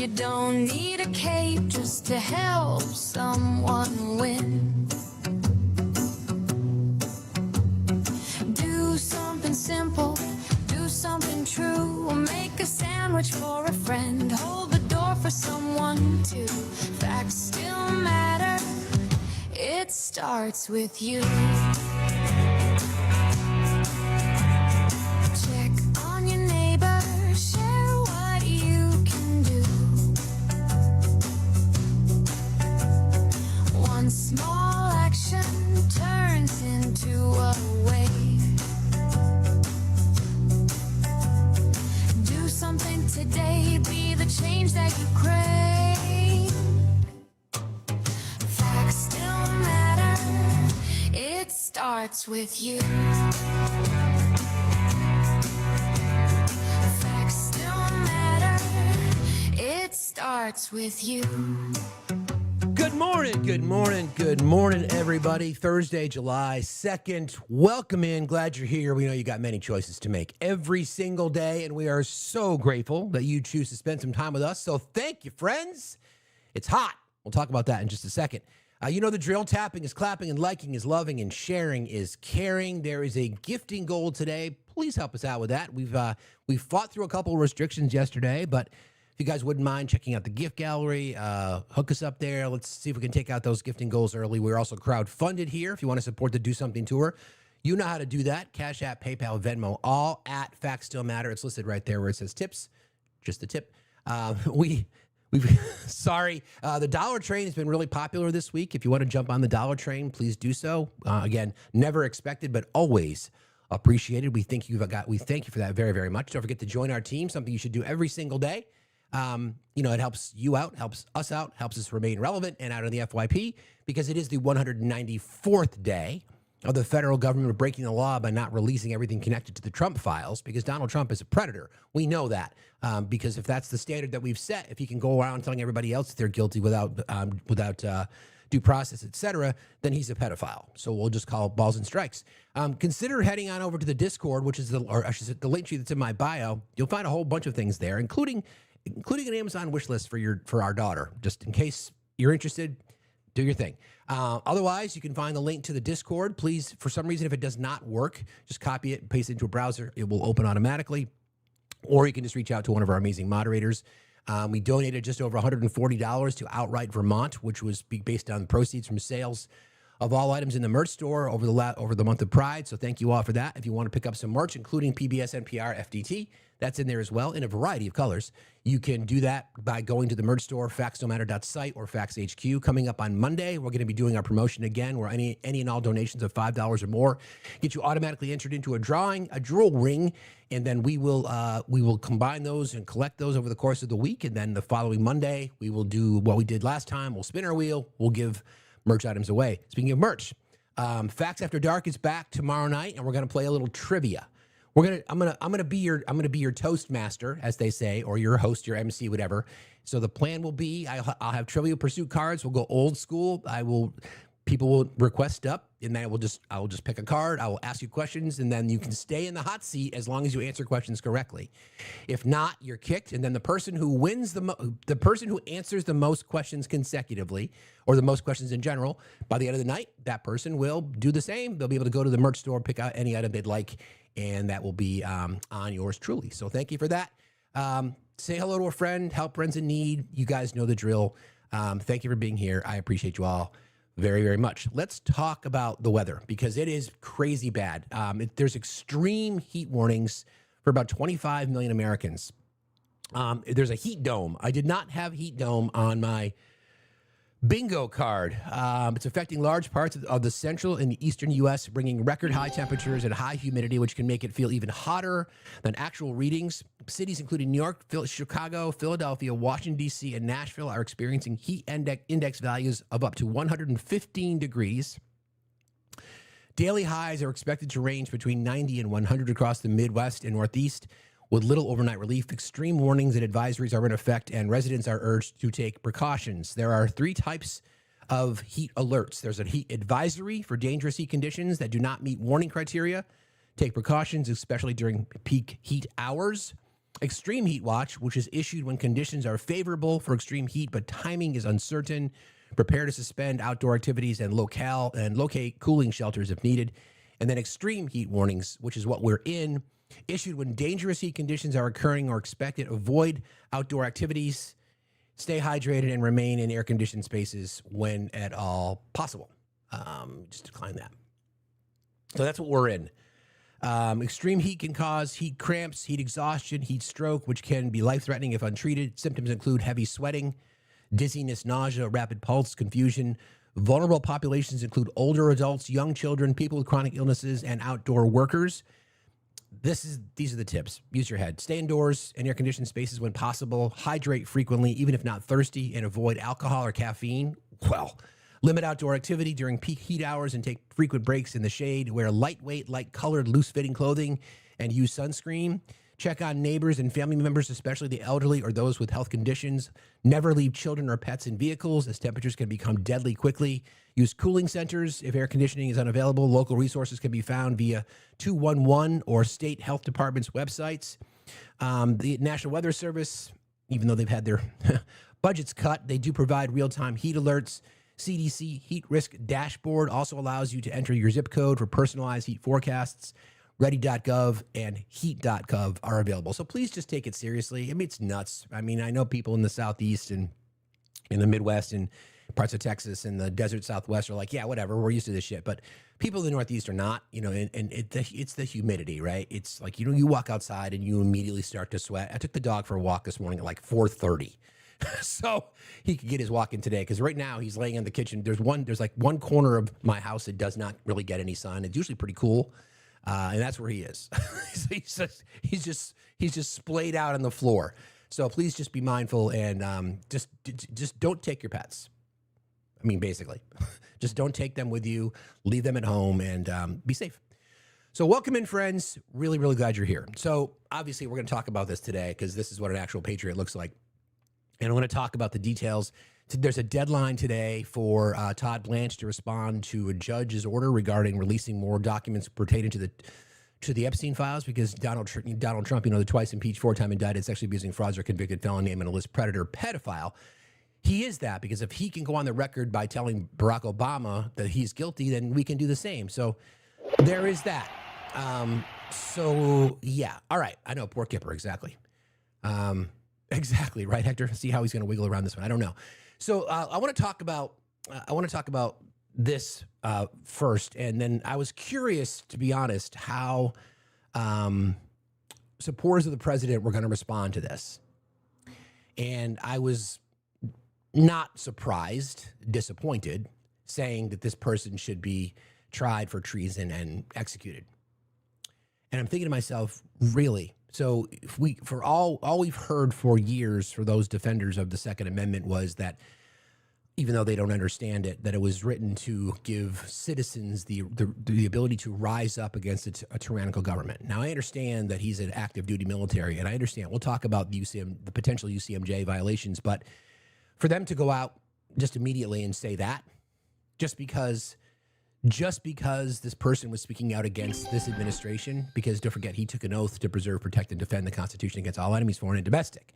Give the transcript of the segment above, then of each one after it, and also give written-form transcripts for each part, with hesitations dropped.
You don't need a cape just to help someone win. Do something simple, do something true. Make a sandwich for a friend, hold the door for someone too. Facts still matter, it starts with you. Check on your neighbor, share what you can do. One small action turns into a wave. Do something today, be the change that you crave. Facts still matter, it starts with you. Facts still matter, it starts with you. Good morning, everybody. Thursday, July 2nd. Welcome in. Glad you're here. We know you got many choices to make every single day, and we are so grateful that you choose to spend some time with us. So thank you, friends. It's hot. We'll talk about that in just a second. You know the drill. Tapping is clapping, and liking is loving, and sharing is caring. There is a gifting goal today. Please help us out with that. We've fought through a couple of restrictions yesterday, but if you guys wouldn't mind checking out the gift gallery, hook us up there. Let's see if we can take out those gifting goals early. We're also crowdfunded here. If you want to support the Do Something Tour, you know how to do that. Cash App, PayPal, Venmo, all at Facts Still Matter. It's listed right there where it says tips. Just a tip. Sorry. The Dollar Train has been really popular this week. If you want to jump on the Dollar Train, please do so. Again, never expected, but always appreciated. We thank you for that very, very much. Don't forget to join our team, something you should do every single day. It helps you out, helps us out, helps us remain relevant and out of the FYP, because it is the 194th day of the federal government breaking the law by not releasing everything connected to the Trump files, because Donald Trump is a predator. We know that, because if that's the standard that we've set, if he can go around telling everybody else that they're guilty without due process, etc., then he's a pedophile. So we'll just call balls and strikes. Consider heading on over to the Discord, which is the link tree that's in my bio. You'll find a whole bunch of things there, including an Amazon wish list for our daughter, just in case you're interested. Do your thing. Otherwise, you can find the link to the Discord. Please, for some reason, if it does not work, just copy it and paste it into a browser. It will open automatically. Or you can just reach out to one of our amazing moderators. We donated just over $140 to Outright Vermont, which was based on proceeds from sales of all items in the merch store over the month of Pride. So thank you all for that. If you want to pick up some merch, including PBS, NPR, FDT, that's in there as well in a variety of colors. You can do that by going to the merch store, factsnomatter.site or Facts HQ. Coming up on Monday, we're going to be doing our promotion again, where any and all donations of $5 or more get you automatically entered into a jewel ring, and then we will combine those and collect those over the course of the week. And then the following Monday, we will do what we did last time. We'll spin our wheel. We'll give merch items away. Speaking of merch, Facts After Dark is back tomorrow night, and we're going to play a little trivia. I'm gonna be your Toastmaster, as they say, or your host, your MC, whatever. So the plan will be I'll have Trivial Pursuit cards. We'll go old school. People will request up, and then I will just pick a card. I will ask you questions, and then you can stay in the hot seat as long as you answer questions correctly. If not, you're kicked, and then the person who wins the person who answers the most questions consecutively, or the most questions in general, by the end of the night, that person will do the same. They'll be able to go to the merch store, pick out any item they'd like, and that will be on yours truly. So thank you for that. Say hello to a friend, help friends in need. You guys know the drill. Thank you for being here. I appreciate you all very, very much. Let's talk about the weather, because it is crazy bad. There's extreme heat warnings for about 25 million Americans. There's a heat dome. I did not have heat dome on my bingo card. It's affecting large parts of the central and the eastern U.S., bringing record high temperatures and high humidity, which can make it feel even hotter than actual readings. Cities including New York, Chicago, Philadelphia, Washington, D.C., and Nashville are experiencing heat index values of up to 115 degrees. Daily highs are expected to range between 90 and 100 across the Midwest and Northeast, with little overnight relief. Extreme warnings and advisories are in effect, and residents are urged to take precautions. There are 3 types of heat alerts. There's a heat advisory for dangerous heat conditions that do not meet warning criteria. Take precautions, especially during peak heat hours. Extreme heat watch, which is issued when conditions are favorable for extreme heat, but timing is uncertain. Prepare to suspend outdoor activities and locate cooling shelters if needed. And then extreme heat warnings, which is what we're in, issued when dangerous heat conditions are occurring or expected. Avoid outdoor activities, stay hydrated, and remain in air-conditioned spaces when at all possible. Just decline that. So that's what we're in. Extreme heat can cause heat cramps, heat exhaustion, heat stroke, which can be life-threatening if untreated. Symptoms include heavy sweating, dizziness, nausea, rapid pulse, confusion. Vulnerable populations include older adults, young children, people with chronic illnesses, and outdoor workers. These are the tips. Use your head. Stay indoors in air-conditioned spaces when possible. Hydrate frequently, even if not thirsty, and avoid alcohol or caffeine. Well, limit outdoor activity during peak heat hours and take frequent breaks in the shade. Wear lightweight, light-colored, loose-fitting clothing and use sunscreen. Check on neighbors and family members, especially the elderly or those with health conditions. Never leave children or pets in vehicles as temperatures can become deadly quickly. Use cooling centers if air conditioning is unavailable. Local resources can be found via 211 or state health departments' websites. The National Weather Service, even though they've had their budgets cut, they do provide real-time heat alerts. CDC Heat Risk Dashboard also allows you to enter your zip code for personalized heat forecasts. Ready.gov and heat.gov are available. So please just take it seriously. I mean, it's nuts. I mean, I know people in the Southeast and in the Midwest and parts of Texas and the desert Southwest are like, yeah, whatever, we're used to this shit. But people in the Northeast are not, and it's the humidity, right? It's like, you walk outside and you immediately start to sweat. I took the dog for a walk this morning at like 4:30. So he could get his walk in today because right now he's laying in the kitchen. There's like one corner of my house that does not really get any sun. It's usually pretty cool. And that's where he is. he's just splayed out on the floor. So please just be mindful and just don't take your pets. I mean, basically, just don't take them with you. Leave them at home and be safe. So welcome in, friends. Really, really glad you're here. So obviously, we're going to talk about this today because this is what an actual patriot looks like. And I'm going to talk about the details. There's a deadline today for Todd Blanche to respond to a judge's order regarding releasing more documents pertaining to the Epstein files because Donald Trump, the twice impeached, four-time indicted, sexually abusing fraudster, convicted felon, named on a list predator, pedophile. He is that because if he can go on the record by telling Barack Obama that he's guilty, then we can do the same. So there is that. So yeah. All right. I know. Poor Kipper. Exactly. Exactly. Right, Hector? See how he's going to wiggle around this one. I don't know. So I want to talk about this first, and then I was curious, to be honest, how supporters of the president were going to respond to this, and I was not surprised, disappointed, saying that this person should be tried for treason and executed. And I'm thinking to myself, really? So if all we've heard for years for those defenders of the Second Amendment was that, even though they don't understand it, that it was written to give citizens the ability to rise up against a tyrannical government. Now, I understand that he's an active duty military, and I understand we'll talk about the potential UCMJ violations, but for them to go out just immediately and say that, just because this person was speaking out against this administration, because don't forget, he took an oath to preserve, protect, and defend the Constitution against all enemies, foreign and domestic,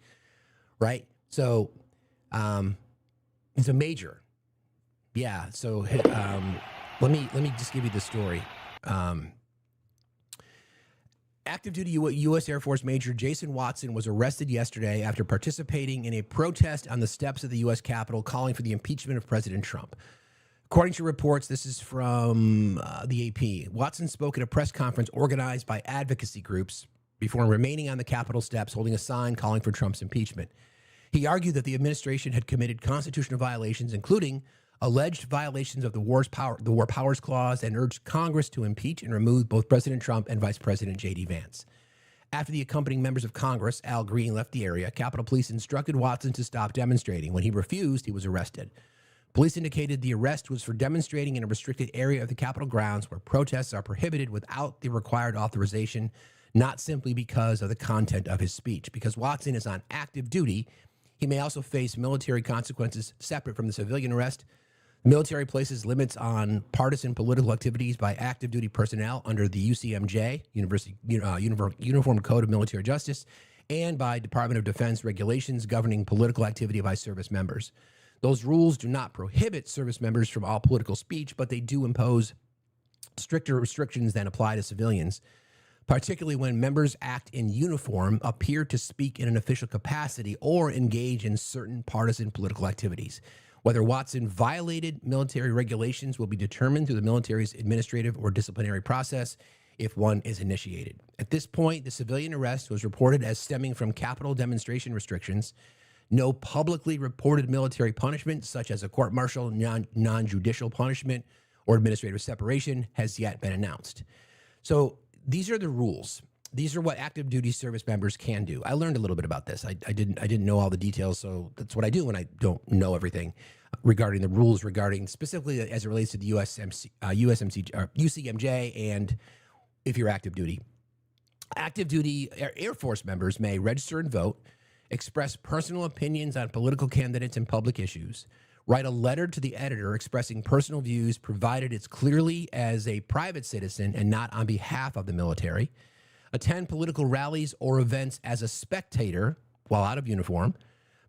right? So it's a major. Yeah, so let me just give you the story. Active duty U.S. Air Force Major Jason Watson was arrested yesterday after participating in a protest on the steps of the U.S. Capitol calling for the impeachment of President Trump. According to reports, this is from the AP, Watson spoke at a press conference organized by advocacy groups before remaining on the Capitol steps holding a sign calling for Trump's impeachment. He argued that the administration had committed constitutional violations, including alleged violations of the War Powers Clause, and urged Congress to impeach and remove both President Trump and Vice President J.D. Vance. After the accompanying members of Congress, Al Green, left the area, Capitol Police instructed Watson to stop demonstrating. When he refused, he was arrested. Police indicated the arrest was for demonstrating in a restricted area of the Capitol grounds where protests are prohibited without the required authorization, not simply because of the content of his speech. Because Watson is on active duty, he may also face military consequences separate from the civilian arrest. The military places limits on partisan political activities by active duty personnel under the UCMJ, Uniform Code of Military Justice, and by Department of Defense regulations governing political activity by service members. Those rules do not prohibit service members from all political speech, but they do impose stricter restrictions than apply to civilians, particularly when members act in uniform, appear to speak in an official capacity, or engage in certain partisan political activities. Whether Watson violated military regulations will be determined through the military's administrative or disciplinary process if one is initiated. At this point, the civilian arrest was reported as stemming from Capitol demonstration restrictions. No publicly reported military punishment, such as a court-martial, non-judicial punishment, or administrative separation, has yet been announced. So these are the rules. These are what active duty service members can do. I learned a little bit about this. I didn't know all the details, so that's what I do when I don't know everything regarding the rules regarding specifically as it relates to the USMC, or UCMJ, and if you're active duty. Active duty Air Force members may register and vote, express personal opinions on political candidates and public issues, write a letter to the editor expressing personal views provided it's clearly as a private citizen and not on behalf of the military, attend political rallies or events as a spectator while out of uniform,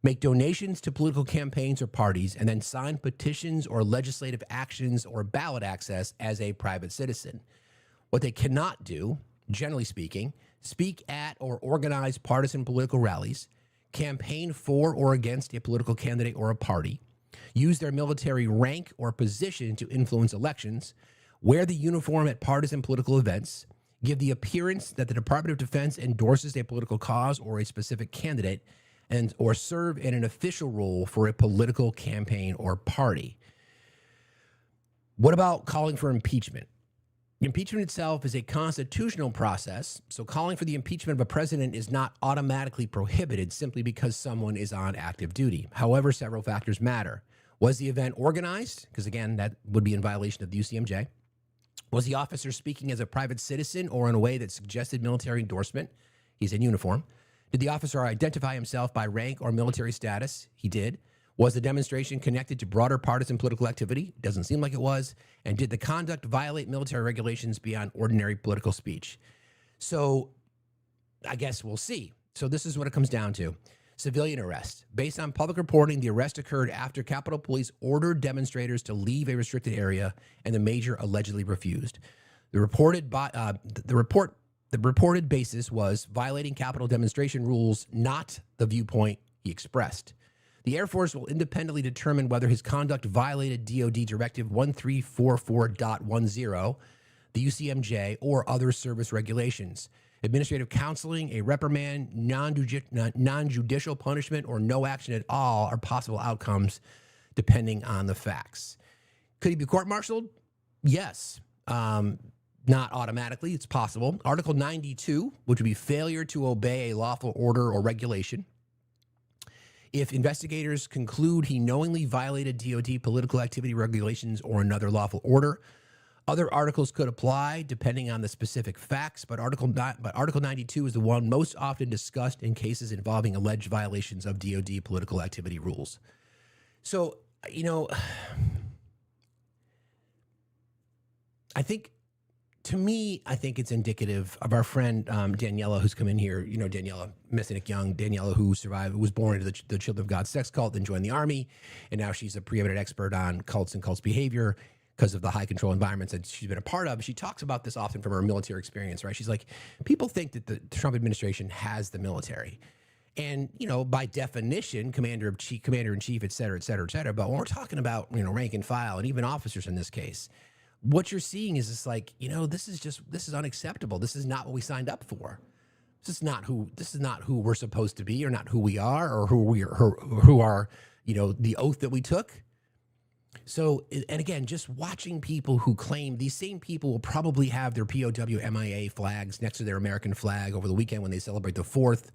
make donations to political campaigns or parties, and then sign petitions or legislative actions or ballot access as a private citizen. What they cannot do, generally speaking, speak at or organize partisan political rallies, campaign for or against a political candidate or a party, use their military rank or position to influence elections, wear the uniform at partisan political events, give the appearance that the Department of Defense endorses a political cause or a specific candidate, and or serve in an official role for a political campaign or party. What about calling for impeachment? Impeachment itself is a constitutional process, so calling for the impeachment of a president is not automatically prohibited simply because someone is on active duty. However, several factors matter. Was the event organized? Because again, that would be in violation of the UCMJ. Was the officer speaking as a private citizen or in a way that suggested military endorsement? He's in uniform. Did the officer identify himself by rank or military status? He did. Was the demonstration connected to broader partisan political activity? Doesn't seem like it was. And did the conduct violate military regulations beyond ordinary political speech? So I guess we'll see. So this is what it comes down to. Civilian arrest. Based on public reporting, the arrest occurred after Capitol Police ordered demonstrators to leave a restricted area, and the major allegedly refused. The reported basis was violating Capitol demonstration rules, not the viewpoint he expressed. The Air Force will independently determine whether his conduct violated DoD Directive 1344.10, the UCMJ, or other service regulations. Administrative counseling, a reprimand, non-judicial punishment, or no action at all are possible outcomes depending on the facts. Could he be court-martialed? Yes. Not automatically. It's possible. Article 92, which would be failure to obey a lawful order or regulation. If investigators conclude he knowingly violated DoD political activity regulations or another lawful order, other articles could apply depending on the specific facts, but Article 92 is the one most often discussed in cases involving alleged violations of DoD political activity rules. So, I think it's indicative of our friend Daniela, who's come in here. Daniela Messinik Young, Daniela, who was born into the Children of God sex cult, then joined the Army, and now she's a preeminent expert on cults and cults behavior because of the high control environments that she's been a part of. She talks about this often from her military experience, right? She's like, people think that the Trump administration has the military. And, by definition, commander-in-chief, et cetera, et cetera, et cetera. But when we're talking about, rank and file and even officers in this case, what you're seeing is just like, this is unacceptable. This is not what we signed up for. This is not who we're supposed to be, or not who we are, or who are, the oath that we took. So, and again, just watching people who claim, these same people will probably have their POW MIA flags next to their American flag over the weekend when they celebrate the 4th.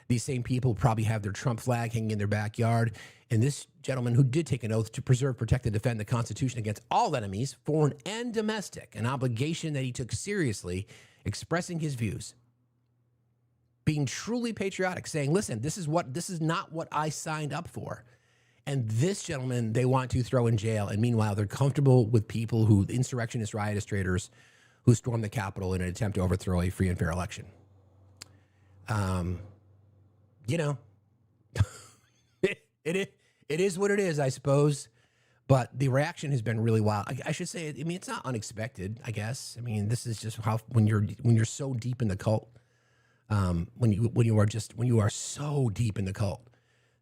These same people probably have their Trump flag hanging in their backyard. And this gentleman who did take an oath to preserve, protect, and defend the Constitution against all enemies, foreign and domestic, an obligation that he took seriously, expressing his views, being truly patriotic, saying, listen, this is not what I signed up for. And this gentleman, they want to throw in jail. And meanwhile, they're comfortable with people insurrectionists, riotous traitors, who stormed the Capitol in an attempt to overthrow a free and fair election. you know, it is what it is, I suppose. But the reaction has been really wild. I should say, I mean, it's not unexpected, I guess. I mean, this is just how when you're so deep in the cult, when you are so deep in the cult,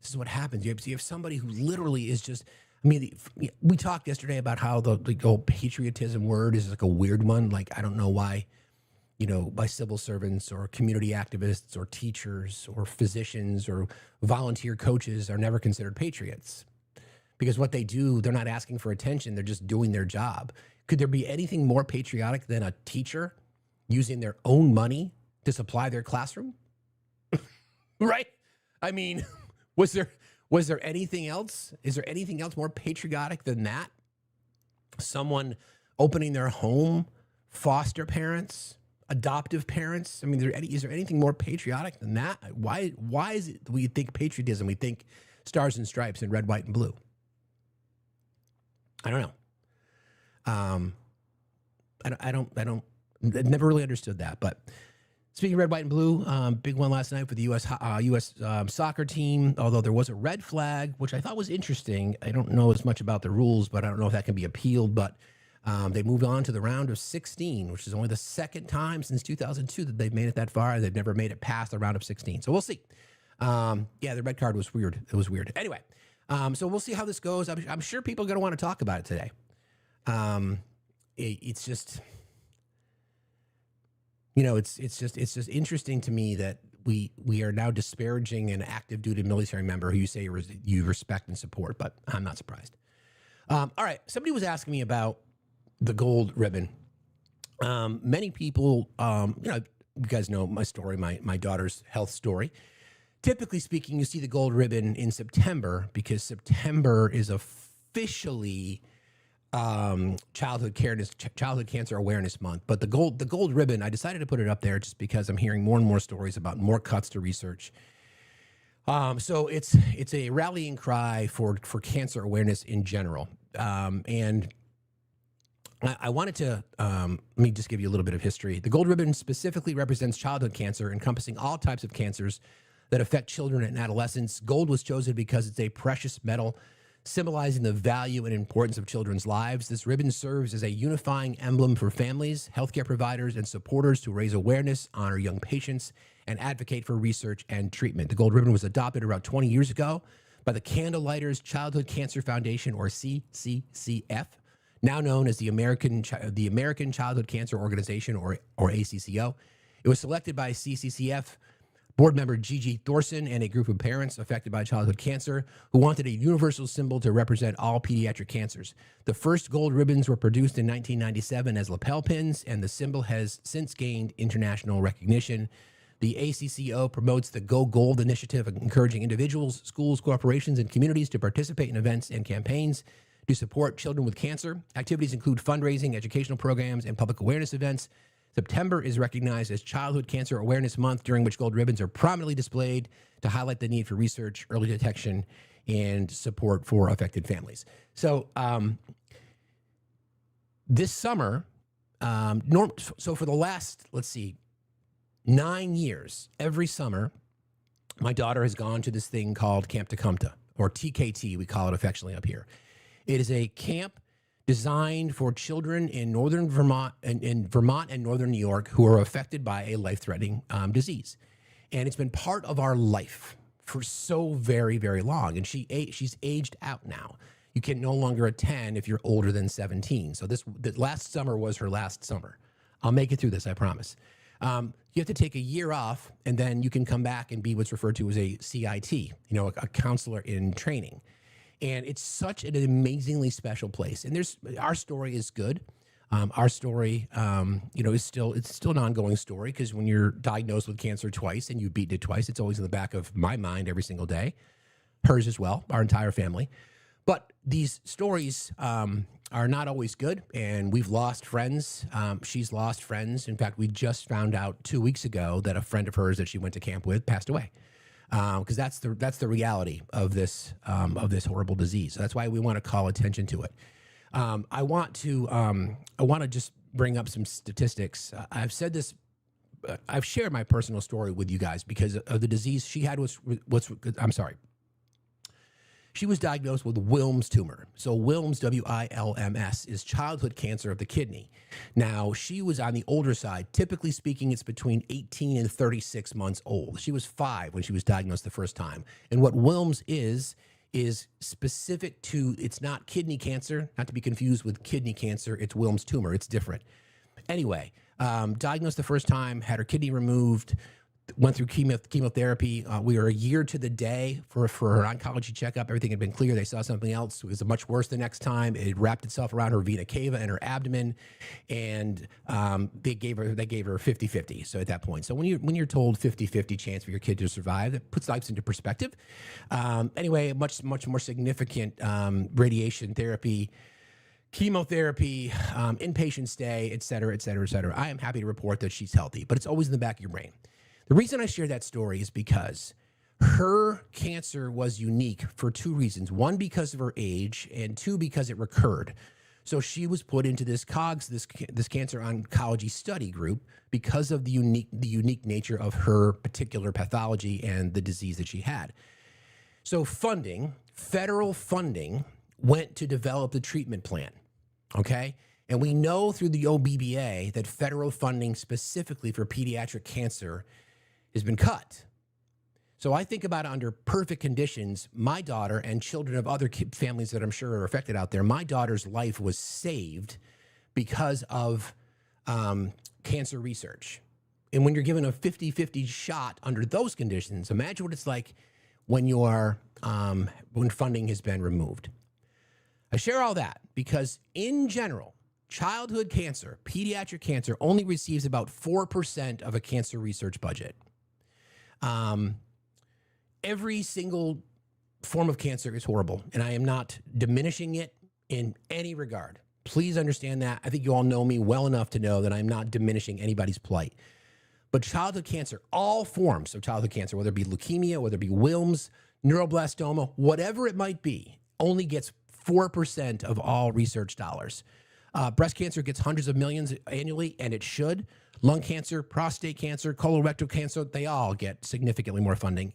this is what happens. You have somebody who literally is just. I mean, we talked yesterday about how the whole patriotism word is like a weird one. Like, I don't know why, by civil servants or community activists or teachers or physicians or volunteer coaches are never considered patriots. Because what they do, they're not asking for attention. They're just doing their job. Could there be anything more patriotic than a teacher using their own money to supply their classroom? Right? I mean, was there anything else? Is there anything else more patriotic than that? Someone opening their home, foster parents, adoptive parents. I mean, is there anything more patriotic than that? Why is it we think patriotism? We think stars and stripes and red, white, and blue. I don't know. I never really understood that. But speaking of red, white, and blue, big one last night for the U.S. Soccer team. Although there was a red flag, which I thought was interesting. I don't know as much about the rules, but I don't know if that can be appealed. But they moved on to the round of 16, which is only the second time since 2002 that they've made it that far. They've never made it past the round of 16. So we'll see. Yeah, the red card was weird. It was weird. Anyway. So we'll see how this goes. I'm sure people are going to want to talk about it today. It's just, it's just interesting to me that we are now disparaging an active duty military member who you say you respect and support, but I'm not surprised. All right. Somebody was asking me about the gold ribbon. Many people, you guys know my story, my daughter's health story. Typically speaking, you see the gold ribbon in September because September is officially Childhood Cancer Awareness Month. But the gold ribbon, I decided to put it up there just because I'm hearing more and more stories about more cuts to research. So it's a rallying cry for cancer awareness in general. And I wanted to let me just give you a little bit of history. The gold ribbon specifically represents childhood cancer, encompassing all types of cancers that affect children and adolescents. Gold was chosen because it's a precious metal symbolizing the value and importance of children's lives. This ribbon serves as a unifying emblem for families, healthcare providers, and supporters to raise awareness, honor young patients, and advocate for research and treatment. The gold ribbon was adopted around 20 years ago by the Candlelighters Childhood Cancer Foundation, or CCCF, now known as the American Childhood Cancer Organization, or ACCO. It was selected by CCCF board member Gigi Thorson and a group of parents affected by childhood cancer who wanted a universal symbol to represent all pediatric cancers. The first gold ribbons were produced in 1997 as lapel pins, and the symbol has since gained international recognition. The ACCO promotes the Go Gold initiative, encouraging individuals, schools, corporations, and communities to participate in events and campaigns to support children with cancer. Activities include fundraising, educational programs, and public awareness events. September is recognized as Childhood Cancer Awareness Month, during which gold ribbons are prominently displayed to highlight the need for research, early detection, and support for affected families. So this summer, so for the last, 9 years, every summer, my daughter has gone to this thing called Camp Tecumseh, or TKT, we call it affectionately up here. It is a camp designed for children in northern Vermont and northern New York who are affected by a life-threatening disease. And it's been part of our life for so very, very long. And she's aged out now. You can no longer attend if you're older than 17. So the last summer was her last summer. I'll make it through this, I promise. You have to take a year off, and then you can come back and be what's referred to as a CIT, a counselor in training. And it's such an amazingly special place. And our story is good. Our story, is still an ongoing story, because when you're diagnosed with cancer twice and you beat it twice, it's always in the back of my mind every single day. Hers as well, our entire family. But these stories are not always good, and we've lost friends. She's lost friends. In fact, we just found out 2 weeks ago that a friend of hers that she went to camp with passed away. Because that's the reality of this horrible disease. So that's why we want to call attention to it. I want to just bring up some statistics. I've said this I've shared my personal story with you guys because of the disease she had. I'm sorry. She was diagnosed with Wilms tumor. So Wilms, W-I-L-M-S, is childhood cancer of the kidney. Now, she was on the older side. Typically speaking, it's between 18 and 36 months old. She was 5 when she was diagnosed the first time. And what Wilms is specific to, it's not kidney cancer, not to be confused with kidney cancer. It's Wilms tumor. It's different. Anyway, diagnosed the first time, had her kidney removed, went through chemotherapy. We were a year to the day for her oncology checkup. Everything had been clear. They saw something else. It was much worse the next time. It wrapped itself around her vena cava and her abdomen, and they gave her 50-50. So at that point, so when you're told 50-50 chance for your kid to survive, that puts life into perspective. Anyway, much more significant radiation therapy, chemotherapy, inpatient stay, et cetera, et cetera, et cetera. I am happy to report that she's healthy, but it's always in the back of your brain. The reason I share that story is because her cancer was unique for 2 reasons. 1, because of her age, and 2, because it recurred. So she was put into this COGS, this cancer oncology study group, because of the unique nature of her particular pathology and the disease that she had. So federal funding went to develop the treatment plan, okay? And we know through the OBBA that federal funding specifically for pediatric cancer has been cut. So I think about under perfect conditions, my daughter and children of other families that I'm sure are affected out there, my daughter's life was saved because of cancer research. And when you're given a 50-50 shot under those conditions, imagine what it's like when when funding has been removed. I share all that because in general, childhood cancer, pediatric cancer, only receives about 4% of a cancer research budget. Every single form of cancer is horrible, and I am not diminishing it in any regard. Please understand that. I think you all know me well enough to know that I'm not diminishing anybody's plight. But childhood cancer, all forms of childhood cancer, whether it be leukemia, whether it be Wilms, neuroblastoma, whatever it might be, only gets 4% of all research dollars. Breast cancer gets hundreds of millions annually, and it should. Lung cancer, prostate cancer, colorectal cancer, they all get significantly more funding.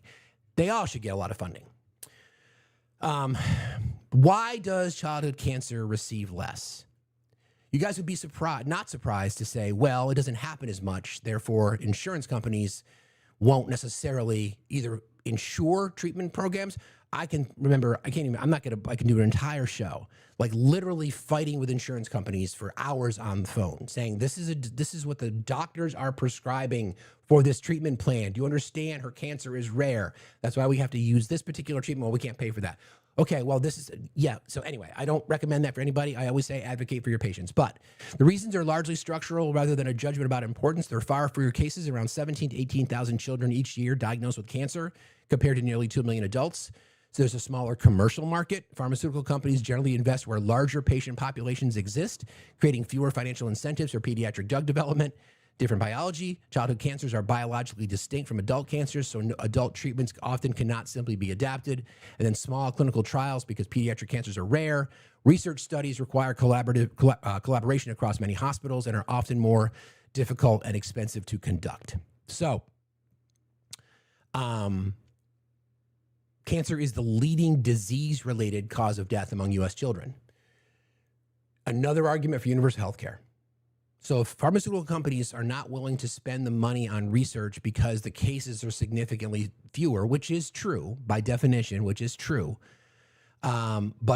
They all should get a lot of funding. Why does childhood cancer receive less? You guys would be not surprised to say, well, it doesn't happen as much. Therefore, insurance companies won't necessarily either insure treatment programs. I can do an entire show, like literally fighting with insurance companies for hours on the phone saying, this is what the doctors are prescribing for this treatment plan. Do you understand? Her cancer is rare. That's why we have to use this particular treatment. Well, we can't pay for that. Okay, well, so anyway, I don't recommend that for anybody. I always say advocate for your patients. But the reasons are largely structural rather than a judgment about importance. There are far fewer cases, around 17,000 to 18,000 children each year diagnosed with cancer compared to nearly 2 million adults. So there's a smaller commercial market. Pharmaceutical companies generally invest where larger patient populations exist, creating fewer financial incentives for pediatric drug development. Different biology. Childhood cancers are biologically distinct from adult cancers, so adult treatments often cannot simply be adapted. And then small clinical trials, because pediatric cancers are rare. Research studies require collaboration across many hospitals and are often more difficult and expensive to conduct. So, cancer is the leading disease-related cause of death among U.S. children. Another argument for universal health care. So if pharmaceutical companies are not willing to spend the money on research because the cases are significantly fewer, which is true by definition, but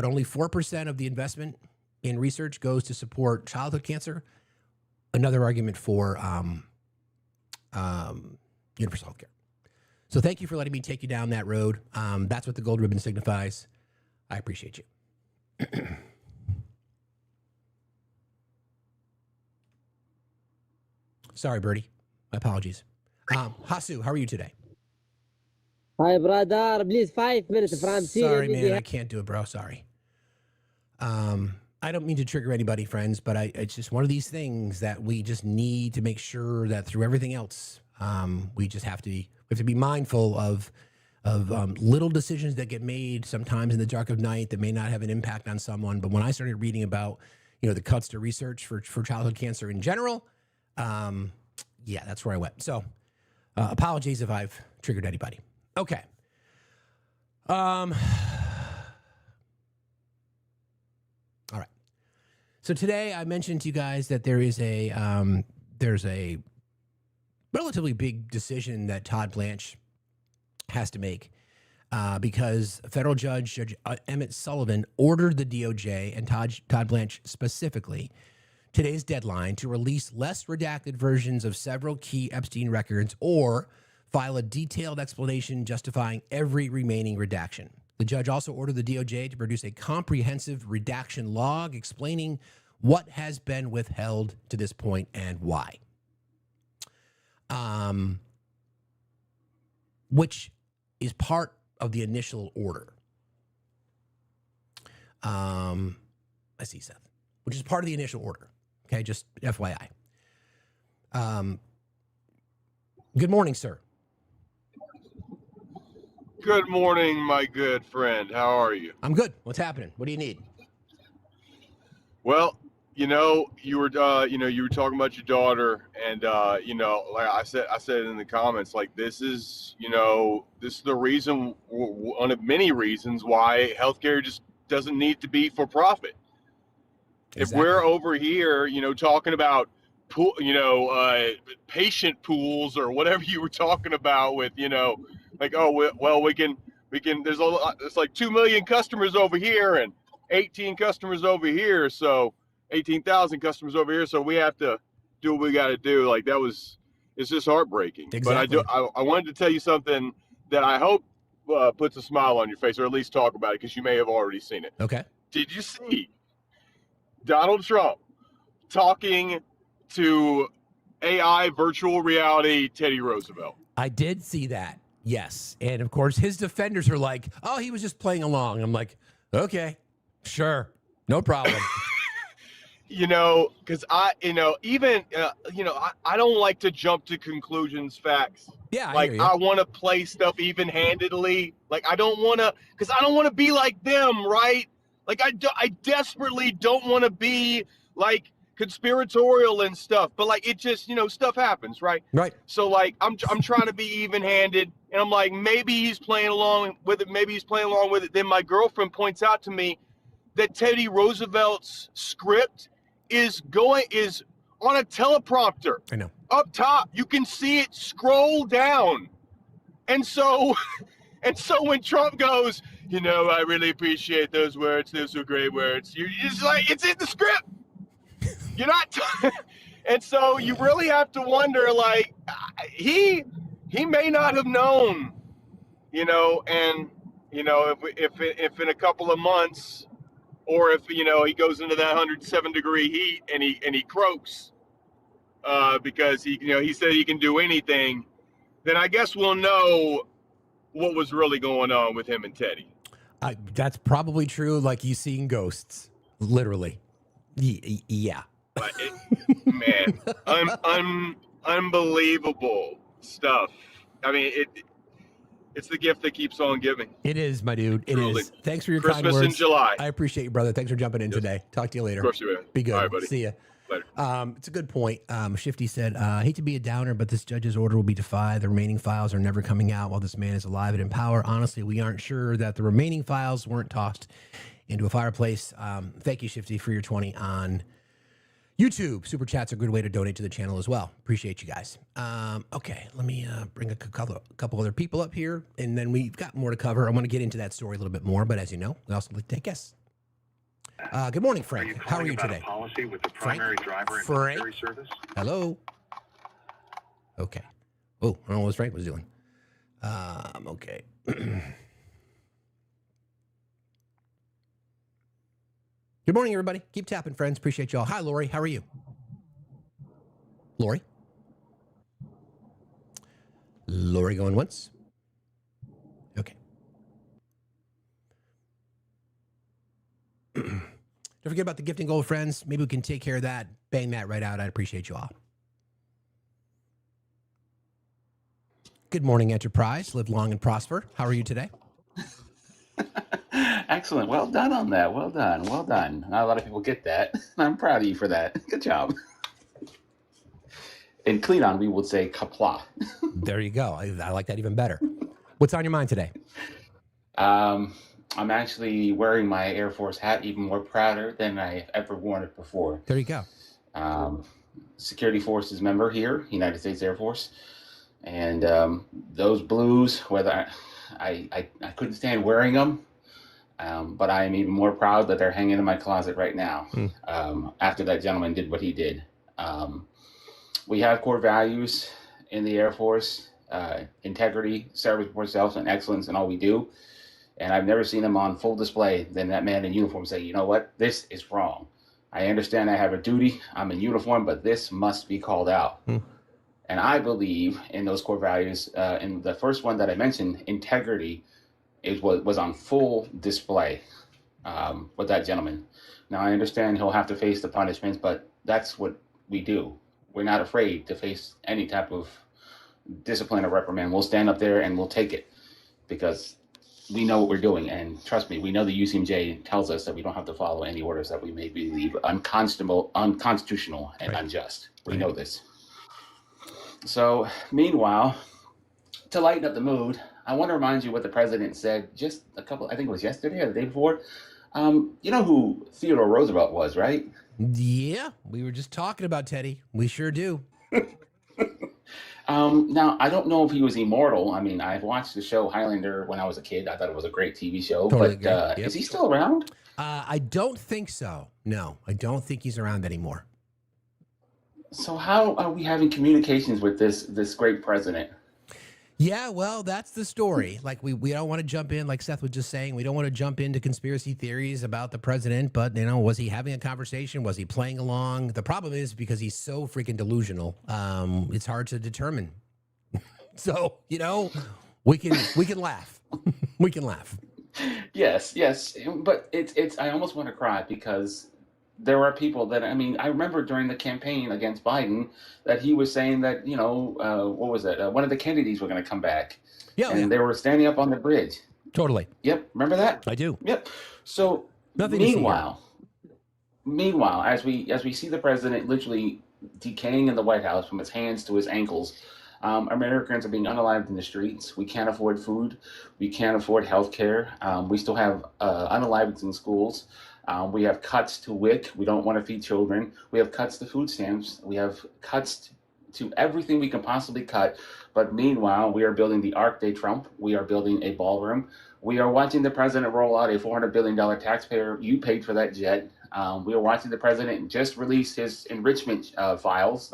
only 4% of the investment in research goes to support childhood cancer, another argument for universal health care. So thank you for letting me take you down that road. That's what the gold ribbon signifies. I appreciate you. Sorry, Birdie. My apologies. Hasu, how are you today? Hi, brother. Please, 5 minutes from Sorry, man. I can't do it, bro. Sorry. I don't mean to trigger anybody, friends, but it's just one of these things that we just need to make sure that through everything else, we have to be mindful of little decisions that get made sometimes in the dark of night that may not have an impact on someone. But when I started reading about, the cuts to research for childhood cancer in general, Yeah, that's where I went. So apologies if I've triggered anybody. Okay. All right. So today I mentioned to you guys that there's a relatively big decision that Todd Blanche has to make because federal Judge Emmett Sullivan ordered the DOJ and Todd Blanche specifically today's deadline to release less redacted versions of several key Epstein records or file a detailed explanation justifying every remaining redaction. The judge also ordered the DOJ to produce a comprehensive redaction log explaining what has been withheld to this point and why. Which is part of the initial order. I see, Seth. Which is part of the initial order. Okay, just FYI. Good morning, sir. Good morning, my good friend. How are you? I'm good. What's happening? What do you need? Well, you were talking about your daughter, and like I said in the comments, like this is the reason, one of many reasons why healthcare just doesn't need to be for profit. Exactly. If we're over here, talking about patient pools or whatever you were talking about with, like, oh, well, we can, there's it's like 2 million customers over here and 18 customers over here. So 18,000 customers over here. So we have to do what we got to do. Like it's just heartbreaking. Exactly. But I wanted to tell you something that I hope puts a smile on your face, or at least talk about it, because you may have already seen it. Okay. Did you see Donald Trump talking to AI virtual reality Teddy Roosevelt? I did see that. Yes. And of course, his defenders are like, oh, he was just playing along. I'm like, okay, sure. No problem. Because I don't like to jump to conclusions, facts. Yeah, like I want to play stuff even-handedly. Like I don't want to be like them, right? Like I desperately don't want to be like conspiratorial and stuff, but like it just, stuff happens, right? Right. So like I'm trying to be even-handed, and I'm like, maybe he's playing along with it. Then my girlfriend points out to me that Teddy Roosevelt's script is on a teleprompter. I know. Up top, you can see it scroll down. And so when Trump goes, I really appreciate those words. Those were great words. You're just like, it's in the script. You're not. And so you really have to wonder, like, he may not have known, and, if in a couple of months, or if, he goes into that 107-degree heat and he croaks because he said he can do anything, then I guess we'll know what was really going on with him and Teddy. That's probably true. Like you seeing ghosts, literally. Yeah. But man, unbelievable stuff. I mean, it's the gift that keeps on giving. It is, my dude. It Truly. is. Thanks for your Christmas kind words. in July. I appreciate you, brother. Thanks for jumping in today. Talk to you later. Of course you will. Be good. All right, buddy. See ya. Later. It's a good point. Shifty said, I hate to be a downer, but this judge's order will be defied. The remaining files are never coming out while this man is alive and in power. Honestly, we aren't sure that the remaining files weren't tossed into a fireplace. Thank you, Shifty, for your 20 on YouTube. Super chats are a good way to donate to the channel as well. Appreciate you guys. Okay, let me bring a couple other people up here, and then we've got more to cover. I want to get into that story a little bit more, but as you know, we also like to take guests. Good morning, Frank. How are you today? Policy with the primary driver and Frank? military service? Hello. Okay. Oh, I don't know what Frank was doing. Okay. Good morning, everybody. Keep tapping, friends. Appreciate y'all. Hi, Lori. How are you? Lori? Lori going once? Okay. Don't forget about the gifting goal, friends. Maybe we can take care of that. Bang that right out. I'd appreciate you all. Good morning, Enterprise. Live long and prosper. How are you today? Excellent. Well done on that. Well done. Well done. Not a lot of people get that. I'm proud of you for that. Good job. in Klingon, we would say kapla. There you go. I like that even better. What's on your mind today? I'm actually wearing my Air Force hat even more prouder than I've ever worn it before. There you go. Security Forces member here, United States Air Force. And those blues, whether I couldn't stand wearing them, but I am even more proud that they're hanging in my closet right now after that gentleman did what he did. We have core values in the Air Force, integrity, service before self, and excellence in all we do. And I've never seen them on full display than that man in uniform say, you know what, this is wrong. I understand I have a duty, I'm in uniform, but this must be called out. And I believe in those core values. And the first one that I mentioned, integrity, was on full display with that gentleman. Now, I understand he'll have to face the punishments, but that's what we do. We're not afraid to face any type of discipline or reprimand. We'll stand up there and we'll take it because we know what we're doing. And trust me, we know the UCMJ tells us that we don't have to follow any orders that we may believe unconstitutional and unjust. We know this. So, meanwhile, to lighten up the mood, I want to remind you what the president said just I think it was yesterday or the day before. You know who Theodore Roosevelt was, right? Yeah, we were just talking about Teddy. We sure do. Now, I don't know if he was immortal. I mean, I've watched the show Highlander when I was a kid. I thought it was a great TV show. Totally but is he still around? I don't think so. No, I don't think he's around anymore. So how are we having communications with this great president? Yeah, well, that's the story. Like we don't want to jump in, like Seth was just saying, we don't want to jump into conspiracy theories about the president, but was he having a conversation? Was he playing along? The problem is because he's so freaking delusional, it's hard to determine. So, we can laugh. We can laugh. Yes, but it's I almost want to cry because there are people that, I remember during the campaign against Biden that he was saying that, what was it? One of the Kennedys were going to come back. Yeah. And they were standing up on the bridge. Totally. Yep. Remember that? I do. Yep. So meanwhile, as we see the president literally decaying in the White House from his hands to his ankles, Americans are being unalived in the streets. We can't afford food. We can't afford health care. We still have unaliveds in schools. We have cuts to WIC. We don't want to feed children. We have cuts to food stamps. We have cuts to everything we can possibly cut. But meanwhile, we are building the Arc de Trump. We are building a ballroom. We are watching the president roll out a $400 billion taxpayer. You paid for that jet. We are watching the president just release his enrichment files,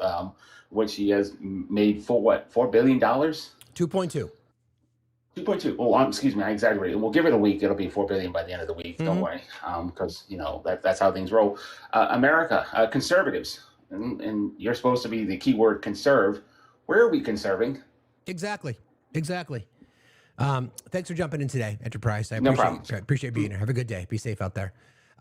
which he has made for what, $4 billion? 2.2. 2.2. Oh, excuse me, I exaggerated. We'll give it a week. It'll be $4 billion by the end of the week. Don't worry, because that's how things roll. America, conservatives, and you're supposed to be the key word conserve. Where are we conserving? Exactly. Thanks for jumping in today, Enterprise. No problem. Appreciate being here. Have a good day. Be safe out there.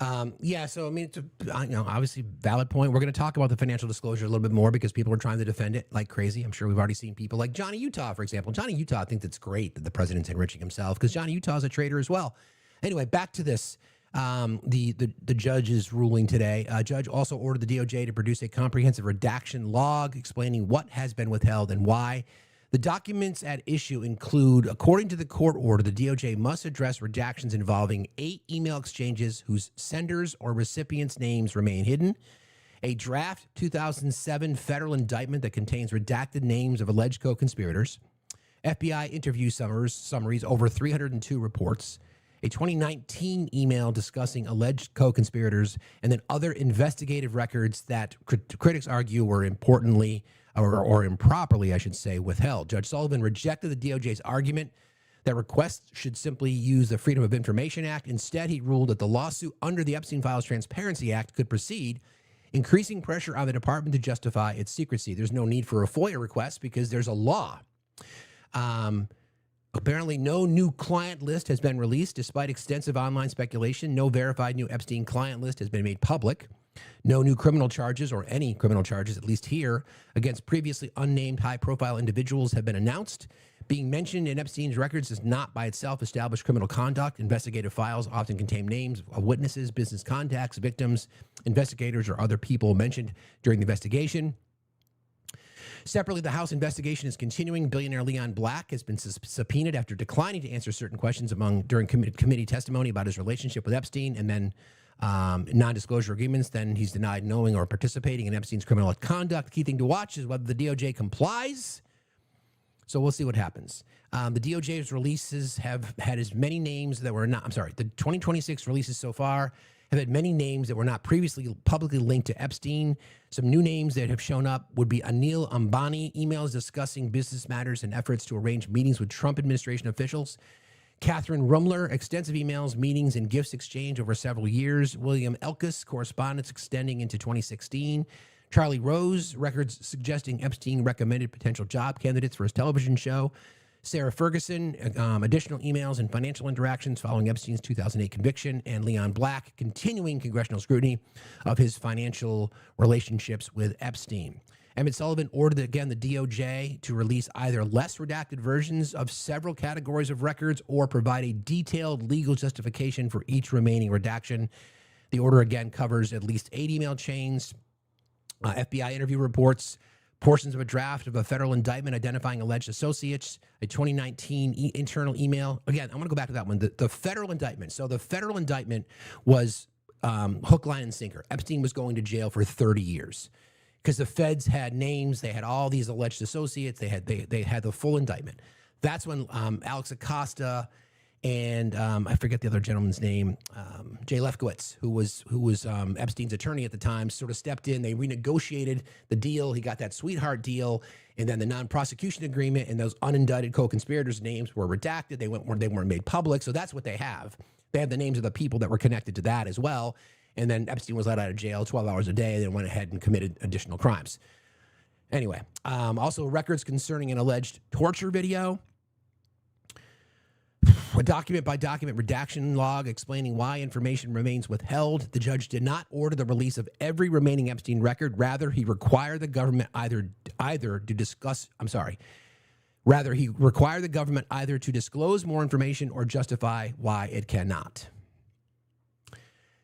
So it's obviously valid point. We're going to talk about the financial disclosure a little bit more because people are trying to defend it like crazy. I'm sure we've already seen people like Johnny Utah, for example. Johnny Utah thinks it's great that the president's enriching himself because Johnny Utah is a trader as well. Anyway, back to this. The judge's ruling today. Judge also ordered the DOJ to produce a comprehensive redaction log explaining what has been withheld and why. The documents at issue include, according to the court order, the DOJ must address redactions involving 8 email exchanges whose senders or recipients' names remain hidden, a draft 2007 federal indictment that contains redacted names of alleged co-conspirators, FBI interview summaries over 302 reports, a 2019 email discussing alleged co-conspirators, and then other investigative records that critics argue were importantly or improperly, I should say, withheld. Judge Sullivan rejected the DOJ's argument that requests should simply use the Freedom of Information Act. Instead, he ruled that the lawsuit under the Epstein Files Transparency Act could proceed, increasing pressure on the department to justify its secrecy. There's no need for a FOIA request because there's a law. Apparently, no new client list has been released despite extensive online speculation. No verified new Epstein client list has been made public. No new criminal charges, or any criminal charges, at least here, against previously unnamed high-profile individuals have been announced. Being mentioned in Epstein's records does not by itself establish criminal conduct. Investigative files often contain names of witnesses, business contacts, victims, investigators, or other people mentioned during the investigation. Separately, the House investigation is continuing. Billionaire Leon Black has been subpoenaed after declining to answer certain questions during committee testimony about his relationship with Epstein, and then non-disclosure agreements. Then he's denied knowing or participating in Epstein's criminal conduct. Key thing to watch is whether the DOJ complies. So we'll see what happens. The DOJ's releases have had as many names that were not, the 2026 releases so far have had many names that were not previously publicly linked to Epstein. Some new names that have shown up would be Anil Ambani, emails discussing business matters and efforts to arrange meetings with Trump administration officials. Catherine Rumler, extensive emails, meetings, and gifts exchange over several years. William Elkus, correspondence extending into 2016. Charlie Rose, records suggesting Epstein recommended potential job candidates for his television show. Sarah Ferguson, additional emails and financial interactions following Epstein's 2008 conviction. And Leon Black, continuing congressional scrutiny of his financial relationships with Epstein. Emmett Sullivan ordered, again, the DOJ to release either less redacted versions of several categories of records or provide a detailed legal justification for each remaining redaction. The order, again, covers at least 8 email chains, FBI interview reports, portions of a draft of a federal indictment identifying alleged associates, a 2019 internal email. Again, I'm going to go back to that one. The federal indictment. So the federal indictment was hook, line, and sinker. Epstein was going to jail for 30 years because the feds had names. They had all these alleged associates. They had the full indictment. That's when Alex Acosta and I forget the other gentleman's name, Jay Lefkowitz, who was Epstein's attorney at the time, sort of stepped in. They renegotiated the deal. He got that sweetheart deal, and then the non-prosecution agreement and those unindicted co-conspirators' names were redacted. They weren't made public, so that's what they have. They have the names of the people that were connected to that as well. And then Epstein was let out of jail 12 hours a day, and then went ahead and committed additional crimes. Anyway, also records concerning an alleged torture video. A document-by-document redaction log explaining why information remains withheld. The judge did not order the release of every remaining Epstein record. Rather, he required the government either to disclose more information or justify why it cannot.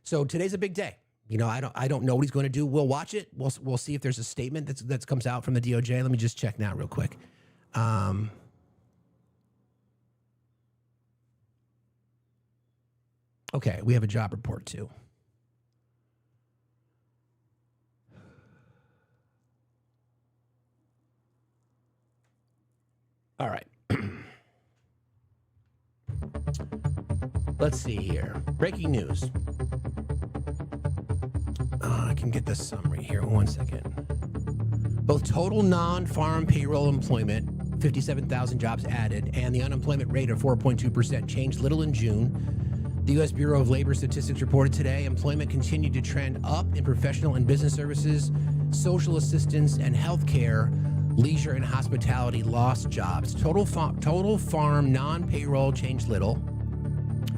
So today's a big day. You know, I don't know what he's going to do. We'll watch it. We'll see if there's a statement that comes out from the DOJ. Let me just check now real quick. Okay, we have a job report too. All right. Let's see here. Breaking news. I can get the summary here. 1 second. Both total non-farm payroll employment, 57,000 jobs added, and the unemployment rate of 4.2% changed little in June. The U.S. Bureau of Labor Statistics reported today employment continued to trend up in professional and business services, social assistance, and healthcare. Leisure and hospitality lost jobs. Total farm non-payroll changed little.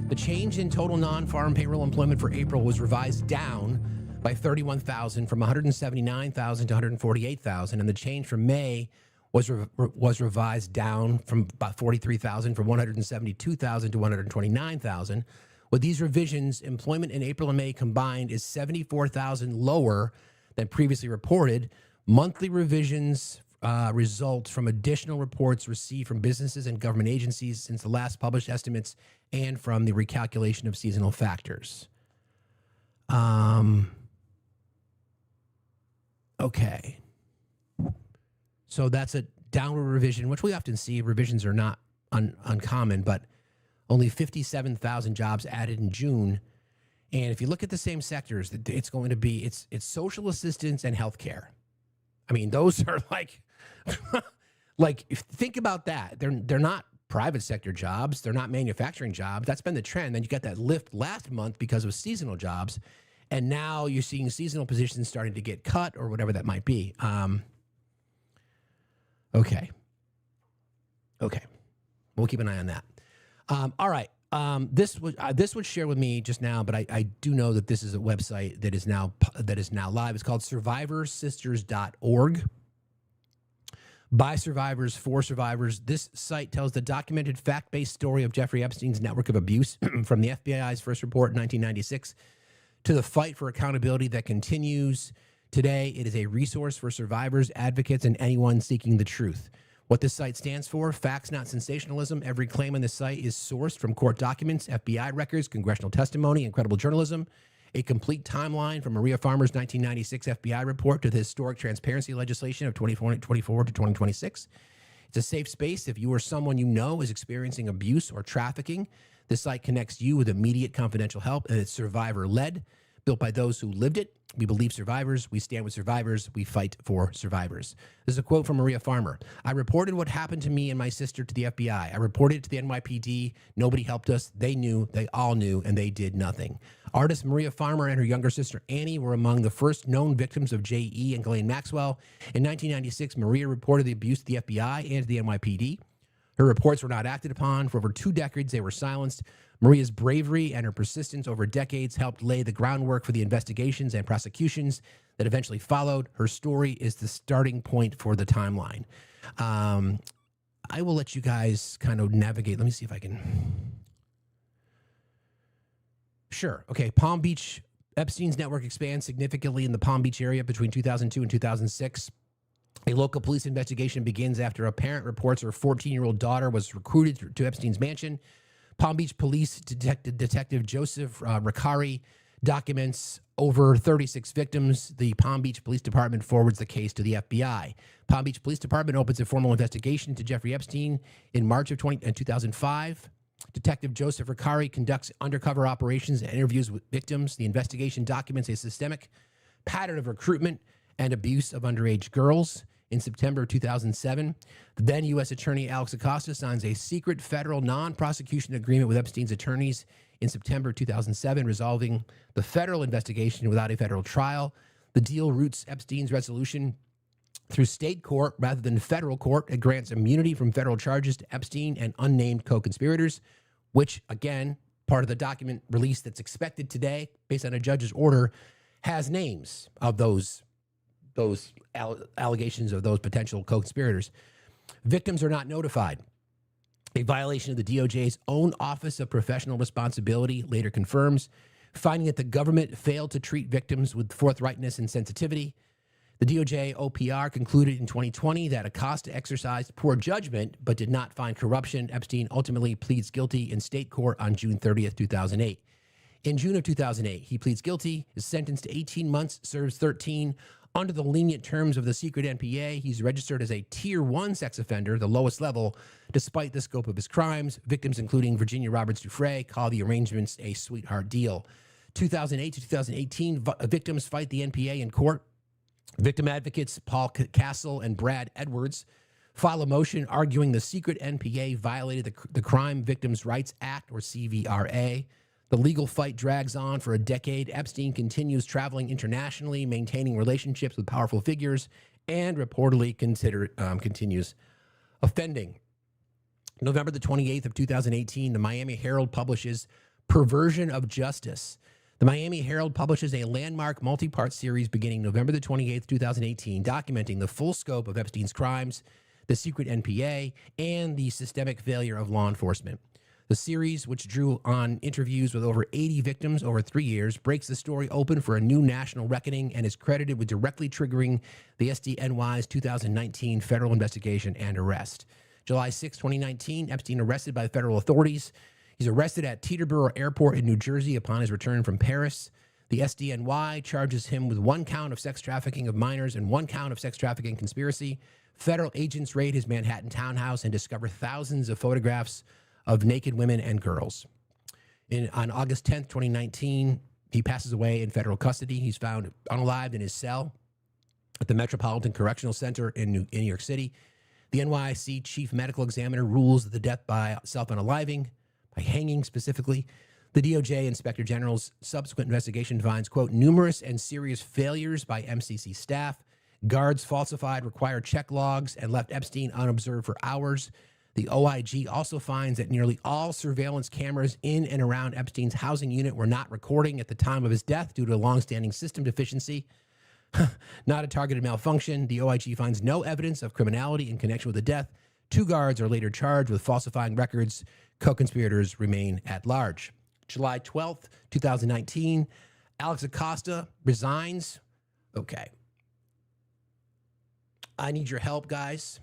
The change in total non-farm payroll employment for April was revised down by 31,000 from 179,000 to 148,000, and the change from May was revised down from about 43,000 from 172,000 to 129,000. With these revisions, employment in April and May combined is 74,000 lower than previously reported. Monthly revisions result from additional reports received from businesses and government agencies since the last published estimates and from the recalculation of seasonal factors. Okay. So that's a downward revision, which we often see. Revisions are not uncommon, but only 57,000 jobs added in June. And if you look at the same sectors, it's going to be, it's social assistance and healthcare. I mean, those are like, think about that. They're not private sector jobs. They're not manufacturing jobs. That's been the trend. Then you got that lift last month because of seasonal jobs. And now you're seeing seasonal positions starting to get cut or whatever that might be. Okay. We'll keep an eye on that. All right. This was shared with me just now, but I do know that this is a website that is now live. It's called survivorsisters.org. By survivors, for survivors. This site tells the documented fact-based story of Jeffrey Epstein's network of abuse from the FBI's first report in 1996 to the fight for accountability that continues Today, it is a resource for survivors, advocates, and anyone seeking the truth. What this site stands for, facts, not sensationalism. Every claim on this site is sourced from court documents, FBI records, congressional testimony, and credible journalism. A complete timeline from Maria Farmer's 1996 FBI report to the historic transparency legislation of 2024 to 2026. It's a safe space if you or someone you know is experiencing abuse or trafficking. This site connects you with immediate confidential help, and it's survivor-led, built by those who lived it. We believe survivors. We stand with survivors. We fight for survivors. This is a quote from Maria Farmer. I reported what happened to me and my sister to the FBI. I reported it to the NYPD. Nobody helped us. They knew. They all knew, and they did nothing. Artist Maria Farmer and her younger sister Annie were among the first known victims of J.E. and Ghislaine Maxwell. In 1996, Maria reported the abuse to the FBI and to the NYPD. Her reports were not acted upon. For over 2 decades, they were silenced. Maria's bravery and her persistence over decades helped lay the groundwork for the investigations and prosecutions that eventually followed. Her story is the starting point for the timeline. I will let you guys kind of navigate. Let me see if I can. Sure. Okay. Palm Beach, Epstein's network expands significantly in the Palm Beach area between 2002 and 2006. A local police investigation begins after a parent reports her 14-year-old daughter was recruited to Epstein's mansion. Palm Beach Police Detective Joseph Ricari documents over 36 victims. The Palm Beach Police Department forwards the case to the FBI. Palm Beach Police Department opens a formal investigation to Jeffrey Epstein in March of 2005. Detective Joseph Ricari conducts undercover operations and interviews with victims. The investigation documents a systemic pattern of recruitment and abuse of underage girls. In September 2007, the then U.S. Attorney Alex Acosta signs a secret federal non-prosecution agreement with Epstein's attorneys in September 2007, resolving the federal investigation without a federal trial. The deal routes Epstein's resolution through state court rather than federal court. It grants immunity from federal charges to Epstein and unnamed co-conspirators, which, again, part of the document release that's expected today, based on a judge's order, has names of those allegations of those potential co-conspirators. Victims are not notified. A violation of the DOJ's own Office of Professional Responsibility later confirms, finding that the government failed to treat victims with forthrightness and sensitivity. The DOJ OPR concluded in 2020 that Acosta exercised poor judgment but did not find corruption. Epstein ultimately pleads guilty in state court on June 30th, 2008. In June of 2008, he pleads guilty, is sentenced to 18 months, serves 13. Under the lenient terms of the secret NPA, he's registered as a Tier 1 sex offender, the lowest level, despite the scope of his crimes. Victims, including Virginia Roberts Dufresne, call the arrangements a sweetheart deal. 2008 to 2018, victims fight the NPA in court. Victim advocates Paul Castle and Brad Edwards file a motion arguing the secret NPA violated the Crime Victims' Rights Act, or CVRA. The legal fight drags on for a decade. Epstein continues traveling internationally, maintaining relationships with powerful figures, and reportedly continues offending. November the 28th of 2018, the Miami Herald publishes Perversion of Justice. The Miami Herald publishes a landmark multi-part series beginning November the 28th, 2018, documenting the full scope of Epstein's crimes, the secret NPA, and the systemic failure of law enforcement. The series, which drew on interviews with over 80 victims over 3 years, breaks the story open for a new national reckoning and is credited with directly triggering the SDNY's 2019 federal investigation and arrest. July 6, 2019, Epstein arrested by federal authorities. He's arrested at Teterboro Airport in New Jersey upon his return from Paris. The SDNY charges him with 1 count of sex trafficking of minors and 1 count of sex trafficking conspiracy. Federal agents raid his Manhattan townhouse and discover thousands of photographs of naked women and girls. On August 10th, 2019, he passes away in federal custody. He's found unalived in his cell at the Metropolitan Correctional Center in New York City. The NYC chief medical examiner rules that the death by self-unaliving, by hanging specifically. The DOJ Inspector General's subsequent investigation finds, quote, numerous and serious failures by MCC staff. Guards falsified required check logs and left Epstein unobserved for hours. The OIG also finds that nearly all surveillance cameras in and around Epstein's housing unit were not recording at the time of his death due to a longstanding system deficiency. Not a targeted malfunction. The OIG finds no evidence of criminality in connection with the death. 2 guards are later charged with falsifying records. Co-conspirators remain at large. July 12th, 2019, Alex Acosta resigns. Okay. I need your help, guys,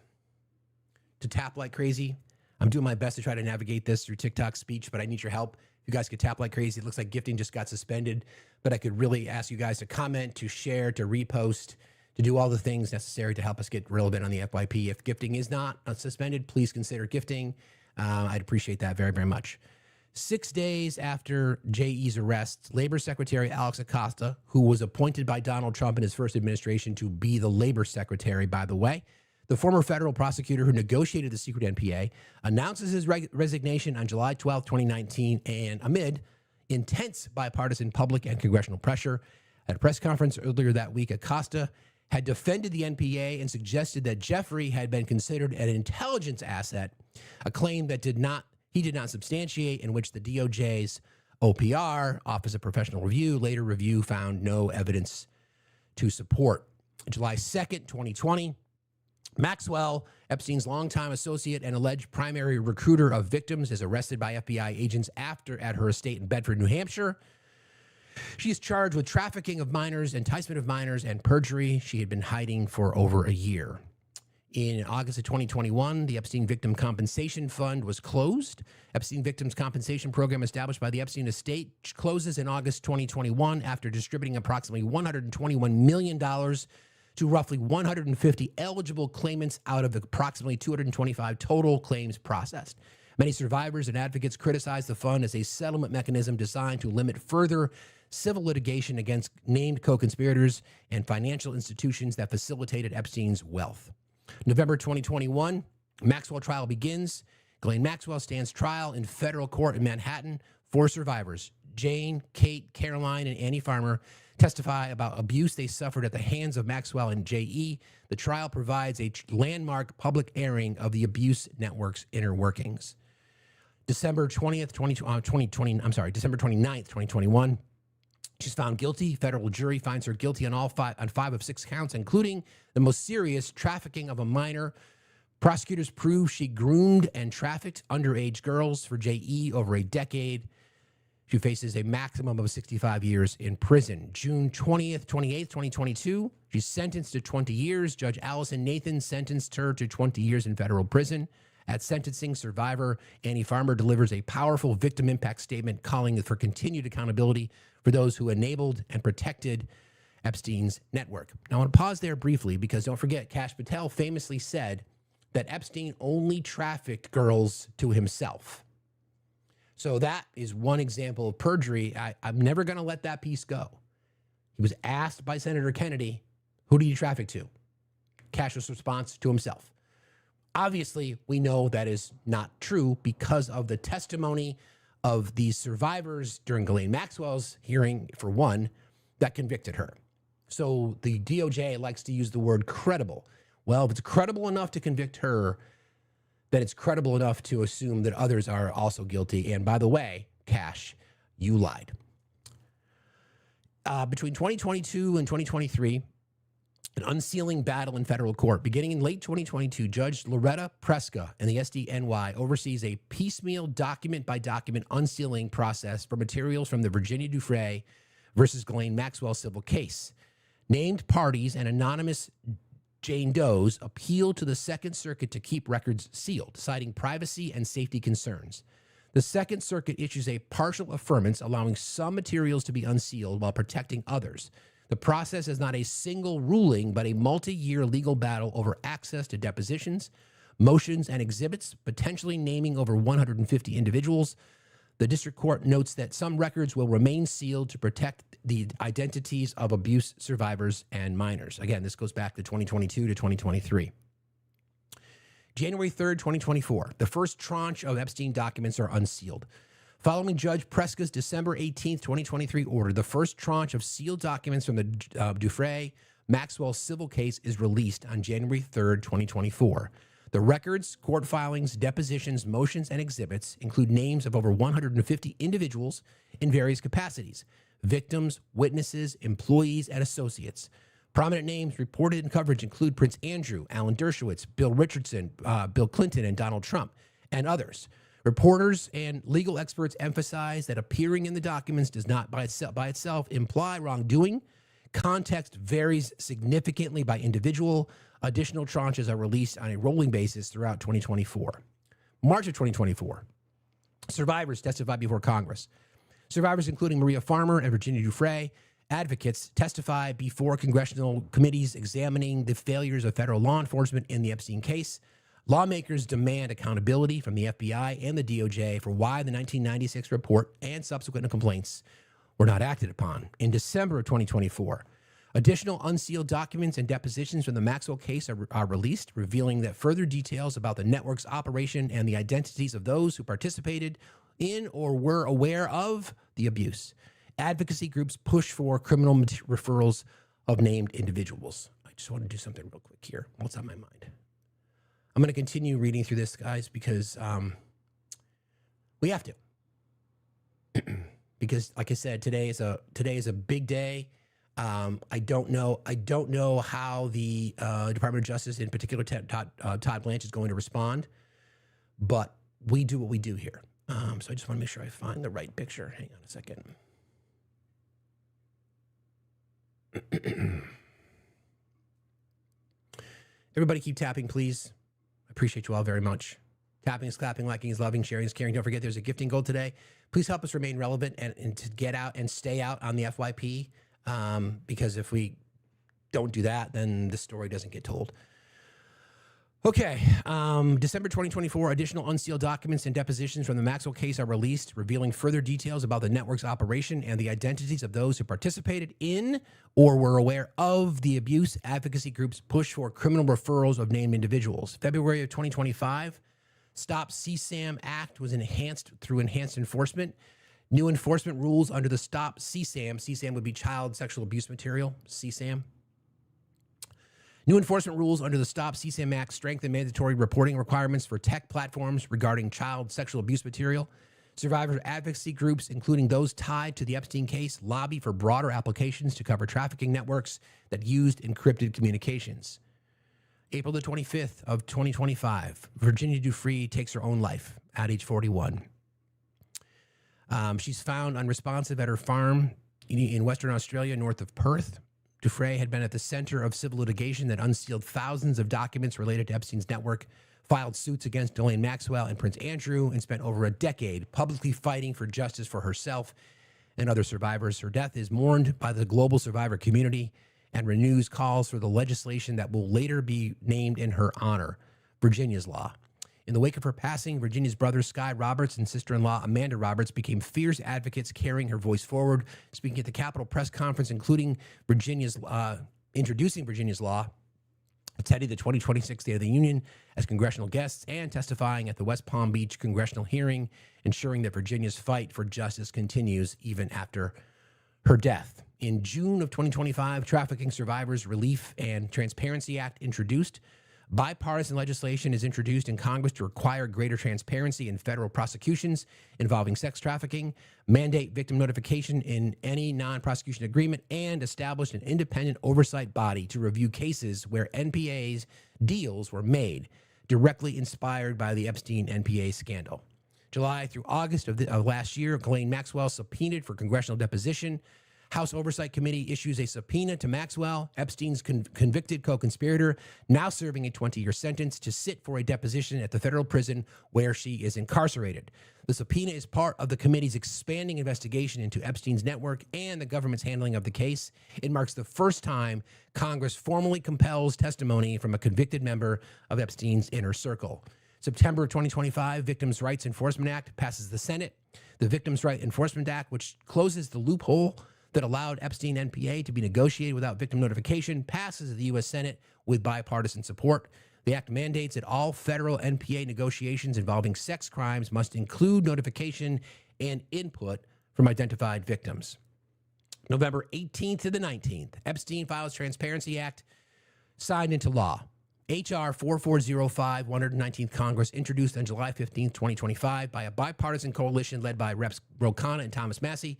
to tap like crazy. I'm doing my best to try to navigate this through TikTok speech, but I need your help. You guys could tap like crazy. It looks like gifting just got suspended, but I could really ask you guys to comment, to share, to repost, to do all the things necessary to help us get relevant on the FYP. If gifting is not suspended, please consider gifting. I'd appreciate that very, very much. 6 days after J.E.'s arrest, Labor Secretary Alex Acosta, who was appointed by Donald Trump in his first administration to be the Labor Secretary, by the way, the former federal prosecutor who negotiated the secret NPA, announces his resignation on July 12, 2019, and amid intense bipartisan public and congressional pressure. At a press conference earlier that week, Acosta had defended the NPA and suggested that Jeffrey had been considered an intelligence asset, a claim that he did not substantiate, in which the DOJ's OPR, Office of Professional Review, later review found no evidence to support. July 2nd, 2020, Maxwell, Epstein's longtime associate and alleged primary recruiter of victims, is arrested by FBI agents at her estate in Bedford, New Hampshire. She is charged with trafficking of minors, enticement of minors, and perjury. She had been hiding for over a year. In August of 2021, the Epstein Victim Compensation Fund was closed. Epstein Victims Compensation Program established by the Epstein estate closes in August 2021 after distributing approximately $121 million to roughly 150 eligible claimants out of approximately 225 total claims processed. Many survivors and advocates criticize the fund as a settlement mechanism designed to limit further civil litigation against named co-conspirators and financial institutions that facilitated Epstein's wealth. November 2021, Maxwell trial begins. Ghislaine Maxwell stands trial in federal court in Manhattan. 4 survivors, Jane, Kate, Caroline, and Annie Farmer, testify about abuse they suffered at the hands of Maxwell and J.E. The trial provides a landmark public airing of the abuse network's inner workings. December 29th, 2021. She's found guilty. Federal jury finds her guilty on 5 of 6 counts, including the most serious, trafficking of a minor. Prosecutors prove she groomed and trafficked underage girls for J.E. over a decade. She faces a maximum of 65 years in prison. June 28th, 2022, she's sentenced to 20 years. Judge Allison Nathan sentenced her to 20 years in federal prison. At sentencing, survivor Annie Farmer delivers a powerful victim impact statement calling for continued accountability for those who enabled and protected Epstein's network. Now, I want to pause there briefly because don't forget, Kash Patel famously said that Epstein only trafficked girls to himself. So that is one example of perjury. I'm never going to let that piece go. He was asked by Senator Kennedy, who did you traffic to? Kash's response to himself. Obviously, we know that is not true because of the testimony of these survivors during Ghislaine Maxwell's hearing, for one, that convicted her. So the DOJ likes to use the word credible. Well, if it's credible enough to convict her, then it's credible enough to assume that others are also guilty. And by the way, Kash, you lied. Between 2022 and 2023, an unsealing battle in federal court. Beginning in late 2022, Judge Loretta Preska and the SDNY oversees a piecemeal document-by-document unsealing process for materials from the Virginia Dufresne versus Ghislaine Maxwell civil case. Named parties and anonymous Jane Doe's appealed to the Second Circuit to keep records sealed, citing privacy and safety concerns. The Second Circuit issues a partial affirmance, allowing some materials to be unsealed while protecting others. The process is not a single ruling, but a multi-year legal battle over access to depositions, motions, and exhibits, potentially naming over 150 individuals. The district court notes that some records will remain sealed to protect the identities of abuse survivors and minors. Again, this goes back to 2022 to 2023. January 3rd, 2024, the first tranche of Epstein documents are unsealed. Following Judge Preska's December 18th, 2023 order, the first tranche of sealed documents from the Dufresne Maxwell civil case is released on January 3rd, 2024. The records, court filings, depositions, motions, and exhibits include names of over 150 individuals in various capacities: victims, witnesses, employees, and associates. Prominent names reported in coverage include Prince Andrew, Alan Dershowitz, Bill Richardson, Bill Clinton, and Donald Trump, and others. Reporters and legal experts emphasize that appearing in the documents does not by itself imply wrongdoing. Context varies significantly by individual. Additional tranches are released on a rolling basis throughout 2024. March of 2024, survivors testified before Congress. Survivors, including Maria Farmer and Virginia Dufresne, advocates testify before congressional committees examining the failures of federal law enforcement in the Epstein case. Lawmakers demand accountability from the FBI and the DOJ for why the 1996 report and subsequent complaints were not acted upon. In December of 2024, additional unsealed documents and depositions from the Maxwell case are released, revealing that further details about the network's operation and the identities of those who participated in or were aware of the abuse. Advocacy groups push for criminal referrals of named individuals. I just want to do something real quick here. What's on my mind? I'm going to continue reading through this, guys, because we have to. Because, like I said, today is a big day. I don't know how the Department of Justice, in particular Todd Blanche, is going to respond, but we do what we do here. So I just want to make sure I find the right picture. Hang on a second. Everybody keep tapping, please. I appreciate you all very much. Tapping is clapping, liking is loving, sharing is caring. Don't forget there's a gifting goal today. Please help us remain relevant and to get out and stay out on the FYP, because if we don't do that, then the story doesn't get told. Okay, December 2024, additional unsealed documents and depositions from the Maxwell case are released, revealing further details about the network's operation and the identities of those who participated in or were aware of the abuse. Advocacy groups push for criminal referrals of named individuals. February of 2025, Stop CSAM Act was enhanced through enhanced enforcement. New enforcement rules under the Stop CSAM. CSAM would be child sexual abuse material, CSAM. New enforcement rules under the Stop CSAM Act strengthen mandatory reporting requirements for tech platforms regarding child sexual abuse material. Survivor advocacy groups, including those tied to the Epstein case, lobby for broader applications to cover trafficking networks that used encrypted communications. April the 25th of 2025, Virginia Dufresne takes her own life at age 41. She's found unresponsive at her farm in Western Australia, north of Perth. Dufresne had been at the center of civil litigation that unsealed thousands of documents related to Epstein's network, filed suits against Ghislaine Maxwell and Prince Andrew, and spent over a decade publicly fighting for justice for herself and other survivors. Her death is mourned by the global survivor community and renews calls for the legislation that will later be named in her honor, Virginia's Law. In the wake of her passing, Virginia's brother Sky Roberts and sister-in-law Amanda Roberts became fierce advocates, carrying her voice forward, speaking at the Capitol press conference, introducing Virginia's Law, attending the 2026 State of the Union as congressional guests, and testifying at the West Palm Beach congressional hearing, ensuring that Virginia's fight for justice continues even after her death. In June of 2025, Trafficking Survivors Relief and Transparency Act introduced. Bipartisan legislation is introduced in Congress to require greater transparency in federal prosecutions involving sex trafficking, mandate victim notification in any non-prosecution agreement, and establish an independent oversight body to review cases where NPA's deals were made, directly inspired by the Epstein NPA scandal. July through August of last year, Ghislaine Maxwell subpoenaed for congressional deposition. House Oversight Committee issues a subpoena to Maxwell, Epstein's convicted co-conspirator, now serving a 20-year sentence, to sit for a deposition at the federal prison where she is incarcerated. The subpoena is part of the committee's expanding investigation into Epstein's network and the government's handling of the case. It marks the first time Congress formally compels testimony from a convicted member of Epstein's inner circle. September 2025, Victims' Rights Enforcement Act passes the Senate. The Victims' Rights Enforcement Act, which closes the loophole that allowed Epstein NPA to be negotiated without victim notification, passes the U.S. Senate with bipartisan support. The act mandates that all federal NPA negotiations involving sex crimes must include notification and input from identified victims. November 18th to the 19th, Epstein Files Transparency Act signed into law. H.R. 4405, 119th Congress, introduced on July 15th, 2025 by a bipartisan coalition led by Reps. Ro Khanna and Thomas Massie,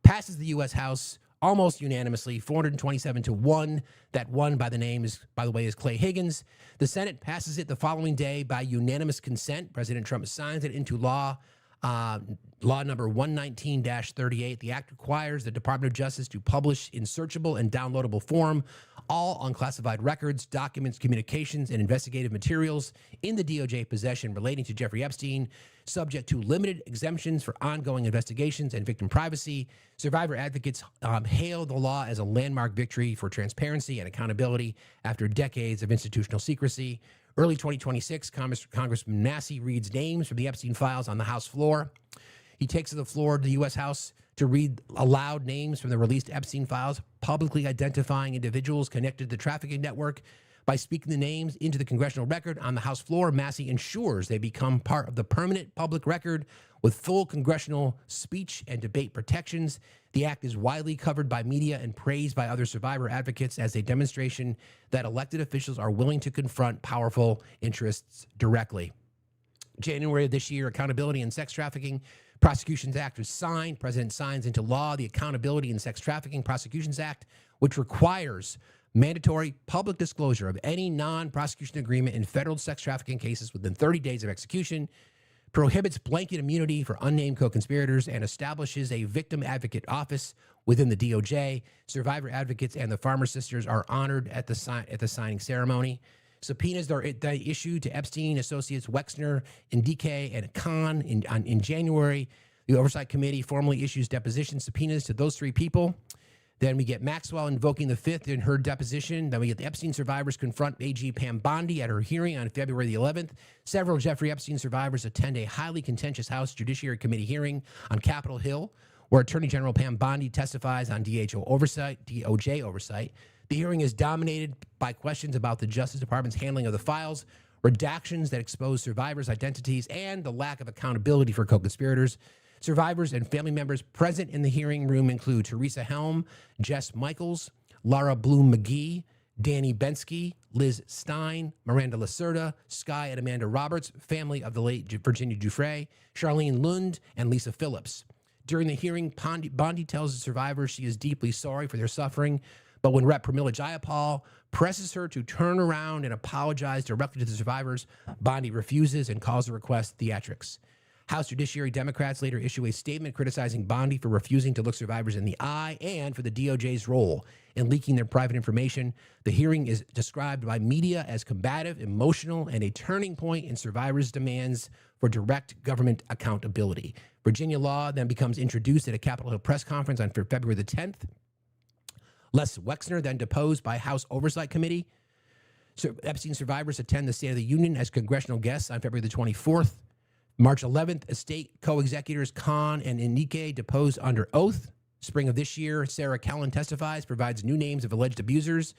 passes the U.S. House almost unanimously, 427-1. That one by the way, is Clay Higgins. The Senate passes it the following day by unanimous consent. President Trump signs it into law. Law number 119-38. The act requires the Department of Justice to publish in searchable and downloadable form all unclassified records, documents, communications, and investigative materials in the DOJ possession relating to Jeffrey Epstein, subject to limited exemptions for ongoing investigations and victim privacy. Survivor advocates hail the law as a landmark victory for transparency and accountability after decades of institutional secrecy. Early 2026, Congressman Massey reads names from the Epstein files on the House floor. He takes to the floor of the U.S. House to read aloud names from the released Epstein files, publicly identifying individuals connected to the trafficking network. By speaking the names into the congressional record on the House floor, Massey ensures they become part of the permanent public record with full congressional speech and debate protections. The act is widely covered by media and praised by other survivor advocates as a demonstration that elected officials are willing to confront powerful interests directly. January of this year, Accountability in Sex Trafficking Prosecutions Act was signed. President signs into law the Accountability in Sex Trafficking Prosecutions Act, which requires mandatory public disclosure of any non-prosecution agreement in federal sex trafficking cases within 30 days of execution, prohibits blanket immunity for unnamed co-conspirators, and establishes a victim advocate office within the DOJ. Survivor advocates and the Farmer Sisters are honored at the signing ceremony. Subpoenas are issued to Epstein, Associates, Wexner, Indike, and Khan in January. The Oversight Committee formally issues deposition subpoenas to those three people. Then we get Maxwell invoking the Fifth in her deposition. Then we get the Epstein survivors confront AG Pam Bondi at her hearing on February the 11th. Several Jeffrey Epstein survivors attend a highly contentious House Judiciary Committee hearing on Capitol Hill, where Attorney General Pam Bondi testifies on DOJ oversight. The hearing is dominated by questions about the Justice Department's handling of the files, redactions that expose survivors' identities, and the lack of accountability for co-conspirators. Survivors and family members present in the hearing room include Teresa Helm, Jess Michaels, Laura Bloom McGee, Danny Bensky, Liz Stein, Miranda Lacerda, Sky and Amanda Roberts, family of the late Virginia Giuffre, Charlene Lund, and Lisa Phillips. During the hearing, Bondi tells the survivors she is deeply sorry for their suffering, but when Rep. Pramila Jayapal presses her to turn around and apologize directly to the survivors, Bondi refuses and calls the request theatrics. House Judiciary Democrats later issue a statement criticizing Bondi for refusing to look survivors in the eye and for the DOJ's role in leaking their private information. The hearing is described by media as combative, emotional, and a turning point in survivors' demands for direct government accountability. Virginia law then becomes introduced at a Capitol Hill press conference on February the 10th. Les Wexner then deposed by House Oversight Committee. Epstein survivors attend the State of the Union as congressional guests on February the 24th. March 11th, estate co-executors Khan and Indike deposed under oath. Spring of this year, Sarah Kellen testifies, provides new names of alleged abusers.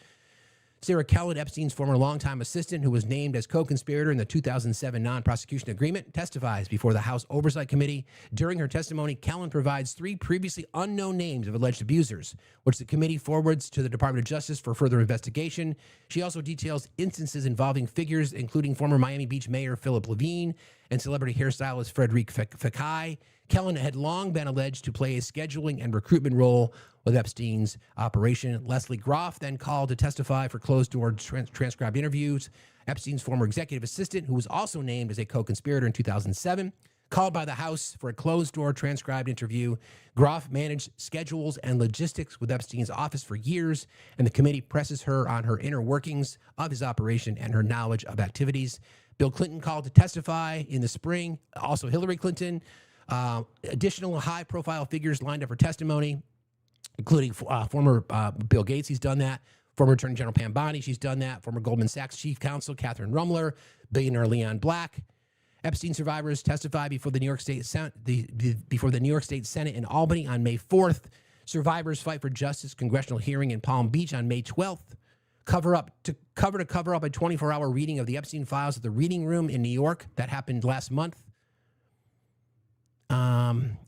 Sarah Kellen, Epstein's former longtime assistant, who was named as co-conspirator in the 2007 non-prosecution agreement, testifies before the House Oversight Committee. During her testimony, Kellen provides 3 previously unknown names of alleged abusers, which the committee forwards to the Department of Justice for further investigation. She also details instances involving figures including former Miami Beach Mayor Philip Levine and celebrity hairstylist Frederic Fekkai. Kellen had long been alleged to play a scheduling and recruitment role with Epstein's operation. Leslie Groff then called to testify for closed-door transcribed interviews. Epstein's former executive assistant, who was also named as a co-conspirator in 2007, called by the House for a closed-door transcribed interview. Groff managed schedules and logistics with Epstein's office for years, and the committee presses her on her inner workings of his operation and her knowledge of activities. Bill Clinton called to testify in the spring, also Hillary Clinton. Additional high-profile figures lined up for testimony, including former Bill Gates, he's done that. Former Attorney General Pam Bondi, she's done that. Former Goldman Sachs Chief Counsel Catherine Rumler, billionaire Leon Black. Epstein survivors testify before the New York State before the New York State Senate in Albany on May 4th. Survivors fight for justice congressional hearing in Palm Beach on May 12th. Cover up a 24-hour reading of the Epstein files at the Reading Room in New York that happened last month.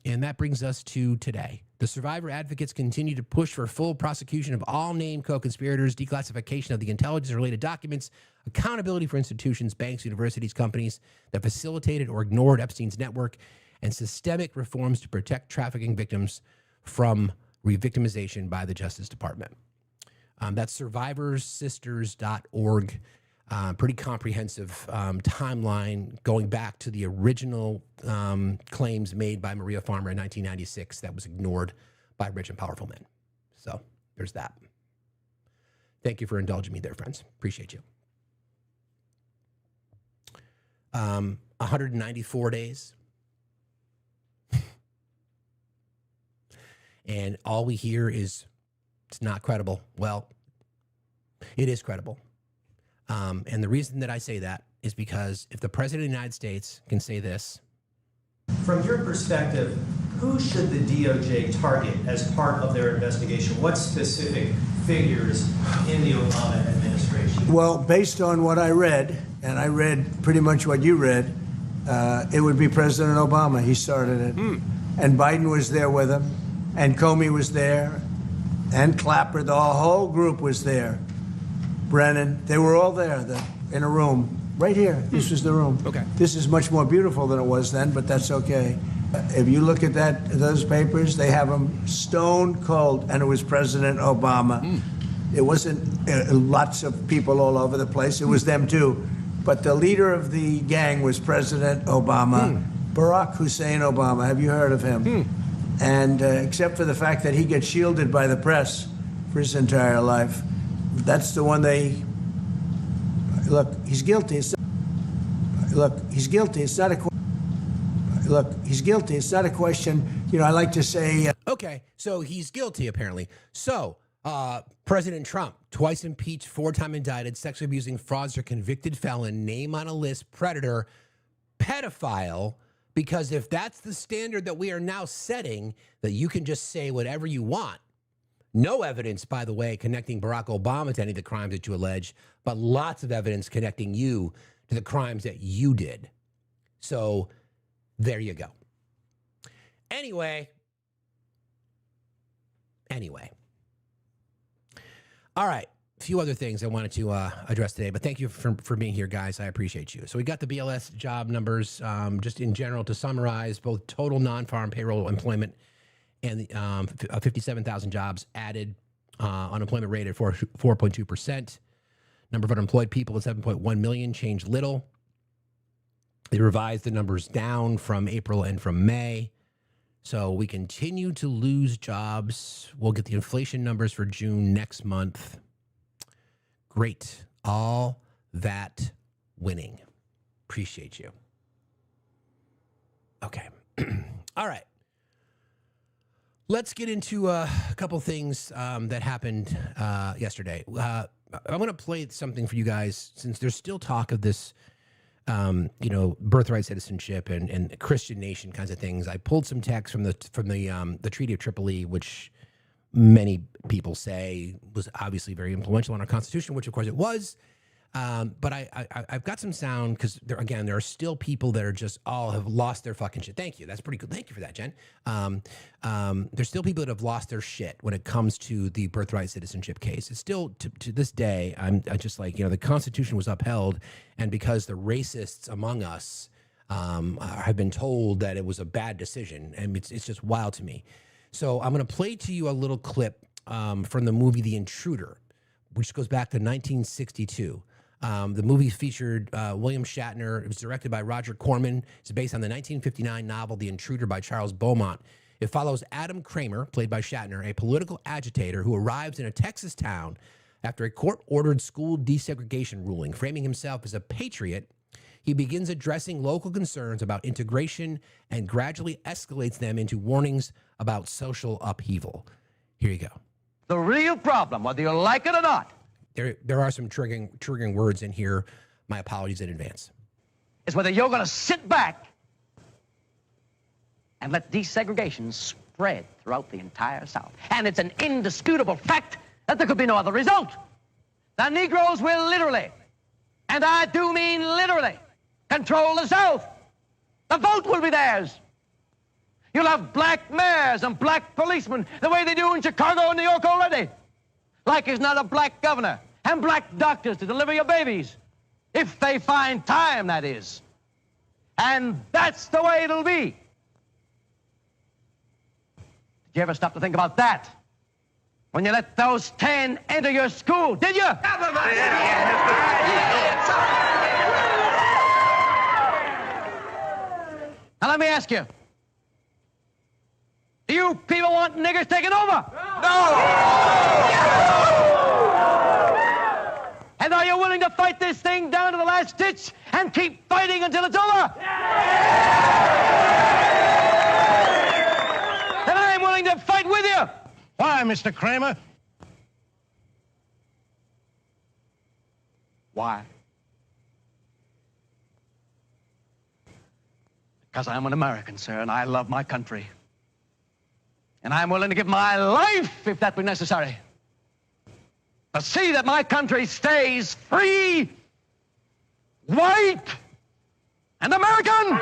And that brings us to today. The survivor advocates continue to push for full prosecution of all named co-conspirators, declassification of the intelligence-related documents, accountability for institutions, banks, universities, companies that facilitated or ignored Epstein's network, and systemic reforms to protect trafficking victims from re-victimization by the Justice Department. That's survivorsisters.org. Pretty comprehensive timeline going back to the original claims made by Maria Farmer in 1996 that was ignored by rich and powerful men. So there's that. Thank you for indulging me there, friends. Appreciate you. 194 days. And all we hear is it's not credible. Well, it is credible. And the reason that I say that is because if the President of the United States can say this. From your perspective, who should the DOJ target as part of their investigation? What specific figures in the Obama administration? Well, based on what I read, and I read pretty much what you read, it would be President Obama. He started it. And Biden was there with him, and Comey was there, and Clapper. The whole group was there. Brennan, they were all there in a room. Right here. This was the room. Okay. This is much more beautiful than it was then, but that's okay. If you look at those papers, they have them stone cold, and it was President Obama. It wasn't lots of people all over the place. It was them too. But the leader of the gang was President Obama, Barack Hussein Obama. Have you heard of him? And except for the fact that he gets shielded by the press for his entire life, that's the one they... Look, he's guilty. He's guilty. It's not a... he's guilty. It's not a question. You know, I like to say... Okay, so he's guilty, apparently. So, President Trump, twice impeached, 4-time indicted, sexually abusing fraudster, convicted felon, name on a list, predator, pedophile, because if that's the standard that we are now setting, that you can just say whatever you want. No evidence, by the way, connecting Barack Obama to any of the crimes that you allege, but lots of evidence connecting you to the crimes that you did. So there you go. Anyway. All right. A few other things I wanted to address today, but thank you for being here, guys. I appreciate you. So we got the BLS job numbers, just in general, to summarize, both total non-farm payroll employment and 57,000 jobs added, unemployment rate at 4.2%. Number of unemployed people at 7.1 million, changed little. They revised the numbers down from April and from May. So we continue to lose jobs. We'll get the inflation numbers for June next month. Great. All that winning. Appreciate you. Okay. All right. Let's get into a couple things that happened yesterday. I want to play something for you guys, since there's still talk of this, birthright citizenship and Christian nation kinds of things. I pulled some text from the Treaty of Tripoli, which many people say was obviously very influential on our Constitution, which of course it was. But I've got some sound, because there are still people that are just have lost their fucking shit. Thank you. That's pretty good. Thank you for that, Jen. There's still people that have lost their shit when it comes to the birthright citizenship case. It's still to this day, I just like, the Constitution was upheld, and because the racists among us have been told that it was a bad decision, and it's just wild to me. So I'm going to play to you a little clip from the movie The Intruder, which goes back to 1962. The movie featured William Shatner. It was directed by Roger Corman. It's based on the 1959 novel The Intruder by Charles Beaumont. It follows Adam Kramer, played by Shatner, a political agitator who arrives in a Texas town after a court-ordered school desegregation ruling. Framing himself as a patriot, he begins addressing local concerns about integration and gradually escalates them into warnings about social upheaval. Here you go. The real problem, whether you like it or not, There are some triggering words in here. My apologies in advance. is whether you're going to sit back and let desegregation spread throughout the entire South. And it's an indisputable fact that there could be no other result. The Negroes will literally, and I do mean literally, control the South. The vote will be theirs. You'll have black mayors and black policemen the way they do in Chicago and New York already. Like there's not a black governor and black doctors to deliver your babies. If they find time, that is. And that's the way it'll be. Did you ever stop to think about that? When you let those 10 enter your school, did you? Now let me ask you. Do you people want niggers taking over? No! And are you willing to fight this thing down to the last ditch and keep fighting until it's over? Then I'm willing to fight with you. Why, Mr. Kramer? Why? Because I'm an American, sir, and I love my country. And I'm willing to give my life, if that be necessary, to see that my country stays free, white, and American!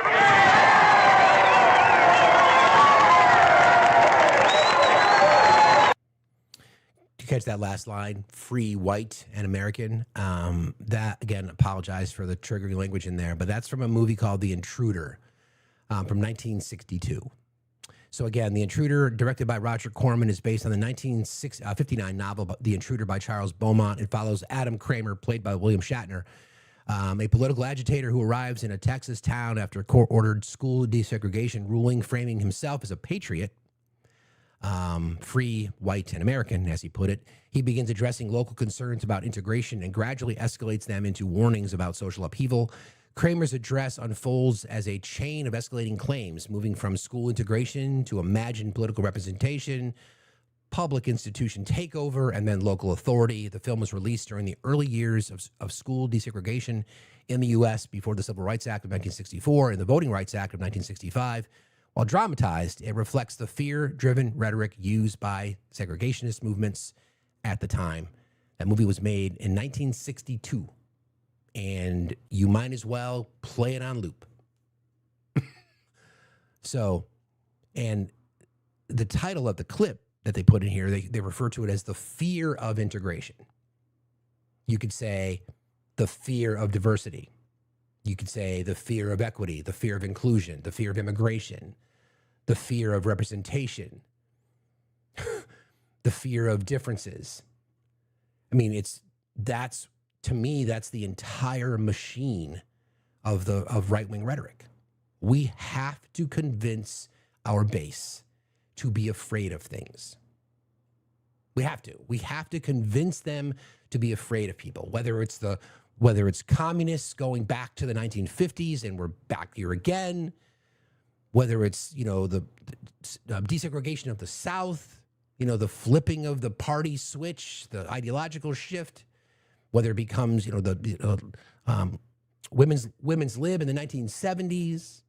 To catch that last line, free, white, and American, that, again, apologize for the triggering language in there, but that's from a movie called The Intruder from 1962. So again, The Intruder, directed by Roger Corman, is based on the 1959 novel The Intruder by Charles Beaumont. It follows Adam Kramer, played by William Shatner, a political agitator who arrives in a Texas town after a court-ordered school desegregation ruling, framing himself as a patriot, free, white, and American, as he put it. He begins addressing local concerns about integration and gradually escalates them into warnings about social upheaval. Kramer's address unfolds as a chain of escalating claims, moving from school integration to imagined political representation, public institution takeover, and then local authority. The film was released during the early years of school desegregation in the U.S. before the Civil Rights Act of 1964 and the Voting Rights Act of 1965. While dramatized, it reflects the fear-driven rhetoric used by segregationist movements at the time. That movie was made in 1962. And you might as well play it on loop. So, and the title of the clip that they put in here, they refer to it as the fear of integration. You could say the fear of diversity. You could say the fear of equity, the fear of inclusion, the fear of immigration, the fear of representation, the fear of differences. I mean, to me, that's the entire machine of right-wing rhetoric. We have to convince our base to be afraid of things. We have to. We have to convince them to be afraid of people, whether it's communists going back to the 1950s and we're back here again, whether it's, the desegregation of the South, the flipping of the party switch, the ideological shift, whether it becomes, women's lib in the 1970s,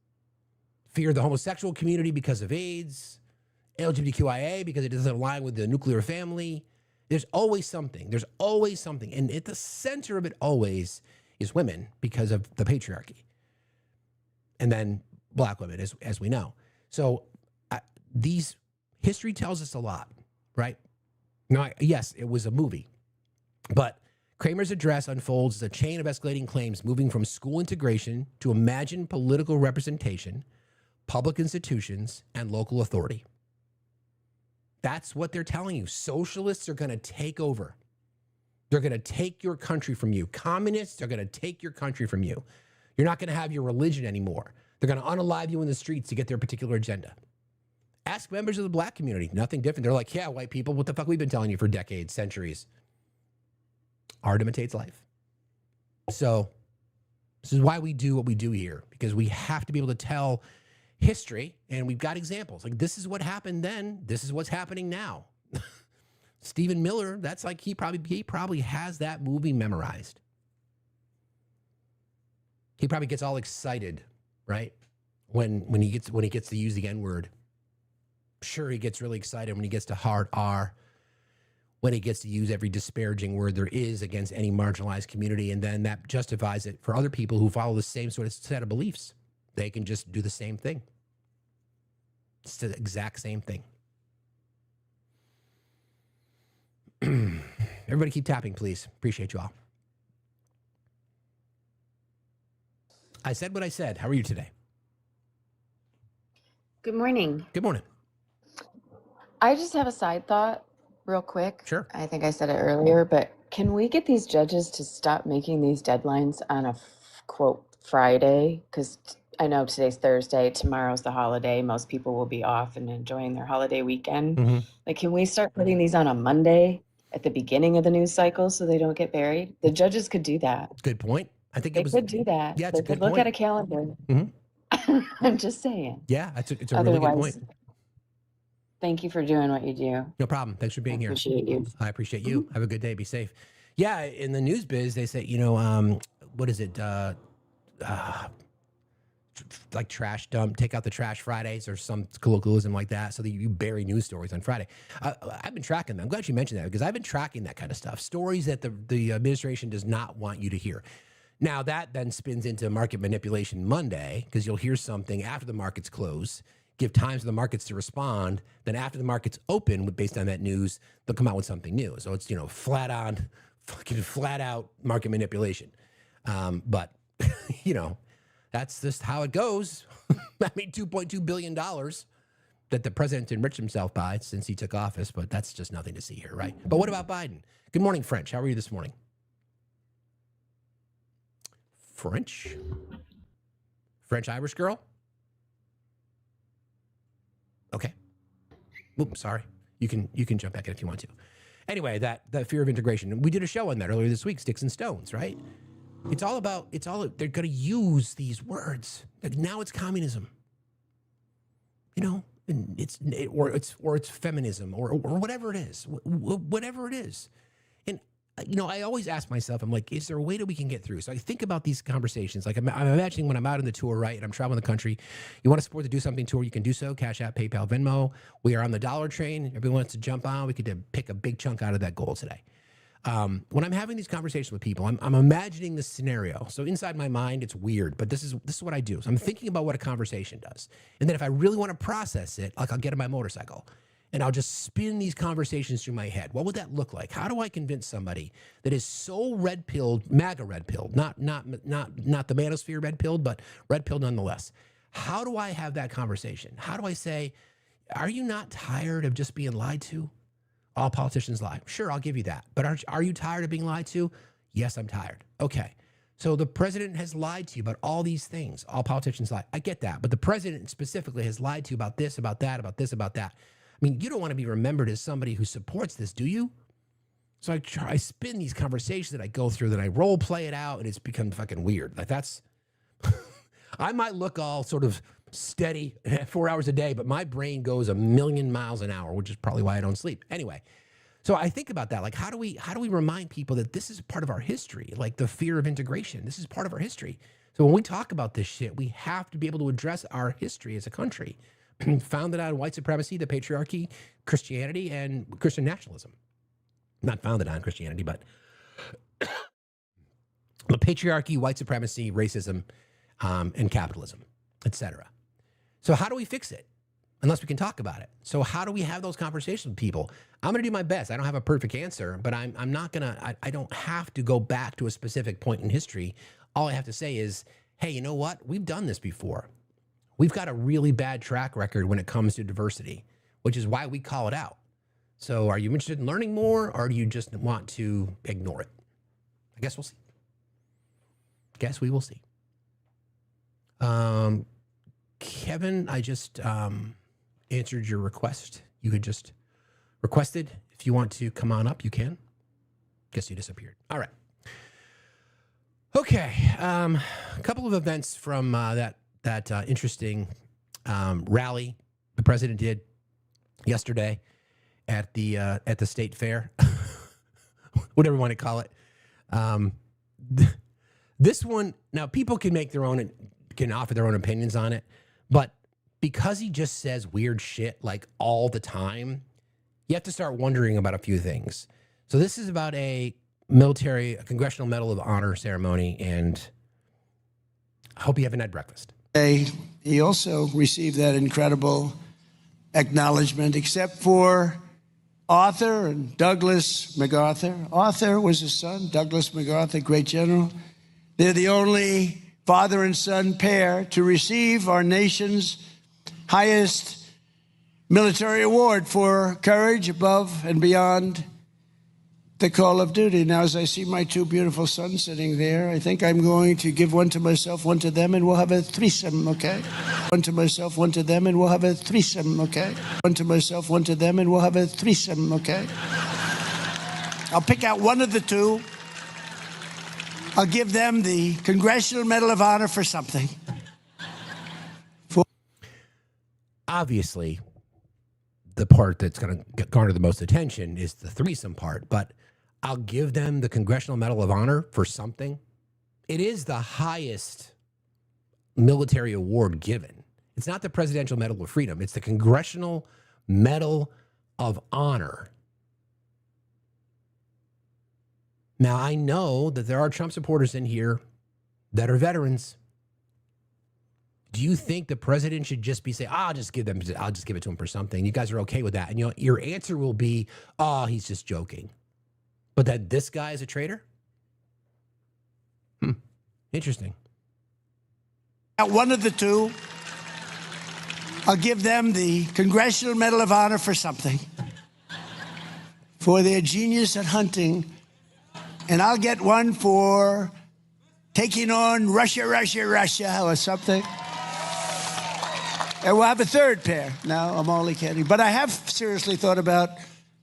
fear of the homosexual community because of AIDS, LGBTQIA because it doesn't align with the nuclear family. There's always something. There's always something. And at the center of it always is women because of the patriarchy. And then black women, as we know. So these history tells us a lot, right? Now, yes, it was a movie, but Kramer's address unfolds as a chain of escalating claims moving from school integration to imagined political representation, public institutions, and local authority. That's what they're telling you. Socialists are going to take over. They're going to take your country from you. Communists are going to take your country from you. You're not going to have your religion anymore. They're going to unalive you in the streets to get their particular agenda. Ask members of the black community. Nothing different. They're like, yeah, white people, what the fuck we've been telling you for decades, centuries. Art imitates life. So this is why we do what we do here, because we have to be able to tell history, and we've got examples. Like, this is what happened then. This is what's happening now. Stephen Miller, that's like he probably has that movie memorized. He probably gets all excited, right? When he gets to use the N-word. Sure, he gets really excited when he gets to hard R, when he gets to use every disparaging word there is against any marginalized community, and then that justifies it for other people who follow the same sort of set of beliefs. They can just do the same thing. It's the exact same thing. Everybody keep tapping, please. Appreciate you all. I said what I said. How are you today? Good morning. Good morning. I just have a side thought real quick. Sure. I think I said it earlier, but can we get these judges to stop making these deadlines on a quote Friday? Because I know today's Thursday, tomorrow's the holiday. Most people will be off and enjoying their holiday weekend. Mm-hmm. Like, can we start putting these on a Monday? at the beginning of the news cycle so they don't get buried. The judges could do that. Good point. I think They it was. could do that. Yeah, it's They a good could look point. at a calendar. Mhm. I'm just saying. Yeah, it's a really good Otherwise, point. thank you for doing what you do. No problem. Thanks for being here. Appreciate you. I appreciate you. Have a good day. Be safe. Yeah, in the news biz, they say, what is it? Like trash dump, take out the trash Fridays or some colloquialism like that, so that you bury news stories on Friday. I've been tracking them. I'm glad you mentioned that because I've been tracking that kind of stuff. Stories that the administration does not want you to hear. Now that then spins into Market Manipulation Monday because you'll hear something after the markets close, give time for the markets to respond. Then after the markets open, based on that news, they'll come out with something new. So it's flat out market manipulation. But that's just how it goes. I mean, $2.2 billion that the president enriched himself by since he took office, but that's just nothing to see here, right? But what about Biden? Good morning, French. How are you this morning? French Irish girl? Okay. Oops, sorry. You can jump back in if you want to. Anyway, that fear of integration. We did a show on that earlier this week, Sticks and Stones, right? They're going to use these words. Like now it's communism. And it's feminism or whatever it is. Whatever it is. And I always ask myself, I'm like, is there a way that we can get through? So I think about these conversations. Like I'm imagining when I'm out on the tour, right, and I'm traveling the country, you want to support the Do Something tour, you can do so. Cash App, PayPal, Venmo. We are on the dollar train. Everyone wants to jump on. We could pick a big chunk out of that goal today. When I'm having these conversations with people, I'm imagining this scenario. So inside my mind, it's weird, but this is what I do. So I'm thinking about what a conversation does. And then if I really want to process it, like I'll get on my motorcycle and I'll just spin these conversations through my head. What would that look like? How do I convince somebody that is so red-pilled, MAGA red-pilled, not the manosphere red-pilled, but red-pilled nonetheless? How do I have that conversation? How do I say, are you not tired of just being lied to? All politicians lie. Sure, I'll give you that. But are you tired of being lied to? Yes, I'm tired. Okay. So the president has lied to you about all these things. All politicians lie. I get that. But the president specifically has lied to you about this, about that, about this, about that. I mean, you don't want to be remembered as somebody who supports this, do you? So I spin these conversations that I go through, then I role play it out, and it's become fucking weird. Like that's, I might look all sort of steady 4 hours a day, but my brain goes 1,000,000 miles an hour, which is probably why I don't sleep. Anyway, so I think about that. Like, how do we remind people that this is part of our history? Like the fear of integration. This is part of our history. So when we talk about this shit, we have to be able to address our history as a country, founded on white supremacy, the patriarchy, Christianity, and Christian nationalism. Not founded on Christianity, but the patriarchy, white supremacy, racism, and capitalism, etc. So how do we fix it? Unless we can talk about it. So how do we have those conversations with people? I'm going to do my best. I don't have a perfect answer, but I'm not going to, I don't have to go back to a specific point in history. All I have to say is, hey, you know what? We've done this before. We've got a really bad track record when it comes to diversity, which is why we call it out. So are you interested in learning more, or do you just want to ignore it? I guess we'll see. Guess we will see. Kevin, I just answered your request. You had just requested. If you want to come on up, you can. Guess you disappeared. All right. Okay. A couple of events from that interesting rally the president did yesterday at the state fair, whatever you want to call it. This one, now people can make their own, can offer their own opinions on it, but because he just says weird shit like all the time, you have to start wondering about a few things. So this is about a Congressional Medal of Honor ceremony, and I hope you haven't had breakfast. He also received that incredible acknowledgement, except for Arthur and Douglas MacArthur. Arthur was his son, Douglas MacArthur, great general. They're the only father and son pair to receive our nation's highest military award for courage above and beyond the call of duty. Now, as I see my two beautiful sons sitting there, I think I'm going to give one to myself, one to them, and we'll have a threesome, okay? One to myself, one to them, and we'll have a threesome, okay? One to myself, one to them, and we'll have a threesome, okay? I'll pick out one of the two. I'll give them the Congressional Medal of Honor for something. Obviously, the part that's going to garner the most attention is the threesome part, but I'll give them the Congressional Medal of Honor for something. It is the highest military award given. It's not the Presidential Medal of Freedom. It's the Congressional Medal of Honor. Now, I know that there are Trump supporters in here that are veterans. Do you think the president should just be saying, I'll just give it to him for something? You guys are okay with that. And your answer will be, oh, he's just joking. But that this guy is a traitor? Interesting. One of the two. I'll give them the Congressional Medal of Honor for something. For their genius at hunting. And I'll get one for taking on Russia or something. And we'll have a third pair. No, I'm only kidding. But I have seriously thought about,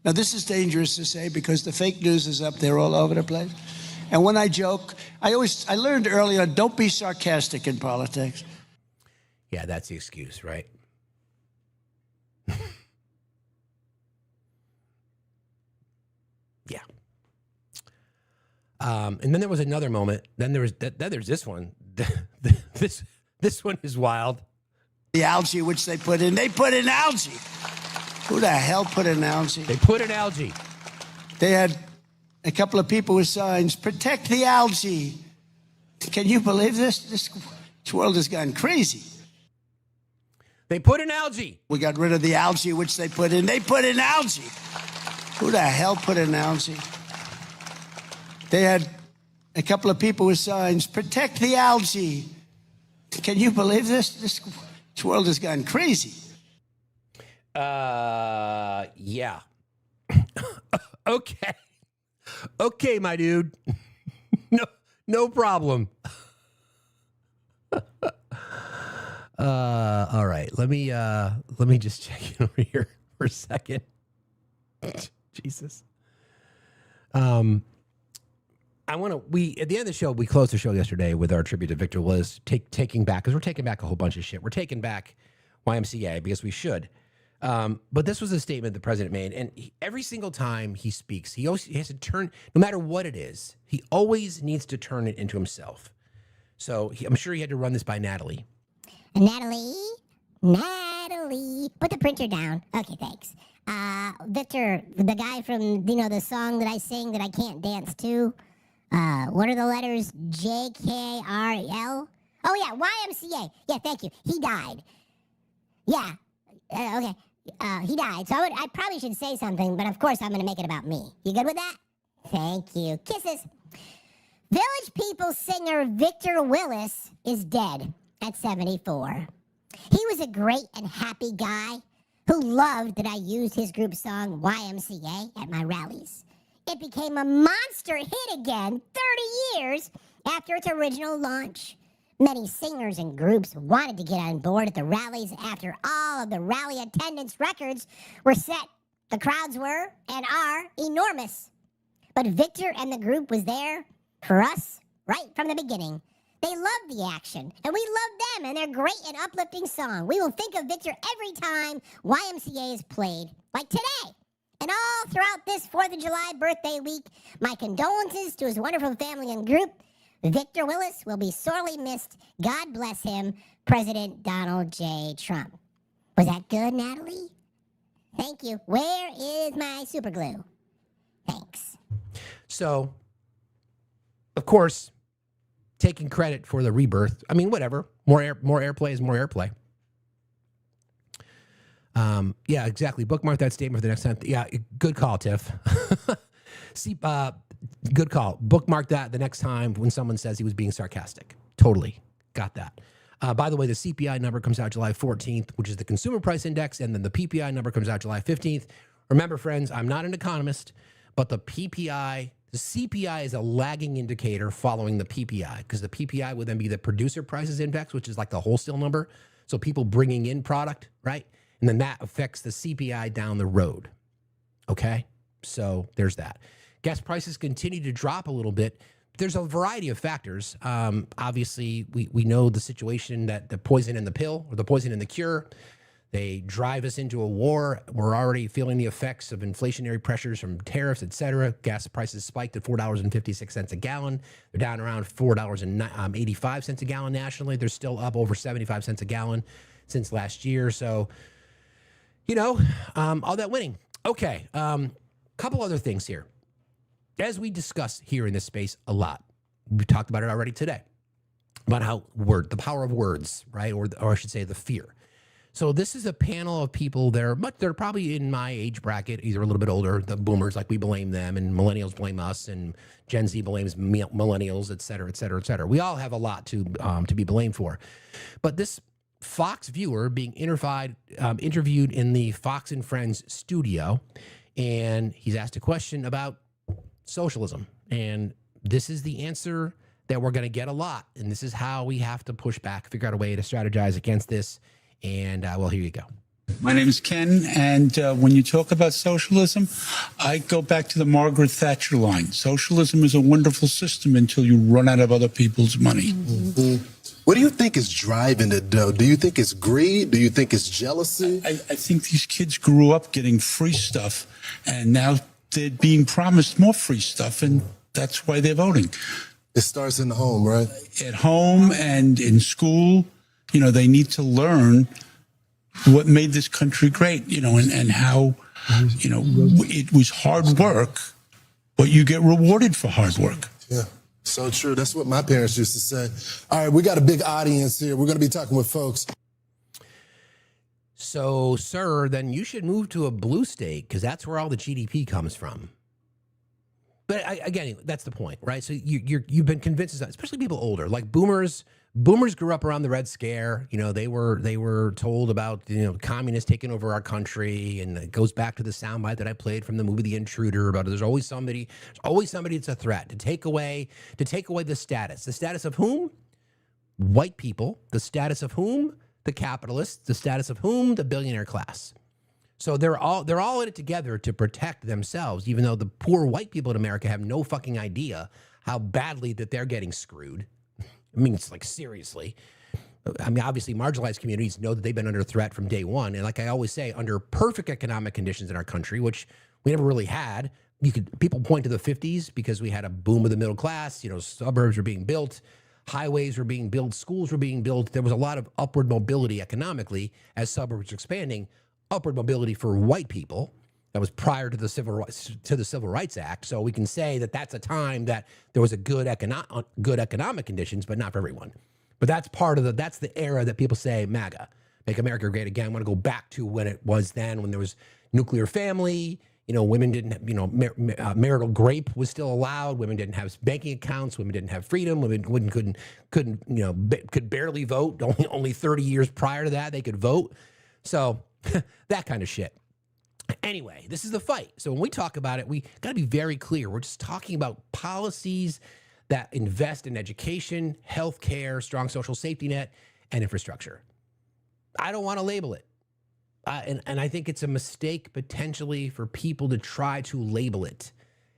now this is dangerous to say because the fake news is up there all over the place. And when I joke, I learned early on, don't be sarcastic in politics. Yeah, that's the excuse, right? Yeah. And then there was another moment. Then there's this one. This one is wild. The algae which they put in. They put in algae. Who the hell put in algae? They put in algae. They had a couple of people with signs, protect the algae. Can you believe this? This world has gone crazy. They put in algae. We got rid of the algae which they put in. They put in algae. Who the hell put in algae? They had a couple of people with signs, protect the algae. Can you believe this? This world has gone crazy. Yeah. Okay. Okay, my dude. No problem. All right. Let me just check in over here for a second. Jesus. At the end of the show, we closed the show yesterday with our tribute to Victor Willis, taking back, because we're taking back a whole bunch of shit. We're taking back YMCA because we should. But this was a statement the president made, and every single time he speaks, he has to turn, no matter what it is, he always needs to turn it into himself. So I'm sure he had to run this by Natalie. Natalie, put the printer down. Okay, thanks. Victor, the guy from, the song that I sing that I can't dance to. What are the letters? J-K-R-L? Oh, yeah, YMCA. Yeah, thank you. He died. Yeah. Okay. He died. So I probably should say something, but of course I'm going to make it about me. You good with that? Thank you. Kisses. Village People singer Victor Willis is dead at 74. He was a great and happy guy who loved that I used his group song YMCA at my rallies. It became a monster hit again 30 years after its original launch. Many singers and groups wanted to get on board at the rallies after all of the rally attendance records were set. The crowds were and are enormous. But Victor and the group was there for us right from the beginning. They loved the action, and we loved them and their great and uplifting song. We will think of Victor every time YMCA is played, like today. And all throughout this 4th of July birthday week, my condolences to his wonderful family and group. Victor Willis will be sorely missed. God bless him, President Donald J. Trump. Was that good, Natalie? Thank you. Where is my super glue? Thanks. So, of course, taking credit for the rebirth. I mean, whatever. More airplay is more airplay. Yeah, exactly. Bookmark that statement for the next time. Yeah, good call, Tiff. See, good call. Bookmark that the next time when someone says he was being sarcastic. Totally. Got that. By the way, the CPI number comes out July 14th, which is the Consumer Price Index, and then the PPI number comes out July 15th. Remember, friends, I'm not an economist, but the CPI is a lagging indicator following the PPI, because the PPI would then be the Producer Prices Index, which is like the wholesale number. So people bringing in product, right? And then that affects the CPI down the road. Okay? So there's that. Gas prices continue to drop a little bit. There's a variety of factors. Obviously, we know the situation that the poison in the pill or the poison in the cure. They drive us into a war. We're already feeling the effects of inflationary pressures from tariffs, et cetera. Gas prices spiked at $4.56 a gallon. They're down around $4.85 a gallon nationally. They're still up over 75 cents a gallon since last year. So, all that winning. Okay, couple other things here. As we discuss here in this space a lot, we talked about it already today, about how the power of words, right? Or I should say the fear. So this is a panel of people that they're probably in my age bracket, either a little bit older, the boomers, like we blame them, and millennials blame us, and Gen Z blames millennials, et cetera, et cetera, et cetera. We all have a lot to be blamed for. But this Fox viewer being interviewed in the Fox and Friends studio, and he's asked a question about socialism. And this is the answer that we're going to get a lot. And this is how we have to push back, figure out a way to strategize against this. And, well, here you go. My name is Ken, and when you talk about socialism, I go back to the Margaret Thatcher line. Socialism is a wonderful system until you run out of other people's money. Mm-hmm. What do you think is driving it, though? Do you think it's greed? Do you think it's jealousy? I think these kids grew up getting free stuff, and now they're being promised more free stuff, and that's why they're voting. It starts in the home, right? At home and in school. They need to learn what made this country great, and how, it was hard work, but you get rewarded for hard work. Yeah, so true. That's what my parents used to say. All right, we got a big audience here. We're going to be talking with folks. So, sir, then you should move to a blue state because that's where all the GDP comes from. But again, that's the point, right? So you've been convinced, especially people older, like boomers. Boomers grew up around the Red Scare. They were told about communists taking over our country, and it goes back to the soundbite that I played from the movie The Intruder about there's always somebody that's a threat to take away the status of whom? White people. The status of whom? The capitalists. The status of whom? The billionaire class. So they're all in it together to protect themselves, even though the poor white people in America have no fucking idea how badly that they're getting screwed. I mean, it's like, seriously. I mean, obviously, marginalized communities know that they've been under threat from day one. And like I always say, under perfect economic conditions in our country, which we never really had, people point to the 50s because we had a boom of the middle class. Suburbs were being built, highways were being built, schools were being built. There was a lot of upward mobility economically as suburbs were expanding. Upward mobility for white people. That was prior to the Civil Rights Act. So we can say that that's a time that there was a good economic conditions, but not for everyone. But that's that's the era that people say MAGA, make America great again. I want to go back to when it was then, when there was nuclear family. Women didn't, marital grape was still allowed. Women didn't have banking accounts. Women didn't have freedom. Women could barely vote. Only 30 years prior to that, they could vote. So that kind of shit. Anyway, this is the fight. So when we talk about it, we got to be very clear. We're just talking about policies that invest in education, healthcare, strong social safety net, and infrastructure. I don't want to label it. And I think it's a mistake potentially for people to try to label it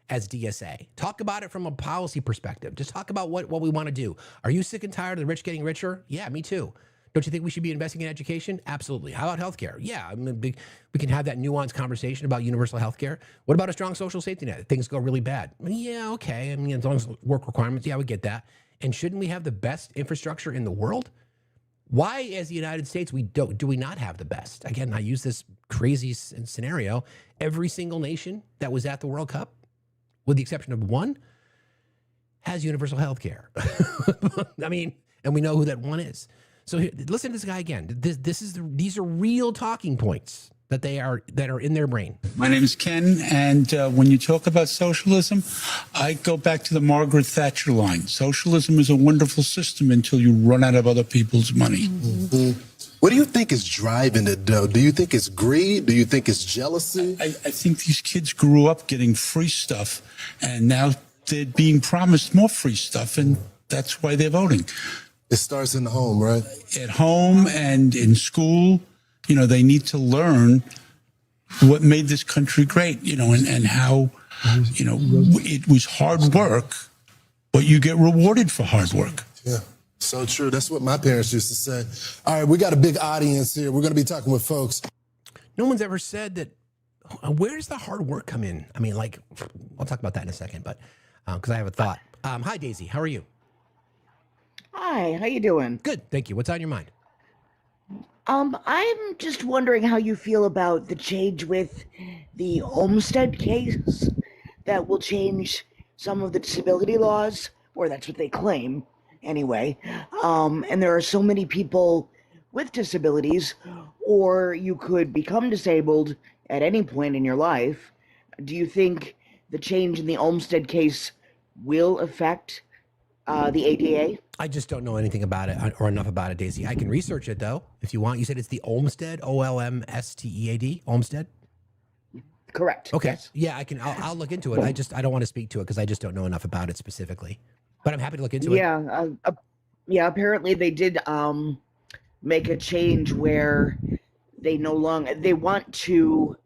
as DSA. Talk about it from a policy perspective. Just talk about what we want to do. Are you sick and tired of the rich getting richer? Yeah, me too. Don't you think we should be investing in education? Absolutely. How about healthcare? Yeah, we can have that nuanced conversation about universal healthcare. What about a strong social safety net? Things go really bad. Yeah, okay. As long as work requirements, yeah, we get that. And shouldn't we have the best infrastructure in the world? Why, as the United States, do we not have the best? Again, I use this crazy scenario. Every single nation that was at the World Cup, with the exception of one, has universal healthcare. And we know who that one is. So listen to this guy again. These are real talking points that are in their brain. My name is Ken, and when you talk about socialism, I go back to the Margaret Thatcher line. Socialism is a wonderful system until you run out of other people's money. Mm-hmm. What do you think is driving it, though? Do you think it's greed? Do you think it's jealousy? I think these kids grew up getting free stuff, and now they're being promised more free stuff, and that's why they're voting. It starts in the home, right? At home and in school, they need to learn what made this country great, and how, it was hard work, but you get rewarded for hard work. Yeah, so true. That's what my parents used to say. All right, we got a big audience here. We're going to be talking with folks. No one's ever said that. Where does the hard work come in? I mean, like, I'll talk about that in a second, but because I have a thought. Hi, Daisy. How are you? Hi, how you doing? Good, thank you. What's on your mind? I'm just wondering how you feel about the change with the Olmsted case that will change some of the disability laws, or that's what they claim, anyway. And there are so many people with disabilities, or you could become disabled at any point in your life. Do you think the change in the Olmsted case will affect the ADA? I just don't know anything about it or enough about it, Daisy. I can research it, though, if you want. You said it's the Olmsted, Olmstead, Olmsted? Correct. Okay. Yes. Yeah, I can. I'll look into it. I don't want to speak to it because I just don't know enough about it specifically. But I'm happy to look into it. Yeah. Apparently, they did make a change where they want to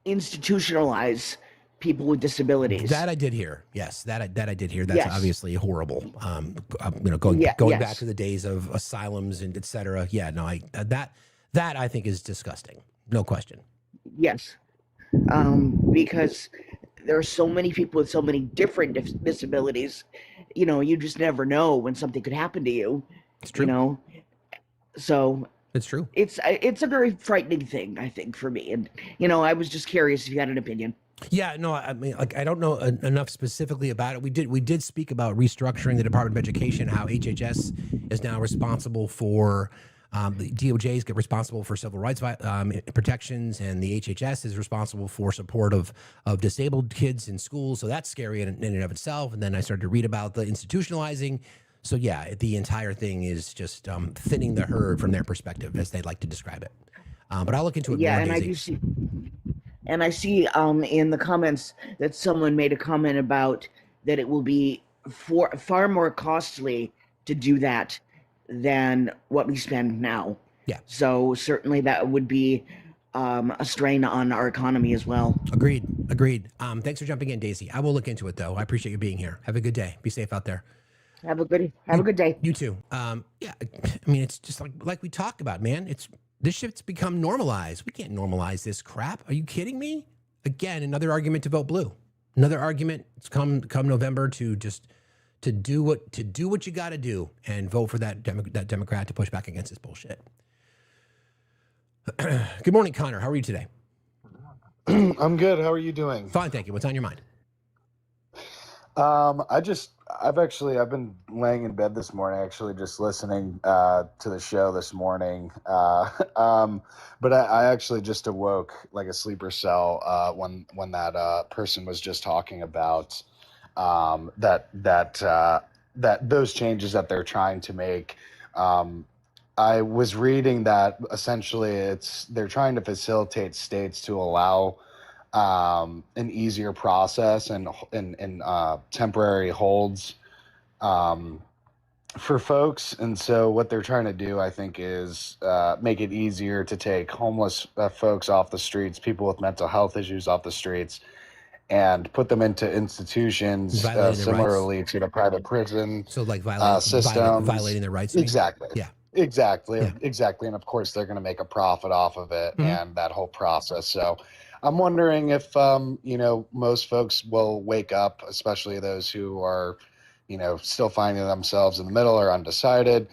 institutionalize people with disabilities. That I did hear. Yes, that I did hear. That's Yes. obviously horrible. Going Yes. back to the days of asylums and et cetera. Yeah, no, that I think is disgusting. No question. Yes. Because there are so many people with so many different disabilities, you just never know when something could happen to you. It's true. So it's true. It's a very frightening thing, I think, for me. And I was just curious if you had an opinion. Yeah, no, I mean, like, I don't know enough specifically about it. We did speak about restructuring the Department of Education, how HHS is now responsible for the DOJs get responsible for civil rights protections, and the HHS is responsible for support of disabled kids in schools. So that's scary in and of itself. And then I started to read about the institutionalizing. So yeah, the entire thing is just thinning the herd from their perspective, as they like to describe it. But I'll look into it more. And I see in the comments that someone made a comment about that it will be far more costly to do that than what we spend now. Yeah. So certainly that would be a strain on our economy as well. Agreed. Thanks for jumping in, Daisy. I will look into it, though. I appreciate you being here. Have a good day. Be safe out there. Have a good day. You too. Yeah. I mean, it's just like we talked about, man. This shit's become normalized. We can't normalize this crap. Are you kidding me? Again, another argument to vote blue. Another argument. It's come November to do what you got to do and vote for that Democrat to push back against this bullshit. Good morning, Connor. How are you today? I'm good. How are you doing? Fine, thank you. What's on your mind? I've been laying in bed this morning, actually just listening to the show this morning. But I actually just awoke like a sleeper cell when that person was just talking about that those changes that they're trying to make. I was reading that essentially they're trying to facilitate states to allow an easier process and temporary holds for folks. And so what they're trying to do, I think, is make it easier to take homeless folks off the streets, people with mental health issues off the streets, and put them into institutions similarly to the private prison system. Violating their rights. Exactly. Yeah. Exactly. And of course, they're going to make a profit off of it and that whole process. So I'm wondering if, most folks will wake up, especially those who are, still finding themselves in the middle or undecided.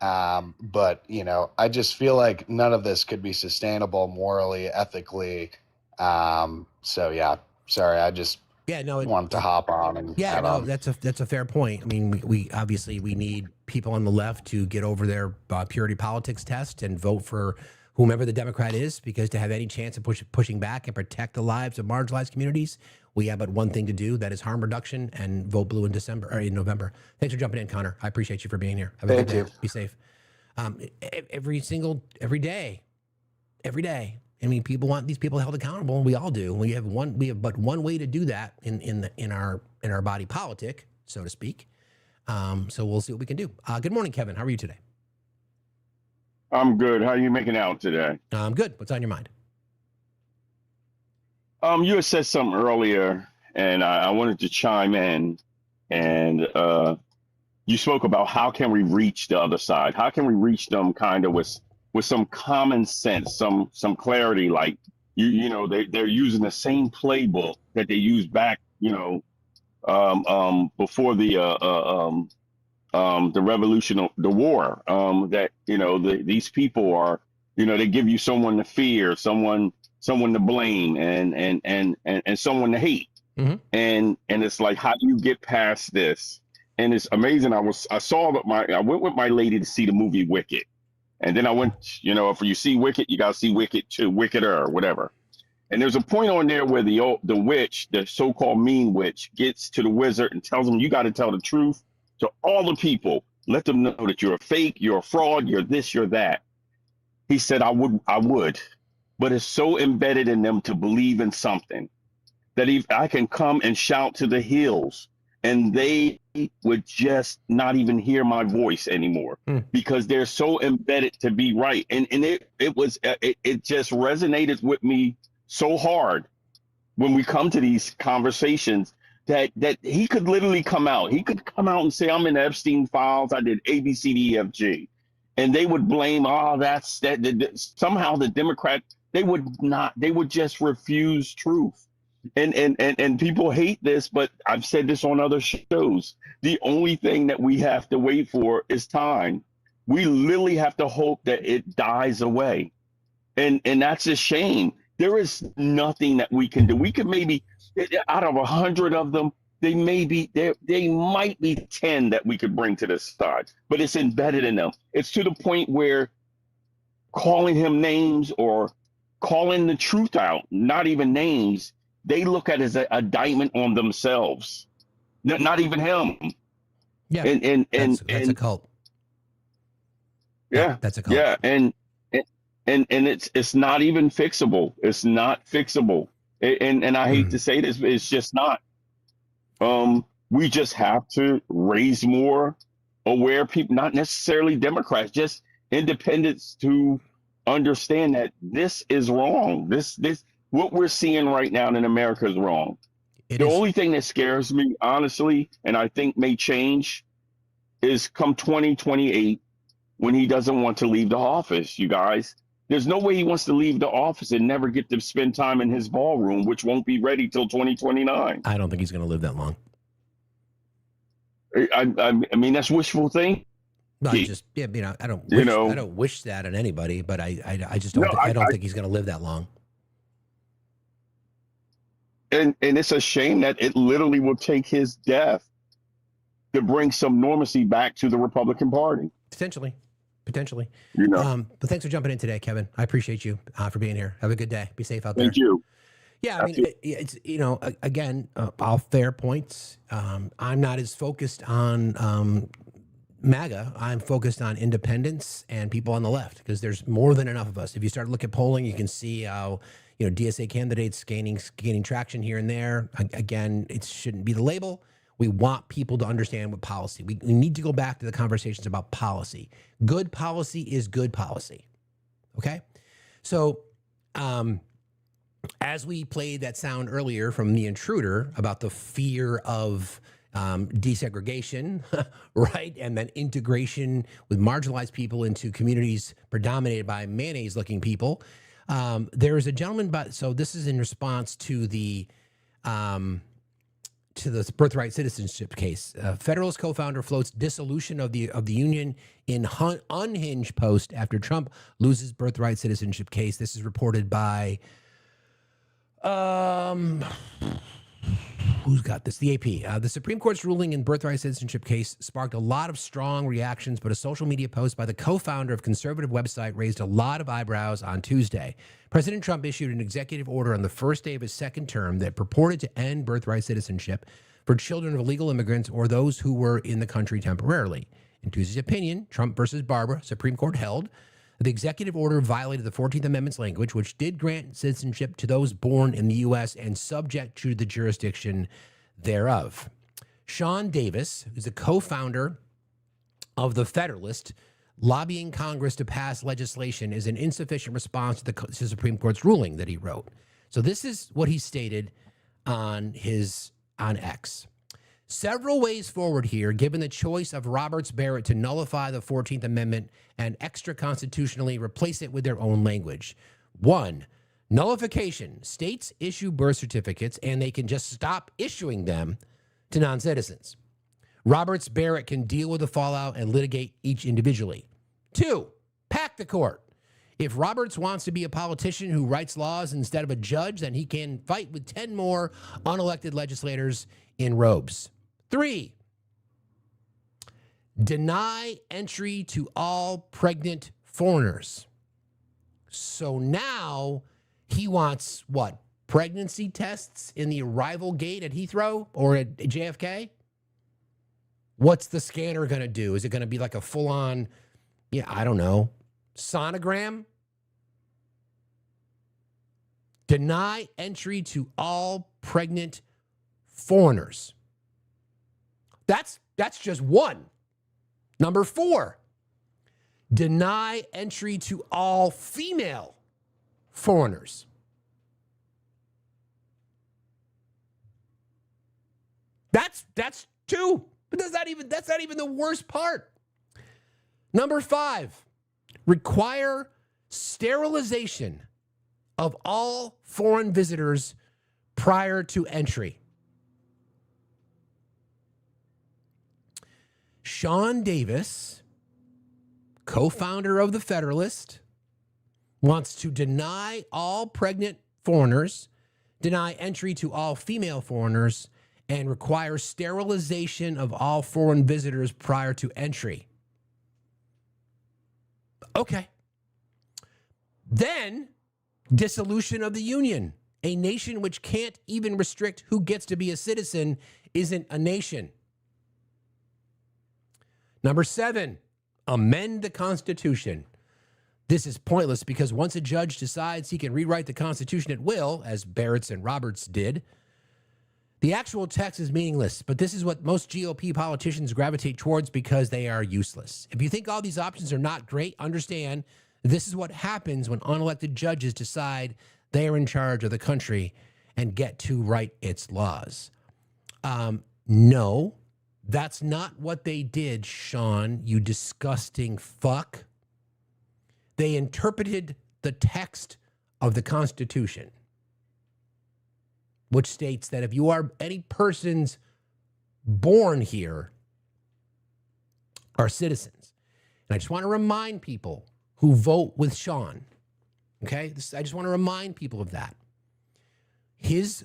But, I just feel like none of this could be sustainable morally, ethically. So, yeah, sorry, I just wanted to hop on and add on. That's a fair point. I mean, we obviously need people on the left to get over their purity politics test and vote for whomever the Democrat is, because to have any chance of pushing back and protect the lives of marginalized communities, we have but one thing to do, that is harm reduction, and vote blue in November. Thanks for jumping in, Connor. I appreciate you for being here. Have a good day. Be safe. Every day. I mean, people want these people held accountable, and we all do. We have but one way to do that in our body politic, so to speak. So we'll see what we can do. Good morning, Kevin. How are you today? I'm good. How are you making out today? I'm good. What's on your mind? You had said something earlier, and I wanted to chime in. And you spoke about how can we reach the other side? How can we reach them kind of with some common sense, some clarity? Like they're using the same playbook that they used back, before the revolution, the war. That these people are, they give you someone to fear, someone to blame, and someone to hate. Mm-hmm. And it's like, how do you get past this? And it's amazing. I went with my lady to see the movie Wicked, and then I went, if you see Wicked, you gotta see Wicked 2, Wickeder, or whatever. And there's a point on there where the witch, the so-called mean witch, gets to the wizard and tells him, you got to tell the truth to all the people. Let them know that you're a fake, you're a fraud, you're this, you're that. He said, I would, but it's so embedded in them to believe in something that if I can come and shout to the hills, and they would just not even hear my voice anymore because they're so embedded to be right. And it just resonated with me so hard when we come to these conversations that he could literally come out. He could come out and say, I'm in the Epstein files. I did A, B, C, D, E, F, G. And they would blame, somehow the Democrat, they would not, they would just refuse truth. And people hate this, but I've said this on other shows. The only thing that we have to wait for is time. We literally have to hope that it dies away. And that's a shame. There is nothing that we can do. We could maybe, out of 100 of them, they might be 10 that we could bring to this side, but it's embedded in them. It's to the point where calling him names or calling the truth out, not even names, they look at it as an indictment on themselves, not even him. Yeah, that's a cult. Yeah, that's a cult. Yeah, and it's not even fixable. It's not fixable. And I hate to say this, but it's just not. We just have to raise more aware people, not necessarily Democrats, just independents, to understand that this is wrong. This what we're seeing right now in America is wrong. The only thing that scares me, honestly, and I think may change, is come 2028 when he doesn't want to leave the office, you guys. There's no way he wants to leave the office and never get to spend time in his ballroom, which won't be ready till 2029. I don't think he's going to live that long. I mean, that's wishful thinking. No, I don't wish that on anybody, but I just don't. I don't think he's going to live that long. And it's a shame that it literally will take his death to bring some normalcy back to the Republican Party. Potentially. But thanks for jumping in today, Kevin. I appreciate you for being here. Have a good day. Be safe out there. Thank you. Yeah, I mean, it's again, all fair points. I'm not as focused on MAGA. I'm focused on independents and people on the left, because there's more than enough of us. If you start to look at polling, you can see how DSA candidates gaining traction here and there. Again, it shouldn't be the label. We want people to understand what policy. We need to go back to the conversations about policy. Good policy is good policy. Okay? So, as we played that sound earlier from The Intruder about the fear of desegregation, right? And then integration with marginalized people into communities predominated by mayonnaise-looking people. There is a gentleman, so this is in response to the birthright citizenship case. Federalist co-founder floats dissolution of the union in unhinged post after Trump loses birthright citizenship case. This is reported by who's got this? The AP. The Supreme Court's ruling in birthright citizenship case sparked a lot of strong reactions, but a social media post by the co-founder of conservative website raised a lot of eyebrows on Tuesday. President Trump issued an executive order on the first day of his second term that purported to end birthright citizenship for children of illegal immigrants or those who were in the country temporarily. In Tuesday's opinion, Trump versus Barbara, Supreme Court held the executive order violated the 14th Amendment's language, which did grant citizenship to those born in the U.S. and subject to the jurisdiction thereof. Sean Davis, who's a co-founder of the Federalist, lobbying Congress to pass legislation is an insufficient response to the Supreme Court's ruling that he wrote. So this is what he stated on X. Several ways forward here, given the choice of Roberts Barrett to nullify the 14th Amendment and extra constitutionally replace it with their own language. 1, nullification. States issue birth certificates and they can just stop issuing them to non-citizens. Roberts Barrett can deal with the fallout and litigate each individually. 2, pack the court. If Roberts wants to be a politician who writes laws instead of a judge, then he can fight with 10 more unelected legislators in robes. 3, deny entry to all pregnant foreigners. So now he wants what? Pregnancy tests in the arrival gate at Heathrow or at JFK? What's the scanner going to do? Is it going to be like a full-on, I don't know, sonogram? Deny entry to all pregnant foreigners. That's just one. Number 4, deny entry to all female foreigners. That's 2. But that's not even the worst part. Number 5, require sterilization of all foreign visitors prior to entry. Sean Davis, co-founder of The Federalist, wants to deny all pregnant foreigners, deny entry to all female foreigners, and require sterilization of all foreign visitors prior to entry. Okay. Then, dissolution of the Union. A nation which can't even restrict who gets to be a citizen isn't a nation. Number 7, amend the Constitution. This is pointless because once a judge decides he can rewrite the Constitution at will, as Barrett's and Roberts did, the actual text is meaningless, but this is what most GOP politicians gravitate towards because they are useless. If you think all these options are not great, understand this is what happens when unelected judges decide they are in charge of the country and get to write its laws. No, that's not what they did, Sean, you disgusting fuck. They interpreted the text of the Constitution, which states that if you are any persons born here are citizens. And I just want to remind people who vote with Sean, okay? I just want to remind people of that. His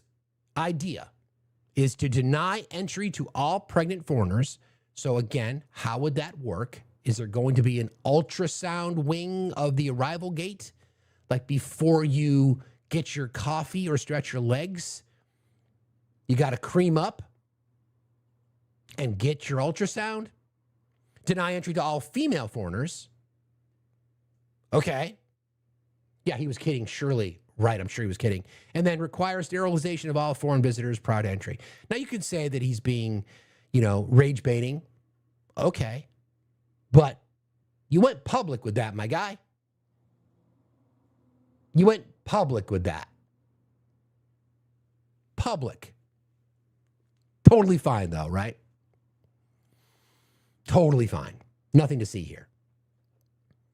idea is to deny entry to all pregnant foreigners. So again, how would that work? Is there going to be an ultrasound wing of the arrival gate? Like before you get your coffee or stretch your legs, you got to cream up and get your ultrasound? Deny entry to all female foreigners. Okay. Yeah, he was kidding. Surely. Right, I'm sure he was kidding. And then require sterilization of all foreign visitors prior to entry. Now, you could say that he's being, rage baiting. Okay. But you went public with that, my guy. You went public with that. Public. Totally fine, though, right? Totally fine. Nothing to see here.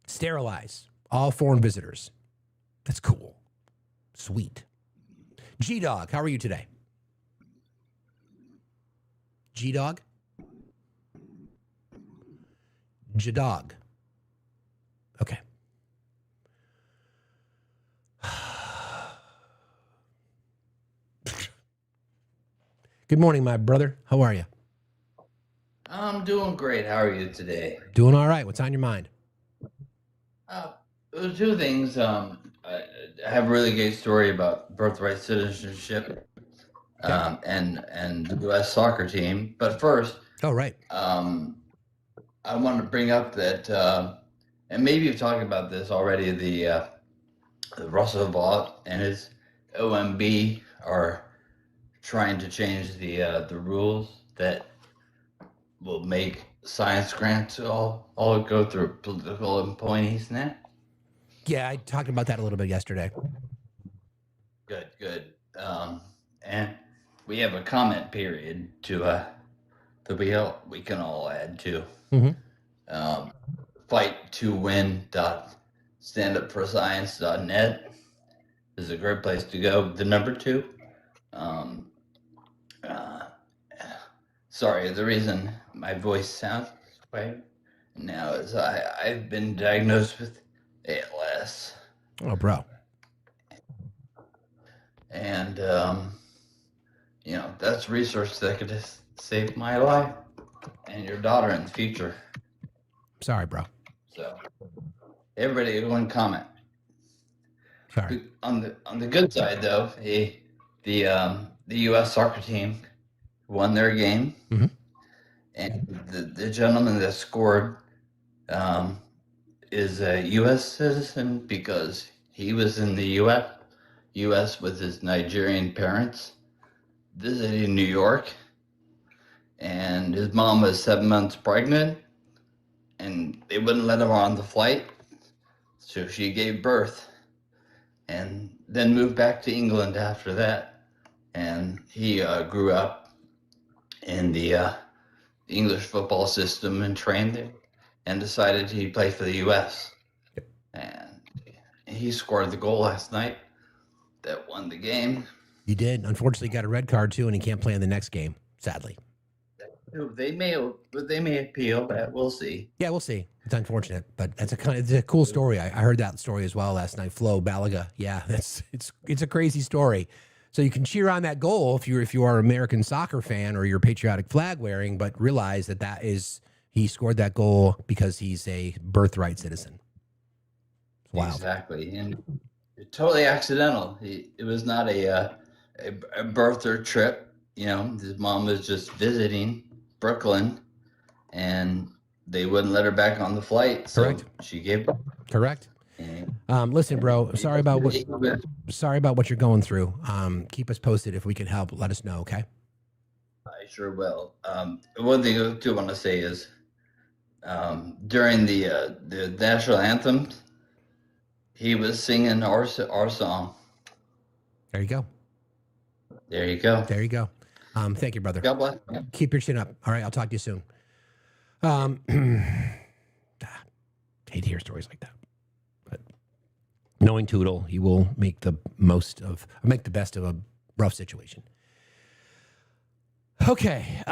Sterilize all foreign visitors. That's cool. Sweet. G-Dog, how are you today? G-Dog? J-Dog. Okay. Good morning, my brother. How are you? I'm doing great. How are you today? Doing all right. What's on your mind? Two things. I have a really great story about birthright citizenship and the U.S. soccer team. But first, right. I want to bring up that, and maybe you've talked about this already, the Russell Vaught and his OMB are trying to change the rules that will make science grants all go through political appointees and that. Yeah, I talked about that a little bit yesterday. Good. And we have a comment period that we can all add to. Fight2win.standupforscience.net is a great place to go. The number 2. Sorry, the reason my voice sounds this way now is I've been diagnosed with ALS. Oh, bro. And, that's research that could save my life and your daughter in the future. Sorry, bro. So, everybody, everyone comment. Sorry. On the good side, though, the U.S. soccer team won their game, and the gentleman that scored is a U.S. citizen because he was in the U.S. with his Nigerian parents visiting New York, and his mom was 7 months pregnant, and they wouldn't let him on the flight, so she gave birth and then moved back to England after that. And he grew up in the English football system and trained there and decided he'd play for the U.S. And he scored the goal last night that won the game. He did. Unfortunately, got a red card, too, and he can't play in the next game, sadly. They may appeal, but we'll see. Yeah, we'll see. It's unfortunate, but it's a cool story. I heard that story as well last night. Flo Balaga. Yeah, it's a crazy story. So you can cheer on that goal if you are an American soccer fan or you're patriotic flag wearing, but realize that he scored that goal because he's a birthright citizen. Wow. Exactly, and totally accidental. It was not a birth or trip. His mom was just visiting Brooklyn, and they wouldn't let her back on the flight. So Correct. She gave birth. Correct. Listen, bro. Sorry about what you're going through. Keep us posted if we can help. Let us know, okay? I sure will. One thing I do want to say is during the national anthem, he was singing our song. There you go. There you go. There you go. Thank you, brother. God bless. Keep your chin up. All right, I'll talk to you soon. Hate to hear stories like that, but knowing Tootle, he will make the best of a rough situation. Okay.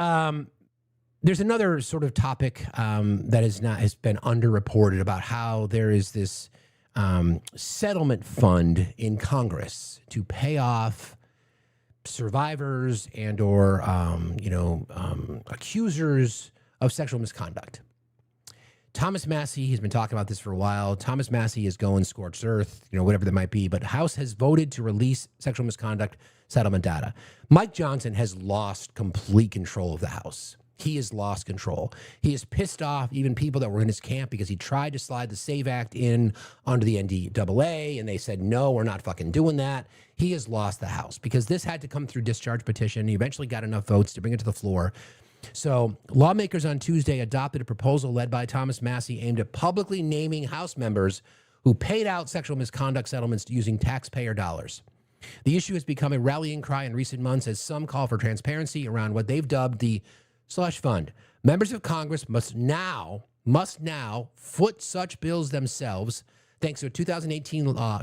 There's another sort of topic that has been underreported about how there is this settlement fund in Congress to pay off survivors and or accusers of sexual misconduct. Thomas Massey has been talking about this for a while. Thomas Massey is going scorched earth, whatever that might be. But the House has voted to release sexual misconduct settlement data. Mike Johnson has lost complete control of the House. He has lost control. He has pissed off even people that were in his camp because he tried to slide the SAVE Act in under the NDAA, and they said, no, we're not fucking doing that. He has lost the House because this had to come through discharge petition. He eventually got enough votes to bring it to the floor. So lawmakers on Tuesday adopted a proposal led by Thomas Massey aimed at publicly naming House members who paid out sexual misconduct settlements using taxpayer dollars. The issue has become a rallying cry in recent months as some call for transparency around what they've dubbed the slush fund. Members of Congress must now foot such bills themselves, thanks to a 2018 law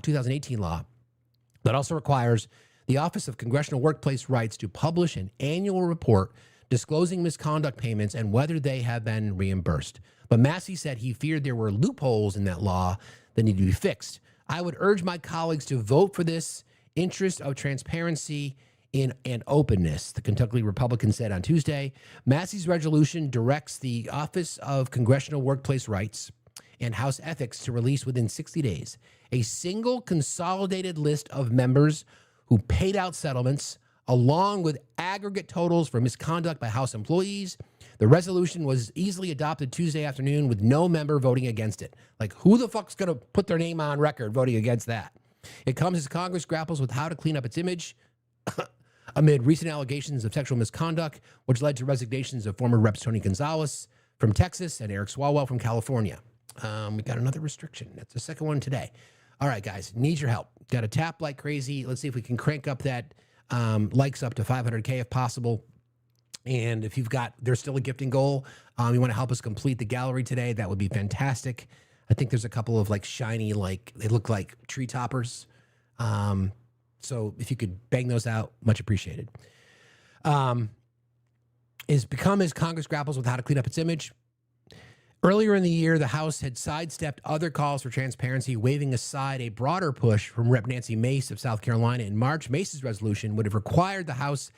that also requires the Office of Congressional Workplace Rights to publish an annual report disclosing misconduct payments and whether they have been reimbursed. But Massey said he feared there were loopholes in that law that need to be fixed. I would urge my colleagues to vote for this interest of transparency and openness, the Kentucky Republican said on Tuesday. Massey's resolution directs the Office of Congressional Workplace Rights and House Ethics to release within 60 days a single consolidated list of members who paid out settlements, along with aggregate totals for misconduct by House employees. The resolution was easily adopted Tuesday afternoon with no member voting against it. Like, who the fuck's going to put their name on record voting against that? It comes as Congress grapples with how to clean up its image amid recent allegations of sexual misconduct, which led to resignations of former Reps Tony Gonzalez from Texas and Eric Swalwell from California. We got another restriction. That's the second one today. All right, guys, need your help. Got to tap like crazy. Let's see if we can crank up that likes up to 500K if possible. And if you've got, there's still a gifting goal. You want to help us complete the gallery today, that would be fantastic. I think there's a couple of like shiny, like they look like tree toppers. So if you could bang those out, much appreciated. Is become as Congress grapples with how to clean up its image. Earlier in the year, the House had sidestepped other calls for transparency, waving aside a broader push from Rep. Nancy Mace of South Carolina in March. Mace's resolution would have required the House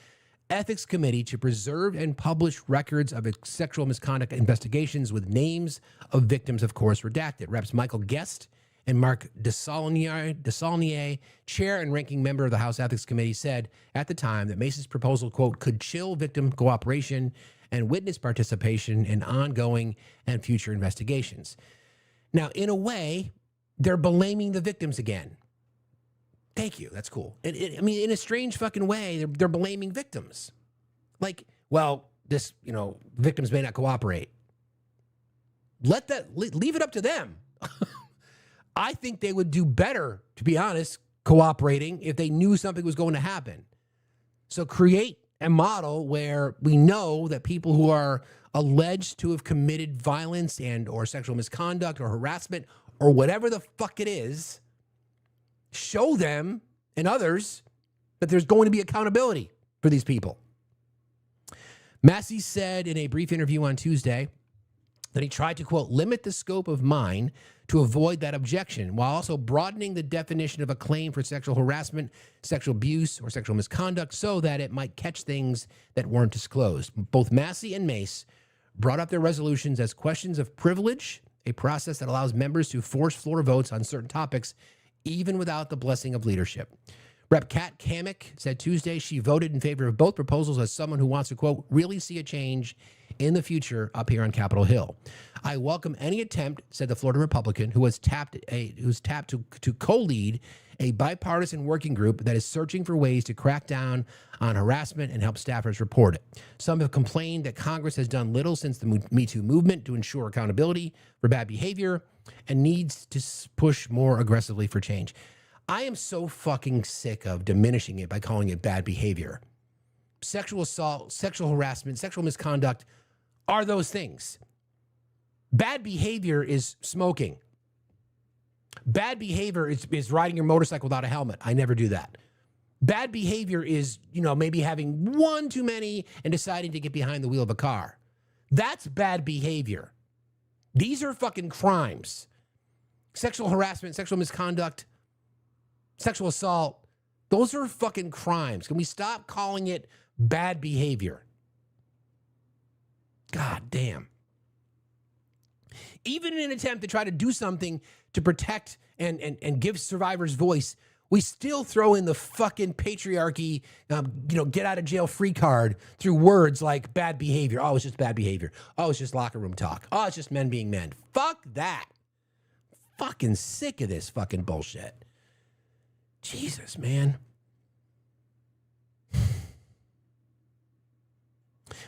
Ethics Committee to preserve and publish records of its sexual misconduct investigations with names of victims, of course, redacted. Reps Michael Guest and Mark Desaulnier, chair and ranking member of the House Ethics Committee, said at the time that Mace's proposal, quote, could chill victim cooperation and witness participation in ongoing and future investigations. Now, in a way, they're blaming the victims again. Thank you. That's cool. I mean, in a strange fucking way, they're blaming victims. Like, well, this, victims may not cooperate. Leave it up to them. I think they would do better, to be honest, cooperating if they knew something was going to happen. So create a model where we know that people who are alleged to have committed violence and or sexual misconduct or harassment or whatever the fuck it is, show them and others that there's going to be accountability for these people. Massey said in a brief interview on Tuesday that he tried to, quote, limit the scope of mine to avoid that objection while also broadening the definition of a claim for sexual harassment, sexual abuse, or sexual misconduct so that it might catch things that weren't disclosed. Both Massey and Mace brought up their resolutions as questions of privilege, a process that allows members to force floor votes on certain topics even without the blessing of leadership. Rep. Kat Kamick said Tuesday she voted in favor of both proposals as someone who wants to, quote, really see a change in the future up here on Capitol Hill. I welcome any attempt, said the Florida Republican, who's tapped to co-lead a bipartisan working group that is searching for ways to crack down on harassment and help staffers report it. Some have complained that Congress has done little since the Me Too movement to ensure accountability for bad behavior and needs to push more aggressively for change. I am so fucking sick of diminishing it by calling it bad behavior. Sexual assault, sexual harassment, sexual misconduct are those things. Bad behavior is smoking. Bad behavior is riding your motorcycle without a helmet. I never do that. Bad behavior is, maybe having one too many and deciding to get behind the wheel of a car. That's bad behavior. These are fucking crimes. Sexual harassment, sexual misconduct, sexual assault, those are fucking crimes. Can we stop calling it bad behavior? God damn. Even in an attempt to try to do something to protect and give survivors voice, we still throw in the fucking patriarchy, get out of jail free card through words like bad behavior. Oh, it's just bad behavior. Oh, it's just locker room talk. Oh, it's just men being men. Fuck that. Fucking sick of this fucking bullshit. Jesus, man.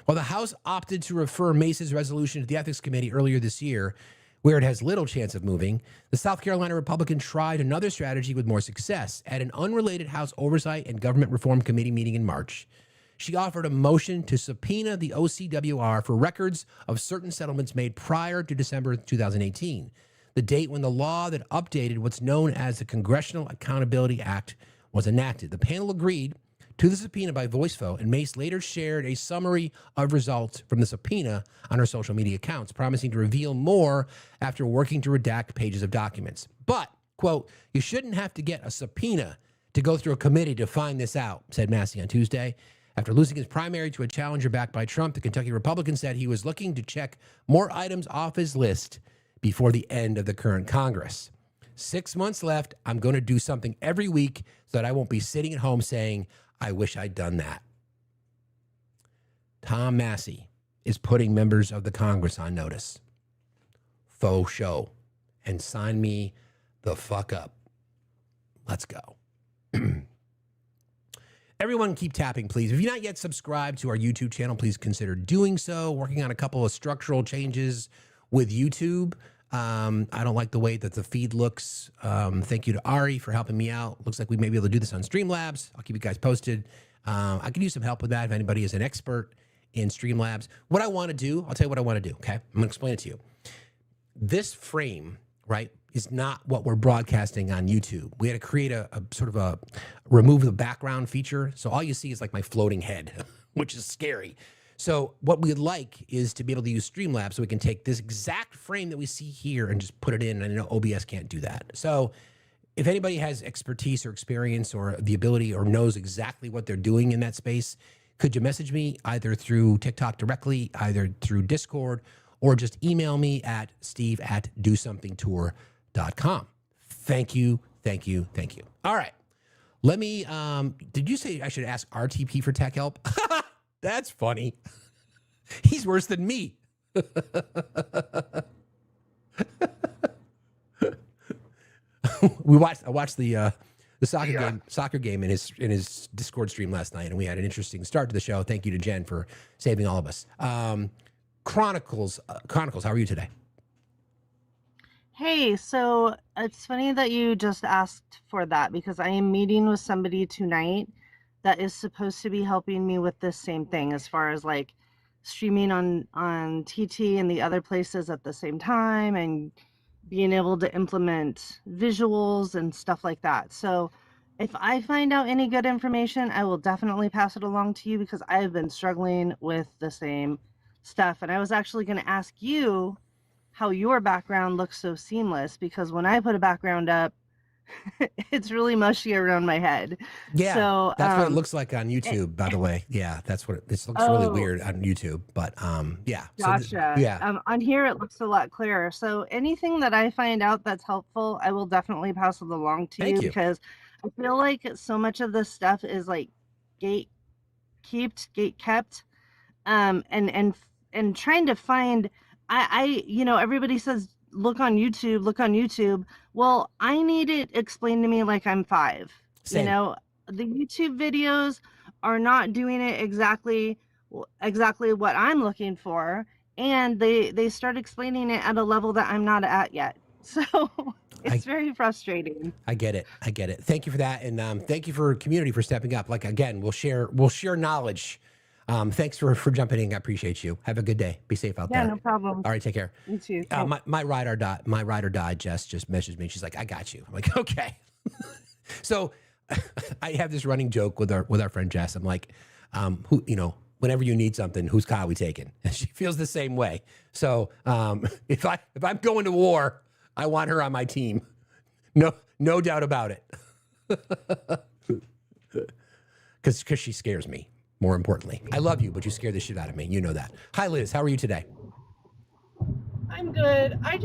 Well, the House opted to refer Mace's resolution to the Ethics Committee earlier this year, where it has little chance of moving. The South Carolina Republican tried another strategy with more success. At an unrelated House Oversight and Government Reform Committee meeting in March, she offered a motion to subpoena the OCWR for records of certain settlements made prior to December 2018, the date when the law that updated what's known as the Congressional Accountability Act was enacted. The panel agreed to the subpoena by voice vote, and Mace later shared a summary of results from the subpoena on her social media accounts, promising to reveal more after working to redact pages of documents. But, quote, you shouldn't have to get a subpoena to go through a committee to find this out, said Massey on Tuesday. After losing his primary to a challenger backed by Trump, the Kentucky Republican said he was looking to check more items off his list before the end of the current Congress. 6 months left. I'm going to do something every week so that I won't be sitting at home saying, I wish I'd done that. Tom Massey is putting members of the Congress on notice. Faux show. And sign me the fuck up. Let's go. Everyone keep tapping, please. If you're not yet subscribed to our YouTube channel, please consider doing so. Working on a couple of structural changes with YouTube. I don't like the way that the feed looks. Thank you to Ari for helping me out. Looks like we may be able to do this on Streamlabs. I'll keep you guys posted. I could use some help with that if anybody is an expert in Streamlabs. What I want to do, I'll tell you what I want to do, okay? I'm going to explain it to you. This frame, right, is not what we're broadcasting on YouTube. We had to create a sort of a remove the background feature. So all you see is like my floating head, which is scary. So what we'd like is to be able to use Streamlabs so we can take this exact frame that we see here and just put it in. And I know OBS can't do that. So if anybody has expertise or experience or the ability or knows exactly what they're doing in that space, could you message me either through TikTok directly, either through Discord, or just email me at steve@dosomethingtour.com. Thank you, thank you, thank you. All right. Let me, did you say I should ask RTP for tech help? That's funny. He's worse than me. I watched the soccer game in his Discord stream last night, and we had an interesting start to the show. Thank you to Jen for saving all of us. Chronicles, how are you today? Hey, so it's funny that you just asked for that because I am meeting with somebody tonight that is supposed to be helping me with this same thing as far as like streaming on TT and the other places at the same time and being able to implement visuals and stuff like that. So if I find out any good information, I will definitely pass it along to you because I have been struggling with the same stuff. And I was actually going to ask you how your background looks so seamless because when I put a background up, it's really mushy around my head. Yeah, so that's what it looks like on YouTube, by the way. Yeah, that's what this looks really weird on YouTube, but yeah. Gotcha. Yeah. On here it looks a lot clearer. So anything that I find out that's helpful, I will definitely pass it along to you because I feel like so much of this stuff is like gate kept, and trying to find. I everybody says look on YouTube. Well, I need it explained to me like I'm 5. Same. The YouTube videos are not doing it exactly what I'm looking for, and they start explaining it at a level that I'm not at yet. So it's very frustrating. I get it. Thank you for that, and thank you for community for stepping up. Like again, we'll share knowledge. Thanks for jumping in. I appreciate you. Have a good day. Be safe out there. Yeah, no problem. All right, take care. You too. My ride or die, Jess just messaged me. She's like, I got you. I'm like, okay. So I have this running joke with our friend Jess. I'm like, whenever you need something, whose car are we taking? And she feels the same way. So if I'm going to war, I want her on my team. No doubt about it. Because she scares me. More importantly, I love you, but you scare the shit out of me. You know that. Hi, Liz. How are you today? I'm good. I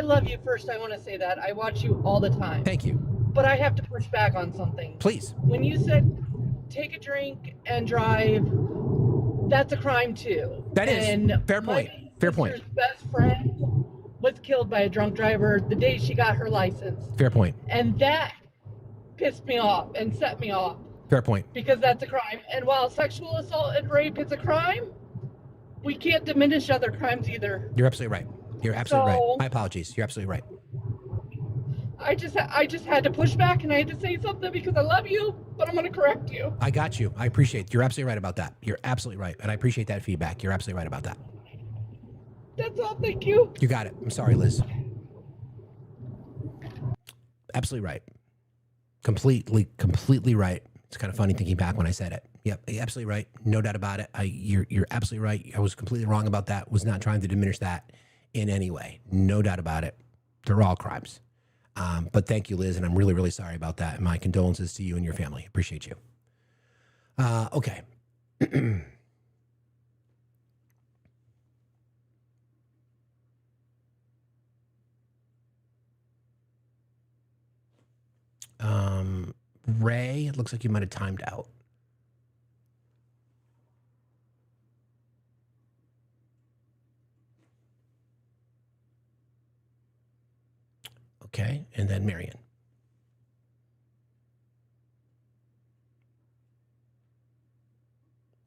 love you first. I want to say that. I watch you all the time. Thank you. But I have to push back on something. Please. When you said take a drink and drive, that's a crime too. That is. And fair point. Fair point. My best friend was killed by a drunk driver the day she got her license. Fair point. And that pissed me off and set me off. Fair point. Because that's a crime. And while sexual assault and rape is a crime, we can't diminish other crimes either. You're absolutely right. Right. My apologies. You're absolutely right. I just had to push back and I had to say something because I love you, but I'm going to correct you. I got you. I appreciate it. You're absolutely right about that. You're absolutely right. And I appreciate that feedback. You're absolutely right about that. That's all. Thank you. You got it. I'm sorry, Liz. Absolutely right. Completely right. It's kind of funny thinking back when I said it. Yep, absolutely right. No doubt about it. You're absolutely right. I was completely wrong about that. Was not trying to diminish that in any way. No doubt about it. They're all crimes. But thank you, Liz, and I'm really, really sorry about that. And my condolences to you and your family. Appreciate you. Okay. Ray, it looks like you might have timed out. Okay, and then Marion.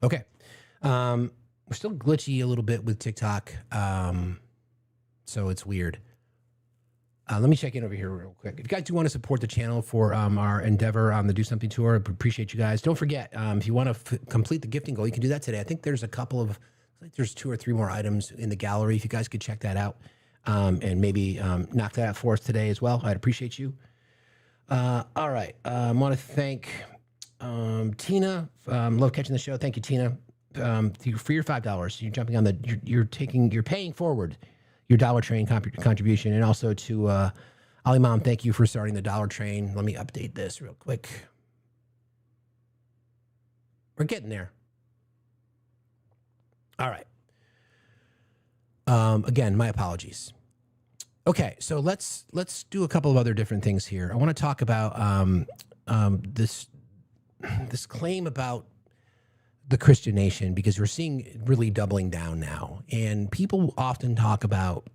Okay. We're still glitchy a little bit with TikTok. So it's weird. Let me check in over here real quick. If you guys do want to support the channel for our endeavor on the Do Something Tour, I appreciate you guys. Don't forget, if you want to complete the gifting goal, you can do that today. I think there's a couple of, there's 2 or 3 more items in the gallery. If you guys could check that out and maybe knock that out for us today as well, I'd appreciate you. All right. I want to thank Tina. Love catching the show. Thank you, Tina, for your $5. You're jumping on the, you're paying forward your Dollar Train contribution. And also to Ali Mom, thank you for starting the Dollar Train. Let me update this real quick. We're getting there. All right. Again, my apologies. Okay, so let's do a couple of other different things here. I want to talk about this claim about the Christian nation, because we're seeing it really doubling down now. And people often talk about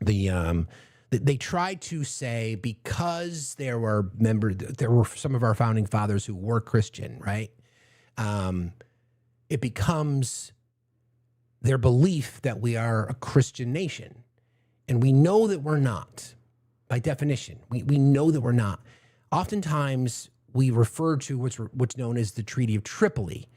they tried to say, because there were some of our founding fathers who were Christian, right? It becomes their belief that we are a Christian nation. And we know that we're not, by definition. We know that we're not. Oftentimes, we refer to what's known as the Treaty of Tripoli.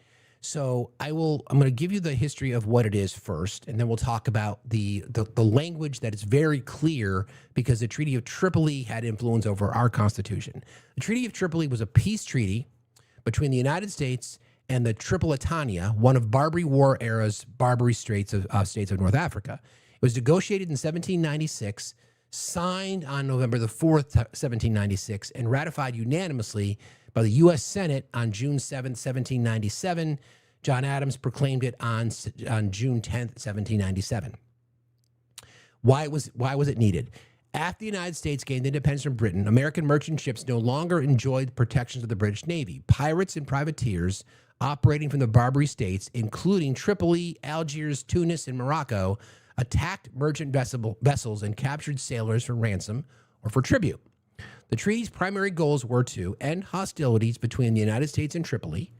So I'm going to give you the history of what it is first, and then we'll talk about the language that is very clear, because the Treaty of Tripoli had influence over our Constitution. The Treaty of Tripoli was a peace treaty between the United States and the Tripolitania, one of Barbary War era's Barbary states of North Africa. It was negotiated in 1796, signed on November the 4th, 1796, and ratified unanimously by the U.S. Senate on June 7th, 1797. John Adams proclaimed it on June 10th, 1797. Why was it needed? After the United States gained independence from Britain, American merchant ships no longer enjoyed the protections of the British Navy. Pirates and privateers operating from the Barbary states, including Tripoli, Algiers, Tunis, and Morocco, attacked merchant vessels and captured sailors for ransom or for tribute. The treaty's primary goals were to end hostilities between the United States and Tripoli,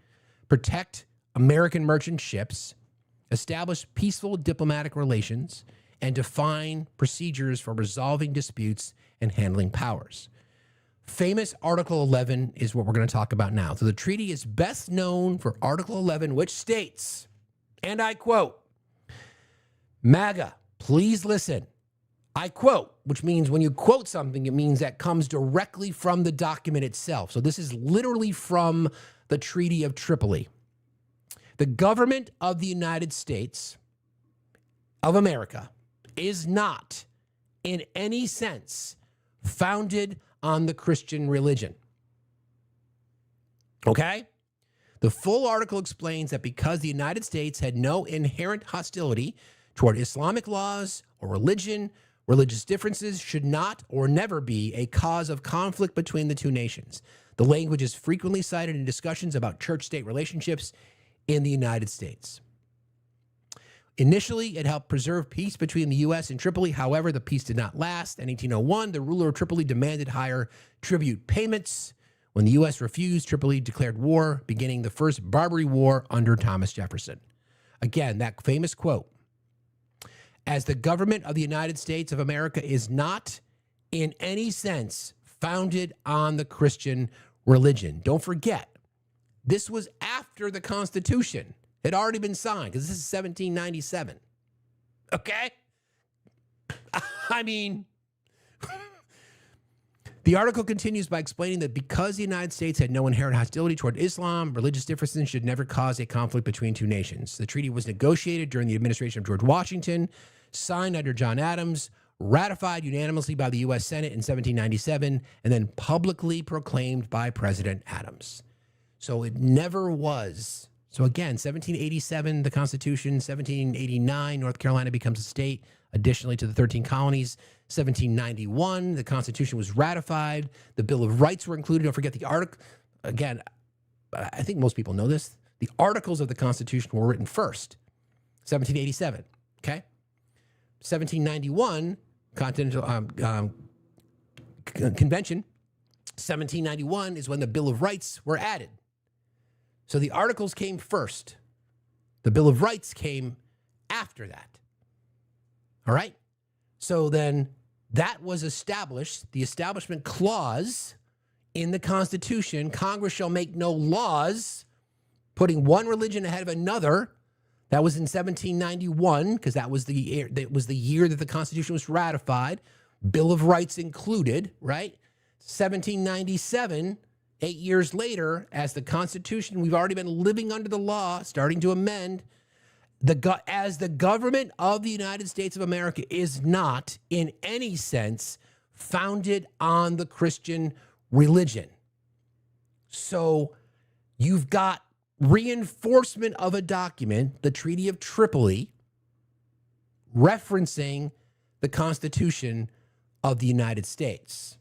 protect American merchant ships, establish peaceful diplomatic relations, and define procedures for resolving disputes and handling powers. Famous Article 11 is what we're going to talk about now. So the treaty is best known for Article 11, which states, and I quote, MAGA, please listen. I quote, which means when you quote something, it means that comes directly from the document itself. So this is literally from the Treaty of Tripoli. The government of the United States of America is not, in any sense, founded on the Christian religion. Okay? The full article explains that because the United States had no inherent hostility toward Islamic laws or religion, religious differences should not or never be a cause of conflict between the two nations. The language is frequently cited in discussions about church-state relationships in the United States. Initially, it helped preserve peace between the U.S. and Tripoli. However, the peace did not last. In 1801, the ruler of Tripoli demanded higher tribute payments. When the U.S. refused, Tripoli declared war, beginning the First Barbary War under Thomas Jefferson. Again, that famous quote, as the government of the United States of America is not, in any sense, founded on the Christian religion. Don't forget, this was after the Constitution had already been signed, because this is 1797. Okay? I mean, the article continues by explaining that because the United States had no inherent hostility toward Islam, religious differences should never cause a conflict between two nations. The treaty was negotiated during the administration of George Washington, signed under John Adams, ratified unanimously by the U.S. Senate in 1797, and then publicly proclaimed by President Adams. So it never was. So again, 1787, the Constitution, 1789, North Carolina becomes a state, additionally to the 13 colonies. 1791, the Constitution was ratified. The Bill of Rights were included. Don't forget the article. Again, I think most people know this. The articles of the Constitution were written first, 1787, okay? 1791, Continental Convention, 1791 is when the Bill of Rights were added. So the articles came first. The Bill of Rights came after that. All right? So then That was established, the Establishment Clause in the Constitution. Congress shall make no laws putting one religion ahead of another. That was in 1791, because that was the year that the Constitution was ratified. Bill of Rights included, right? 1797, 8 years later, as the Constitution, we've already been living under the law, starting to amend, as the government of the United States of America is not, in any sense, founded on the Christian religion. So you've got reinforcement of a document, the Treaty of Tripoli, referencing the Constitution of the United States.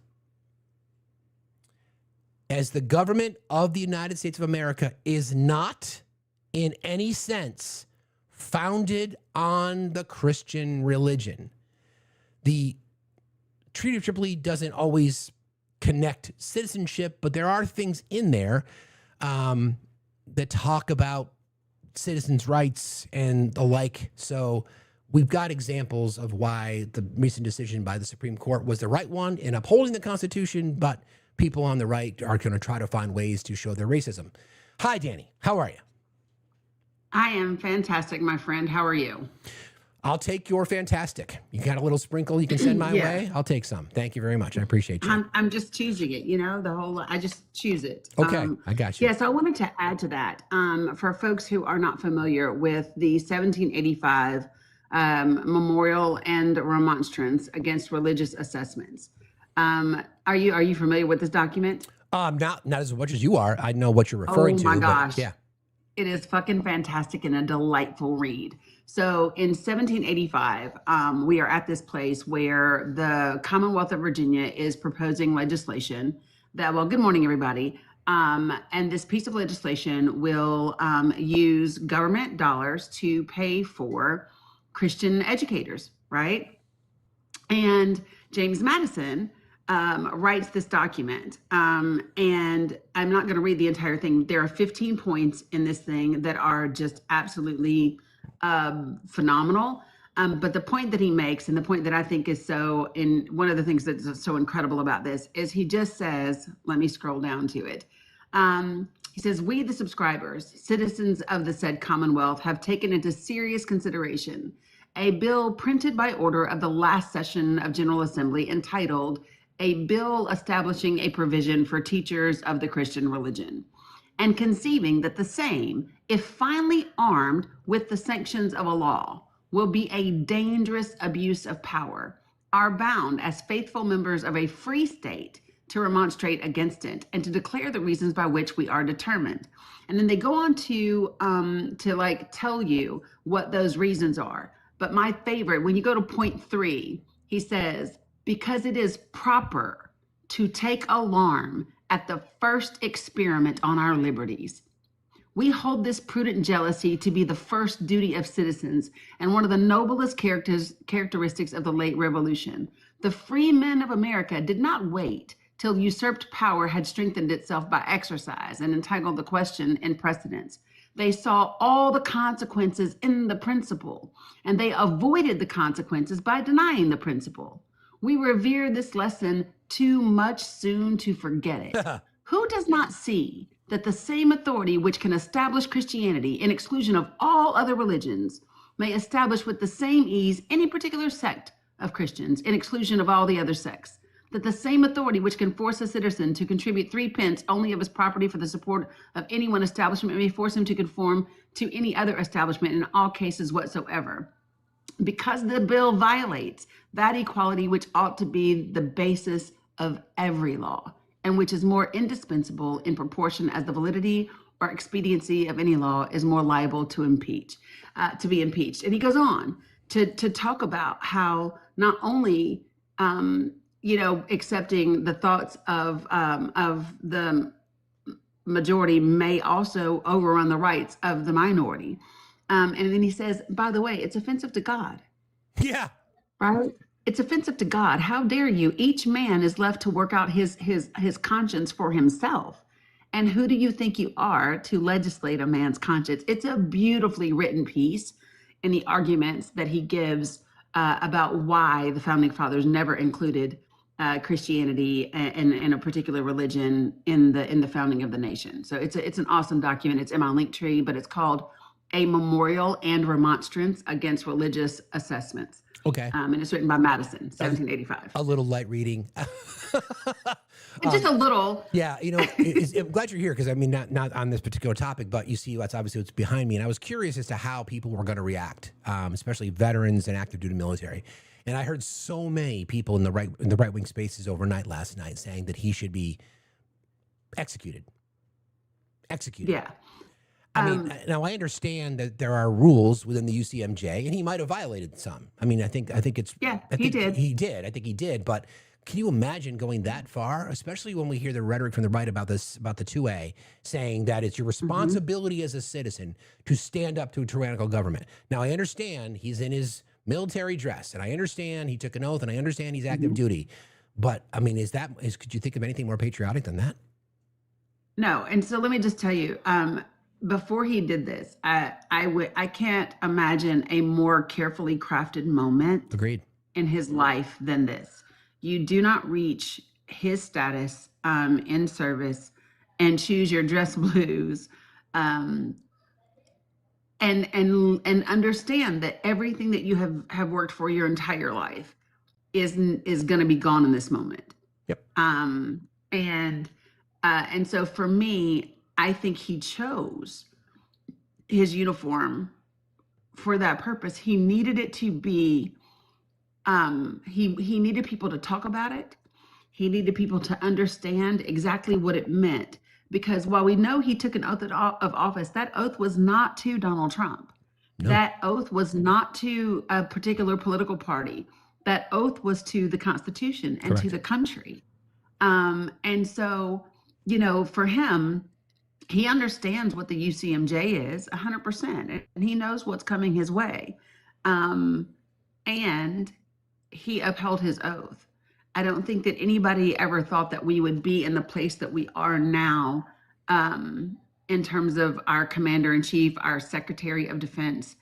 As the government of the United States of America is not, in any sense, founded on the Christian religion. The Treaty of Tripoli doesn't always connect citizenship, but there are things in there that talk about citizens' rights and the like. So we've got examples of why the recent decision by the Supreme Court was the right one in upholding the Constitution, but people on the right are going to try to find ways to show their racism. Hi, Danny. How are you? I am fantastic, my friend. How are you? I'll take your fantastic. You got a little sprinkle you can send my way? I'll take some. Thank you very much. I appreciate you. I'm just choosing it, I just choose it. Okay, I got you. Yeah, so I wanted to add to that. For folks who are not familiar with the 1785 Memorial and Remonstrance against Religious Assessments. Are you familiar with this document? Not as much as you are. I know what you're referring to. Oh my gosh. Yeah. It is fucking fantastic and a delightful read. So in 1785, we are at this place where the Commonwealth of Virginia is proposing legislation that, well, good morning, everybody. And this piece of legislation will use government dollars to pay for Christian educators, right? And James Madison writes this document. And I'm not going to read the entire thing. There are 15 points in this thing that are just absolutely phenomenal. But the point that he makes, and the point that I think is one of the things that's so incredible about this is he just says, let me scroll down to it. He says, we, the subscribers, citizens of the said Commonwealth, have taken into serious consideration a bill printed by order of the last session of General Assembly entitled A Bill Establishing a Provision for Teachers of the Christian Religion, and conceiving that the same, if finally armed with the sanctions of a law, will be a dangerous abuse of power, are bound as faithful members of a free state to remonstrate against it and to declare the reasons by which we are determined. And then they go on to tell you what those reasons are. But my favorite, when you go to point 3, he says, because it is proper to take alarm at the first experiment on our liberties. We hold this prudent jealousy to be the first duty of citizens and one of the noblest characteristics of the late revolution. The free men of America did not wait till usurped power had strengthened itself by exercise and entitled the question in precedence. They saw all the consequences in the principle, and they avoided the consequences by denying the principle. We revere this lesson too much soon to forget it. Who does not see that the same authority which can establish Christianity in exclusion of all other religions may establish with the same ease any particular sect of Christians in exclusion of all the other sects? That the same authority which can force a citizen to contribute 3 pence only of his property for the support of any one establishment may force him to conform to any other establishment in all cases whatsoever. Because the bill violates that equality which ought to be the basis of every law, and which is more indispensable in proportion as the validity or expediency of any law is more liable to be impeached. And he goes on to talk about how not only accepting the thoughts of the majority may also overrun the rights of the minority. And then he says, by the way, it's offensive to God. Yeah. Right? It's offensive to God. How dare you? Each man is left to work out his conscience for himself. And who do you think you are to legislate a man's conscience? It's a beautifully written piece in the arguments that he gives about why the founding fathers never included Christianity and a particular religion in the founding of the nation. So it's an awesome document. It's in my link tree, but it's called A Memorial and Remonstrance Against Religious Assessments. Okay. And it's written by Madison, 1785. A little light reading. Just a little. Yeah, I'm glad you're here because I mean, not on this particular topic, but you see, that's obviously what's behind me, and I was curious as to how people were going to react, especially veterans and active duty military. And I heard so many people in the right wing spaces overnight last night saying that he should be executed. Yeah. I mean, now I understand that there are rules within the UCMJ, and he might have violated some. I mean, I think it's. Yeah, he did. He did. I think he did. But can you imagine going that far, especially when we hear the rhetoric from the right about this, about the 2A, saying that it's your responsibility as a citizen to stand up to a tyrannical government? Now, I understand he's in his military dress, and I understand he took an oath, and I understand he's active duty. But I mean, could you think of anything more patriotic than that? No, and so let me just tell you, before he did this, I can't imagine a more carefully crafted moment Agreed. in his life than this. You do not reach his status in service and choose your dress blues, and understand that everything that you have worked for your entire life is going to be gone in this moment. Yep. And so for me, I think he chose his uniform for that purpose. He needed it to be, he needed people to talk about it. He needed people to understand exactly what it meant. Because while we know he took an oath of office, that oath was not to Donald Trump. No. That oath was not to a particular political party. That oath was to the Constitution and to the country. And so, for him, he understands what the UCMJ is 100%, and he knows what's coming his way. And he upheld his oath. I don't think that anybody ever thought that we would be in the place that we are now, in terms of our commander-in-chief, our Secretary of Defense,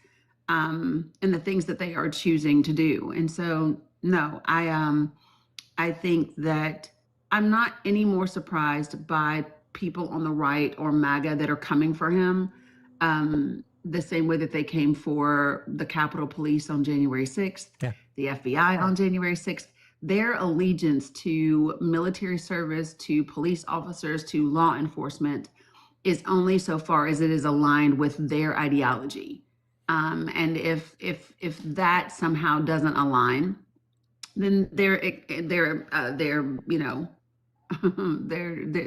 and the things that they are choosing to do. And so, no, I think that I'm not any more surprised by people on the right or MAGA that are coming for him, the same way that they came for the Capitol Police on January 6th, the FBI on January 6th. Their allegiance to military service, to police officers, to law enforcement is only so far as it is aligned with their ideology. And if that somehow doesn't align, then they're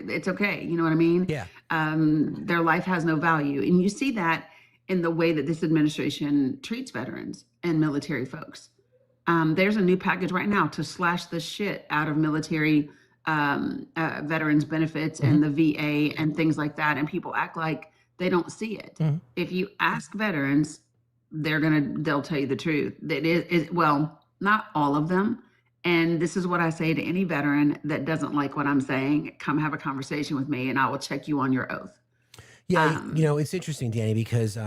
it's okay. You know what I mean? Yeah. Their life has no value. And you see that in the way that this administration treats veterans and military folks. There's a new package right now to slash the shit out of military veterans benefits and the VA and things like that. And people act like they don't see it. If you ask veterans, they'll tell you the truth. That is, well, not all of them. And this is what I say to any veteran that doesn't like what I'm saying. Come have a conversation with me and I will check you on your oath. Yeah, it's interesting, Danny, because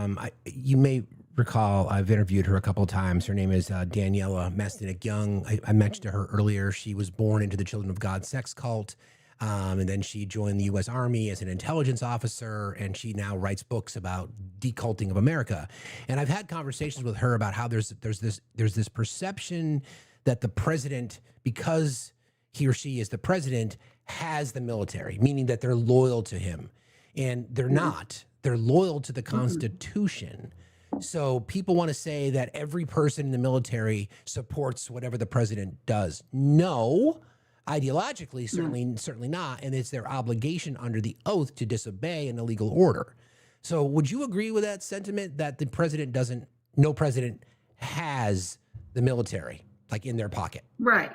you may recall I've interviewed her a couple of times. Her name is Daniela Mestinick Young. I mentioned to her earlier, she was born into the Children of God sex cult. And then she joined the U.S. Army as an intelligence officer, and she now writes books about deculting of America. And I've had conversations with her about how there's this perception that the president, because he or she is the president, has the military, meaning that they're loyal to him. And they're not. They're loyal to the Constitution. So people want to say that every person in the military supports whatever the president does. No. Ideologically, certainly not, and it's their obligation under the oath to disobey an illegal order. So would you agree with that sentiment that no president has the military, like, in their pocket? Right.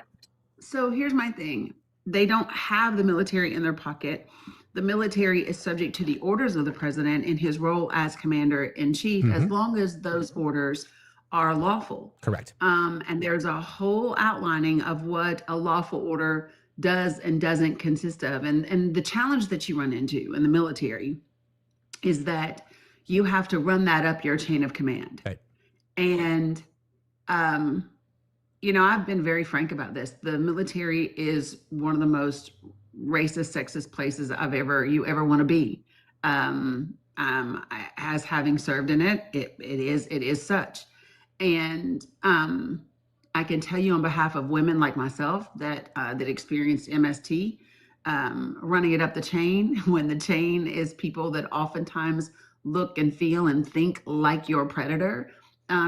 So here's my thing. They don't have the military in their pocket. The military is subject to the orders of the president in his role as commander-in-chief, as long as those orders are lawful. Correct. And there's a whole outlining of what a lawful order does and doesn't consist of. And the challenge that you run into in the military is that you have to run that up your chain of command. Right. And I've been very frank about this. The military is one of the most racist, sexist places you ever want to be. As having served in it, it is such. And I can tell you on behalf of women like myself that experienced MST, running it up the chain when the chain is people that oftentimes look and feel and think like your predator,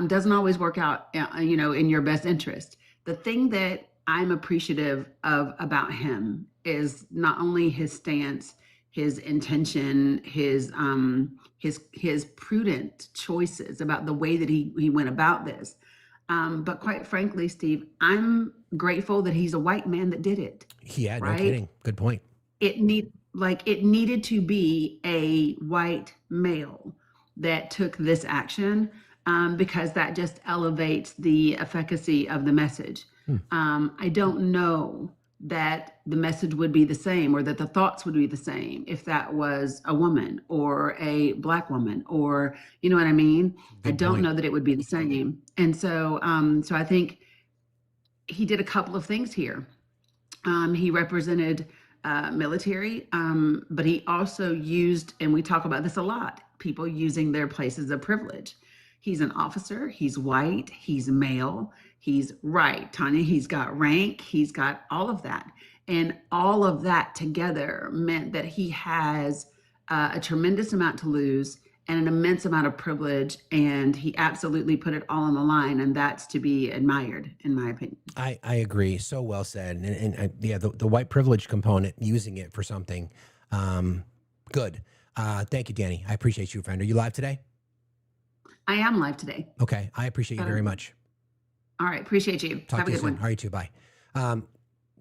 doesn't always work out, in your best interest. The thing that I'm appreciative of about him is not only his stance, his intention, his prudent choices about the way that he went about this. But quite frankly, Steve, I'm grateful that he's a white man that did it. Yeah, no right? kidding. Good point. It needed to be a white male that took this action, because that just elevates the efficacy of the message. I don't know that the message would be the same or that the thoughts would be the same if that was a woman or a Black woman, or you know what I mean? I don't know that it would be the same. And so I think he did a couple of things here. He represented military, but he also used, and we talk about this a lot, people using their places of privilege. He's an officer, he's white, he's male, he's right, Tanya, he's got rank, he's got all of that. And all of that together meant that he has a tremendous amount to lose and an immense amount of privilege, and he absolutely put it all on the line, and that's to be admired, in my opinion. I agree. So well said. And yeah, the white privilege component, using it for something, good. Thank you, Danny. I appreciate you, friend. Are you live today? I am live today. Okay. I appreciate you very much. All right. Appreciate you. Talk Have to a you good soon. one. All right, you too. Bye.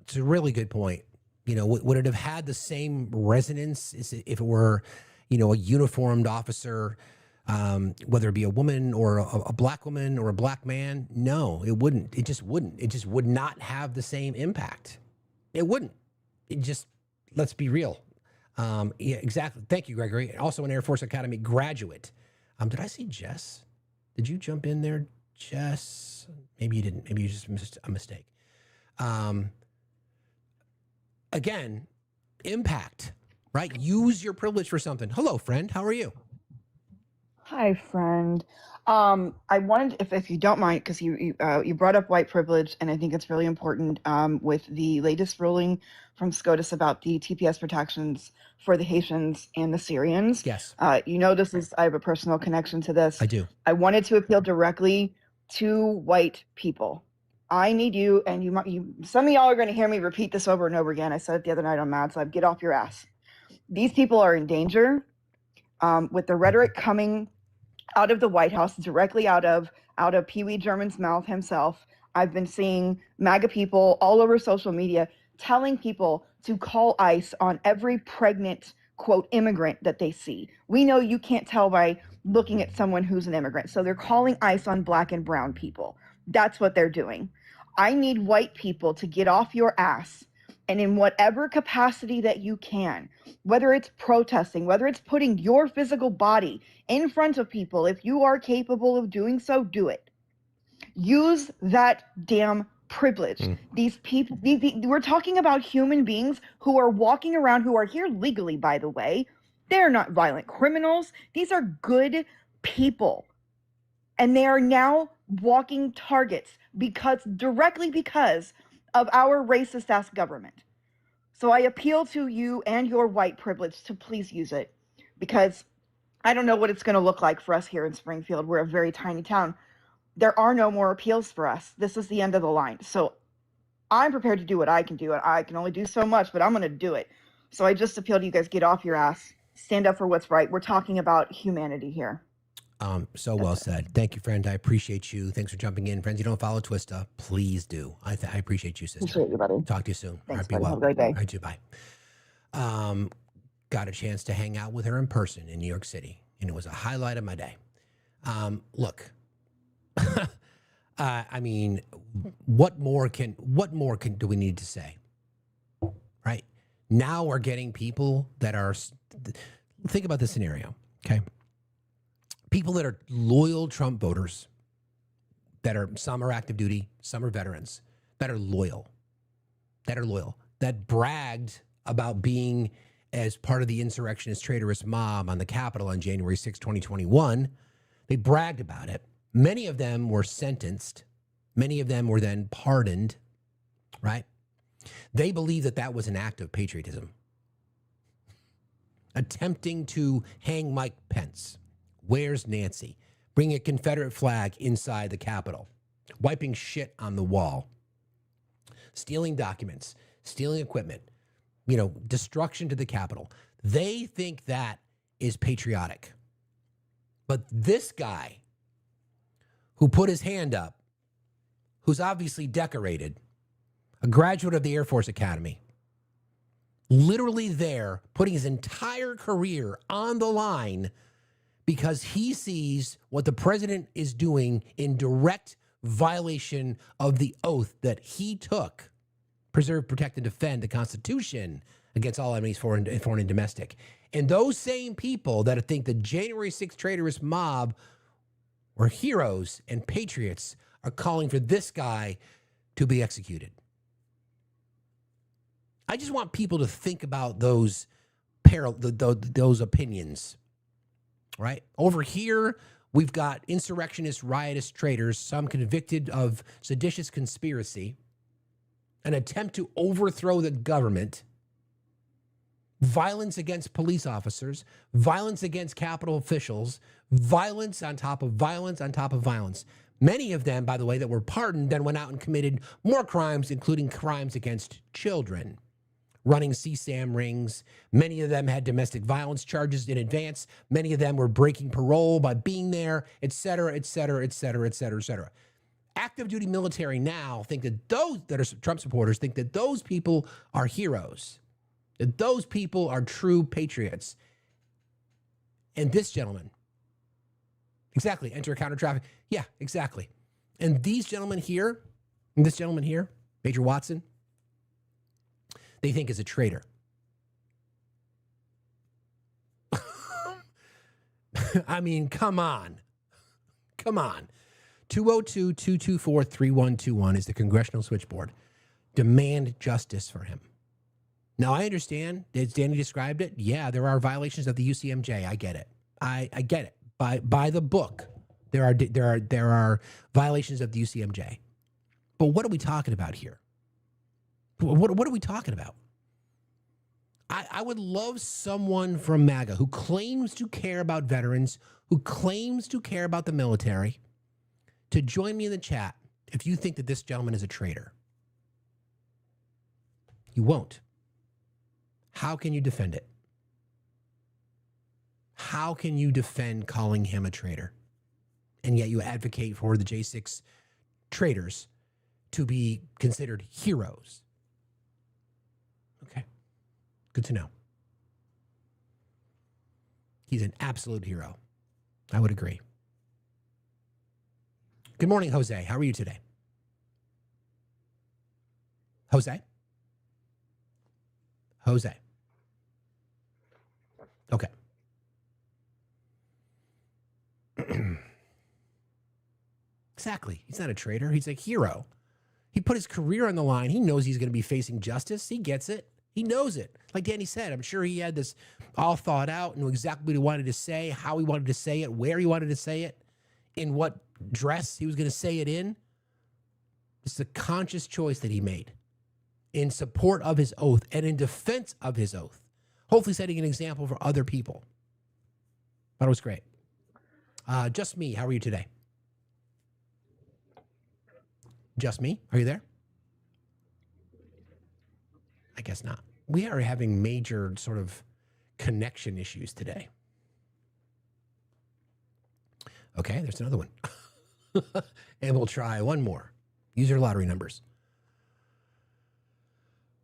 It's a really good point. Would it have had the same resonance if it were, a uniformed officer, whether it be a woman or a Black woman or a Black man? No, it wouldn't. It just wouldn't. It just would not have the same impact. It wouldn't. Let's be real. Yeah, exactly. Thank you, Gregory. Also an Air Force Academy graduate. Did I see Jess? Did you jump in there, Jess? Maybe you didn't. Maybe you just missed a mistake. Again, impact, right? Use your privilege for something. Hello, friend. How are you? Hi, friend. I wanted, if you don't mind, because you brought up white privilege, and I think it's really important with the latest ruling from SCOTUS about the TPS protections for the Haitians and the Syrians. Yes. I have a personal connection to this. I do. I wanted to appeal directly to white people. I need you, and some of y'all are going to hear me repeat this over and over again. I said it the other night on Mad Lab. Get off your ass. These people are in danger with the rhetoric coming out of the White House, directly out of Pee Wee German's mouth himself. I've been seeing MAGA people all over social media telling people to call ICE on every pregnant, quote, immigrant that they see. We know you can't tell by looking at someone who's an immigrant. So they're calling ICE on Black and brown people. That's what they're doing. I need white people to get off your ass, and in whatever capacity that you can, whether it's protesting, whether it's putting your physical body in front of people, if you are capable of doing so, do it. Use that damn privilege. These people, we're talking about human beings who are walking around, who are here legally, by the way. They're not violent criminals. These are good people. And they are now walking targets directly because of our racist ass government. So I appeal to you and your white privilege to please use it, because I don't know what it's going to look like for us here in Springfield. We're a very tiny town. There are no more appeals for us. This is the end of the line. So I'm prepared to do what I can do. I can only do so much, but I'm going to do it. So I just appeal to you guys, get off your ass, stand up for what's right. We're talking about humanity here. So well said. Thank you, friend. I appreciate you. Thanks for jumping in. Friends, you don't follow Twista, please do. I appreciate you, sister. Appreciate you, buddy. Talk to you soon. Thanks, All right, be buddy. well. Have a great day. All right, too. Bye. Got a chance to hang out with her in person in New York City, and it was a highlight of my day. Look, I mean, what more do we need to say? Right? Now we're getting people that are, think about this scenario, okay? People that are loyal Trump voters, that are, some are active duty, some are veterans, that are loyal, that bragged about being as part of the insurrectionist traitorous mob on the Capitol on January 6, 2021. They bragged about it. Many of them were sentenced. Many of them were then pardoned, right? They believe that that was an act of patriotism. Attempting to hang Mike Pence. Where's Nancy? Bringing a Confederate flag inside the Capitol. Wiping shit on the wall. Stealing documents. Stealing equipment. Destruction to the Capitol. They think that is patriotic. But this guy who put his hand up, who's obviously decorated, a graduate of the Air Force Academy, literally there putting his entire career on the line because he sees what the president is doing in direct violation of the oath that he took. Preserve, protect, and defend the Constitution against all enemies, foreign and domestic. And those same people that think the January 6th traitorous mob were heroes and patriots are calling for this guy to be executed. I just want people to think about those opinions, right? Over here, we've got insurrectionist, riotous traitors, some convicted of seditious conspiracy, an attempt to overthrow the government, violence against police officers, violence against Capitol officials, violence on top of violence on top of violence. Many of them, by the way, that were pardoned then went out and committed more crimes, including crimes against children, running CSAM rings. Many of them had domestic violence charges in advance. Many of them were breaking parole by being there, et cetera, et cetera, et cetera, et cetera, et cetera. Active duty military now think that those that are Trump supporters think that those people are heroes, that those people are true patriots. And this gentleman, exactly, enter a counter traffic. Yeah, exactly. And these gentlemen here, and this gentleman here, Major Watson, they think is a traitor. I mean, come on. Come on. 202-224-3121 is the congressional switchboard. Demand justice for him. Now, I understand, as Danny described it, yeah, there are violations of the UCMJ. I get it. I get it. By the book, there are violations of the UCMJ. But what are we talking about here? What are we talking about? I would love someone from MAGA who claims to care about veterans, who claims to care about the military, to join me in the chat if you think that this gentleman is a traitor. You won't. How can you defend it? How can you defend calling him a traitor? And yet you advocate for the J6 traitors to be considered heroes. Okay. Good to know. He's an absolute hero. I would agree. Good morning, Jose. How are you today? Jose? Jose. Okay. Exactly. He's not a traitor. He's a hero. He put his career on the line. He knows he's going to be facing justice. He gets it. He knows it. Like Danny said, I'm sure he had this all thought out, knew exactly what he wanted to say, how he wanted to say it, where he wanted to say it, in what dress he was going to say it in. It's a conscious choice that he made in support of his oath and in defense of his oath, hopefully setting an example for other people. But it was great. Just me, how are you today? Just me? Are you there? I guess not. We are having major sort of connection issues today. Okay, there's another one. And we'll try one more. Use your lottery numbers.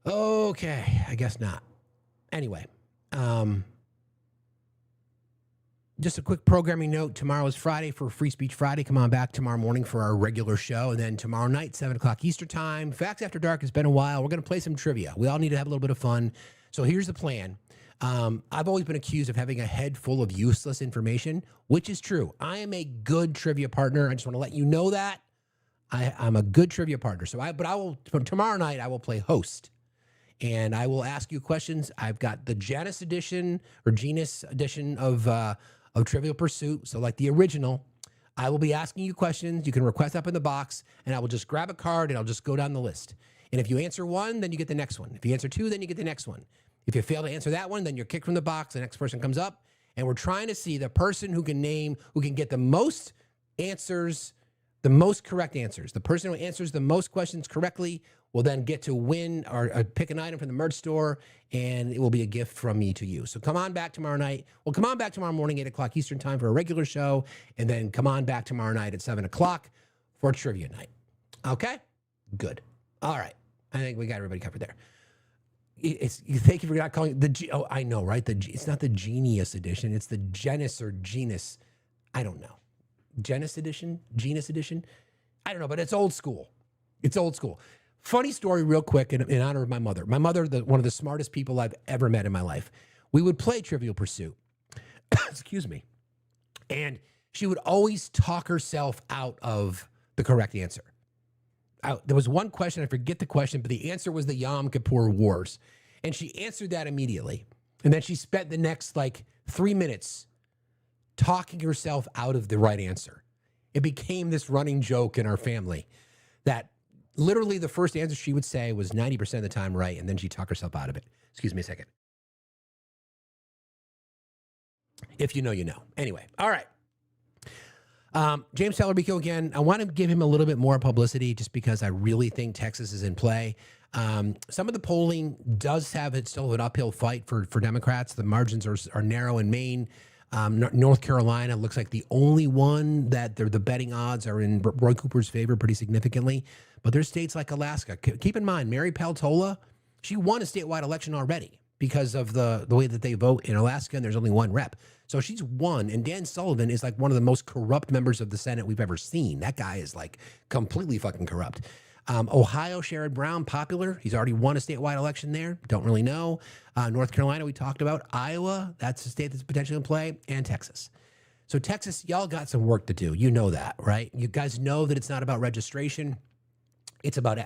Okay, I guess not. Anyway, just a quick programming note. Tomorrow is Friday for Free Speech Friday. Come on back tomorrow morning for our regular show. And then tomorrow night, 7 o'clock Eastern time. Facts After Dark. It's been a while. We're going to play some trivia. We all need to have a little bit of fun. So here's the plan. I've always been accused of having a head full of useless information, which is true. I am a good trivia partner. I just want to let you know that. I'm a good trivia partner. So I will tomorrow night I will play host, and I will ask you questions. I've got the Genus edition of Trivial Pursuit. So like the original, I will be asking you questions. You can request up in the box, and I will just grab a card and I'll just go down the list. And if you answer one, then you get the next one. If you answer two, then you get the next one. If you fail to answer that one, then you're kicked from the box. The next person comes up, and we're trying to see the person who can get the most answers, the most correct answers. The person who answers the most questions correctly will then get to win or pick an item from the merch store, and it will be a gift from me to you. So come on back tomorrow night. Well, come on back tomorrow morning, 8 o'clock Eastern time for a regular show, and then come on back tomorrow night at 7 o'clock for trivia night. Okay? Good. All right. I think we got everybody covered there. Thank you for not calling it oh, I know, right? It's not the Genius edition. It's the Genus or Genus. I don't know. Genus edition? I don't know, but it's old school. It's old school. Funny story real quick in honor of my mother. My mother, one of the smartest people I've ever met in my life. We would play Trivial Pursuit. Excuse me. And she would always talk herself out of the correct answer. There was one question, I forget the question, but the answer was the Yom Kippur Wars. And she answered that immediately. And then she spent the next 3 minutes talking herself out of the right answer. It became this running joke in our family that literally the first answer she would say was 90% of the time right, and then she'd talk herself out of it. Excuse me a second. If you know, you know. Anyway, all right. James Talerico again. I want to give him a little bit more publicity just because I really think Texas is in play. Some of the polling does have it still an uphill fight for Democrats. The margins are narrow in Maine. North Carolina looks like the only one that the betting odds are in Roy Cooper's favor pretty significantly. But there's states like Alaska. Keep in mind, Mary Peltola, she won a statewide election already because of the way that they vote in Alaska, and there's only one rep. So she's won, and Dan Sullivan is one of the most corrupt members of the Senate we've ever seen. That guy is completely fucking corrupt. Ohio, Sherrod Brown, popular. He's already won a statewide election there. Don't really know. North Carolina, we talked about. Iowa, that's a state that's potentially in play. And Texas. So Texas, y'all got some work to do. You know that, right? You guys know that it's not about registration. It's about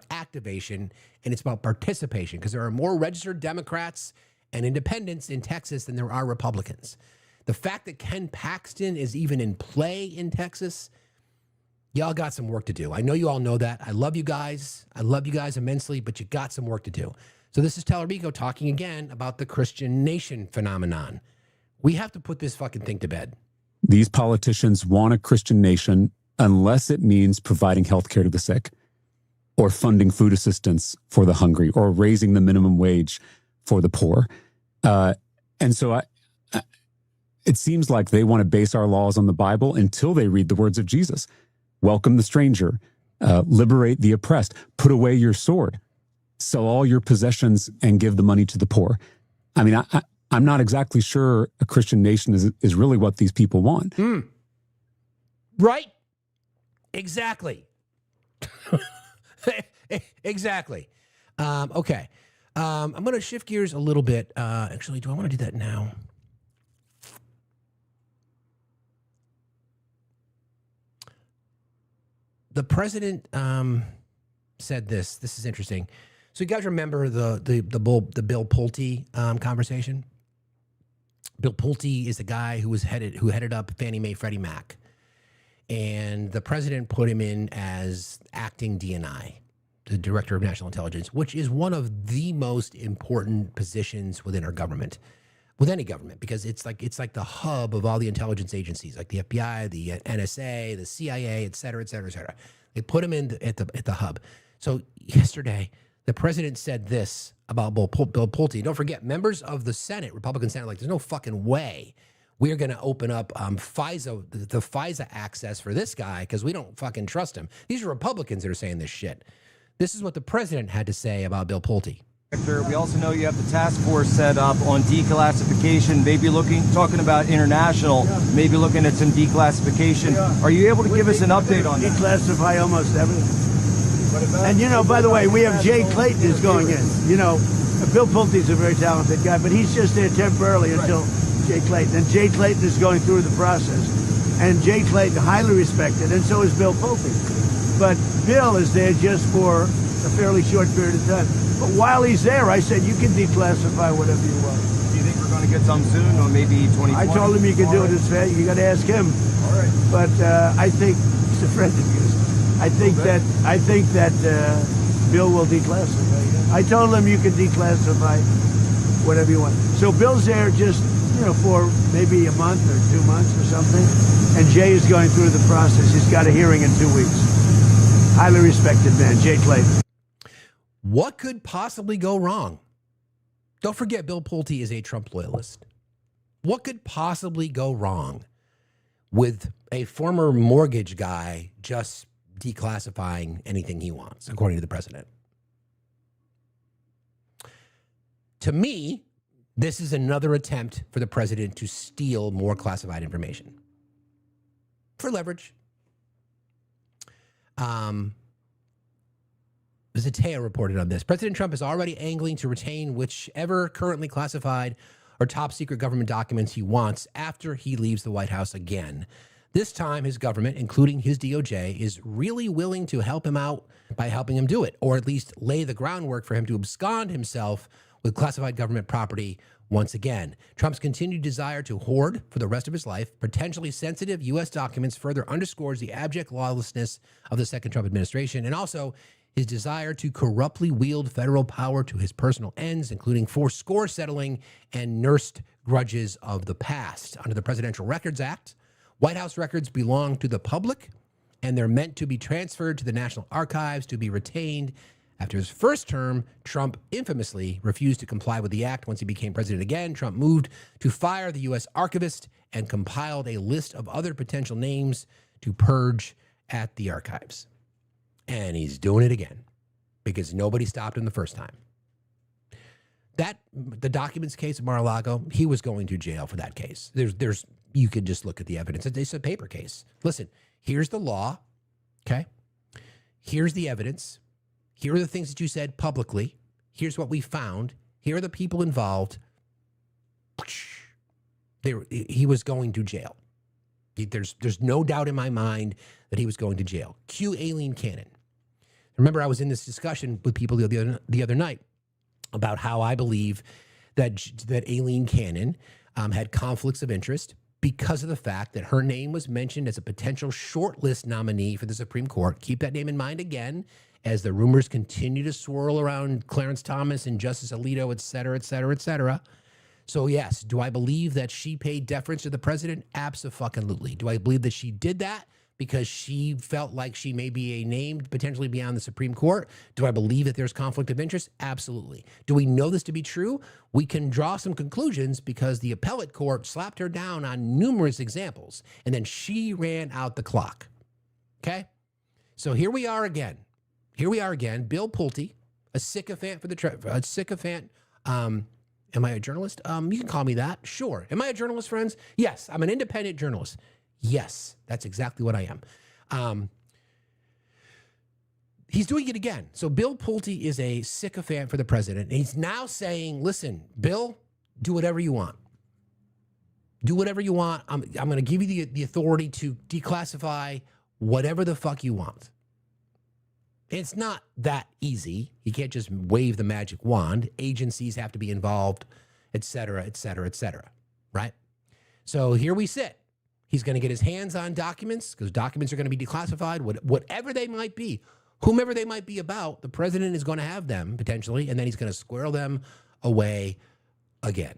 activation, and it's about participation, because there are more registered Democrats and independents in Texas than there are Republicans. The fact that Ken Paxton is even in play in Texas, y'all got some work to do. I know you all know that. I love you guys. I love you guys immensely, but you got some work to do. So this is Talerico talking again about the Christian nation phenomenon. We have to put this fucking thing to bed. These politicians want a Christian nation unless it means providing health care to the sick, or funding food assistance for the hungry, or raising the minimum wage for the poor. And so it seems like they want to base our laws on the Bible until they read the words of Jesus. Welcome the stranger, liberate the oppressed, put away your sword, sell all your possessions and give the money to the poor. I mean, I'm not exactly sure a Christian nation is really what these people want. Right? Exactly. Exactly. Okay. I'm going to shift gears a little bit. Actually, do I want to do that now? The president said this. This is interesting. So you guys remember the Bill Pulte conversation? Bill Pulte is the guy who headed up Fannie Mae Freddie Mac, and the president put him in as acting DNI, the Director of National Intelligence, which is one of the most important positions within our government, with any government, because it's like the hub of all the intelligence agencies, like the FBI, the NSA, the CIA, et cetera, et cetera, et cetera. They put him in at the hub. So yesterday, the president said this about Bill Pulte. Don't forget, members of the Senate, Republican Senate, there's no fucking way we're going to open up FISA, the FISA access for this guy, because we don't fucking trust him. These are Republicans that are saying this shit. This is what the president had to say about Bill Pulte. We also know you have the task force set up on declassification, maybe talking about international, maybe looking at some declassification. Are you able to give us an update on that? Declassify almost everything. And, by the way, we have Jay Clayton is going in. Bill Pulte's a very talented guy, but he's just there temporarily until Jay Clayton. And Jay Clayton is going through the process. And Jay Clayton, highly respected, and so is Bill Pulte. but Bill is there just for a fairly short period of time. But while he's there, I said, you can declassify whatever you want. Do you think we're going to get some soon, or maybe 2020? I told him you can do it as fast. You got to ask him. All right. But I think he's a friend of yours. I think that Bill will declassify. I told him you can declassify whatever you want. So Bill's there just for maybe a month or 2 months or something, and Jay is going through the process. He's got a hearing in 2 weeks. Highly respected man, Jay Clayton. What could possibly go wrong? Don't forget, Bill Pulte is a Trump loyalist. What could possibly go wrong with a former mortgage guy just declassifying anything he wants, according to the president? To me, this is another attempt for the president to steal more classified information for leverage. Zatea reported on this. President Trump is already angling to retain whichever currently classified or top secret government documents he wants after he leaves the White House again. This time, his government, including his DOJ, is really willing to help him out by helping him do it, or at least lay the groundwork for him to abscond himself with classified government property once again. Trump's continued desire to hoard for the rest of his life potentially sensitive U.S. documents further underscores the abject lawlessness of the second Trump administration, and also his desire to corruptly wield federal power to his personal ends, including for score settling and nursed grudges of the past. Under the Presidential Records Act, White House records belong to the public, and they're meant to be transferred to the National Archives to be retained. After his first term, Trump infamously refused to comply with the act. Once he became president again, Trump moved to fire the U.S. archivist and compiled a list of other potential names to purge at the archives. And he's doing it again because nobody stopped him the first time. The documents case at Mar-a-Lago, he was going to jail for that case. You could just look at the evidence. It's a paper case. Listen, here's the law, okay? Here's the evidence. Here are the things that you said publicly. Here's what we found. Here are the people involved. He was going to jail. There's no doubt in my mind that he was going to jail. Cue Aileen Cannon. Remember, I was in this discussion with people the other night about how I believe that Aileen Cannon had conflicts of interest because of the fact that her name was mentioned as a potential shortlist nominee for the Supreme Court. Keep that name in mind again as the rumors continue to swirl around Clarence Thomas and Justice Alito, et cetera, et cetera, et cetera. So yes, do I believe that she paid deference to the president? Abso-fucking-lutely. Do I believe that she did that because she felt like she may be a name potentially beyond the Supreme Court? Do I believe that there's conflict of interest? Absolutely. Do we know this to be true? We can draw some conclusions because the appellate court slapped her down on numerous examples, and then she ran out the clock. Okay? So here we are again. Bill Pulte, a sycophant am I a journalist? You can call me that. Sure. Am I a journalist, friends? Yes, I'm an independent journalist. Yes, that's exactly what I am. He's doing it again. So Bill Pulte is a sycophant for the president. And he's now saying, listen, Bill, do whatever you want. Do whatever you want. I'm going to give you the authority to declassify whatever the fuck you want. It's not that easy. You can't just wave the magic wand. Agencies have to be involved, et cetera, et cetera, et cetera, right? So here we sit. He's going to get his hands on documents because documents are going to be declassified, whatever they might be, whomever they might be about, the president is going to have them potentially, and then he's going to squirrel them away again.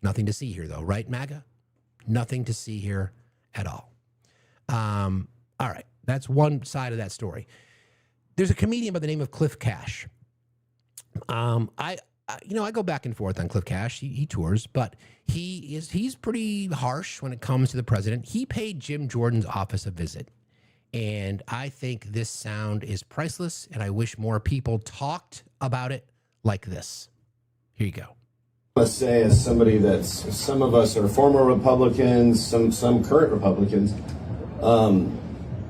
Nothing to see here, though, right, MAGA? Nothing to see here at all. All right. That's one side of that story. There's a comedian by the name of Cliff Cash. I go back and forth on Cliff Cash. He tours, but he's pretty harsh when it comes to the president. He paid Jim Jordan's office a visit, and I think this sound is priceless, and I wish more people talked about it like this. Here you go. I must say, as somebody some of us are former Republicans, some current Republicans,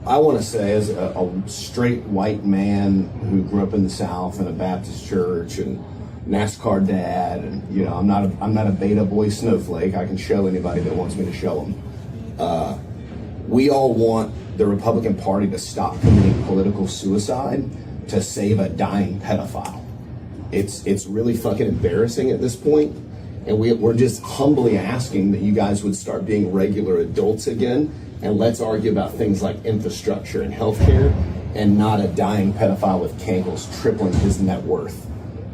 I want to say, as a straight white man who grew up in the South in a Baptist church and NASCAR dad, and I'm not a beta boy snowflake. I can show anybody that wants me to show them. We all want the Republican Party to stop committing political suicide to save a dying pedophile. It's really fucking embarrassing at this point, and we're just humbly asking that you guys would start being regular adults again, and let's argue about things like infrastructure and healthcare, and not a dying pedophile with cankles tripling his net worth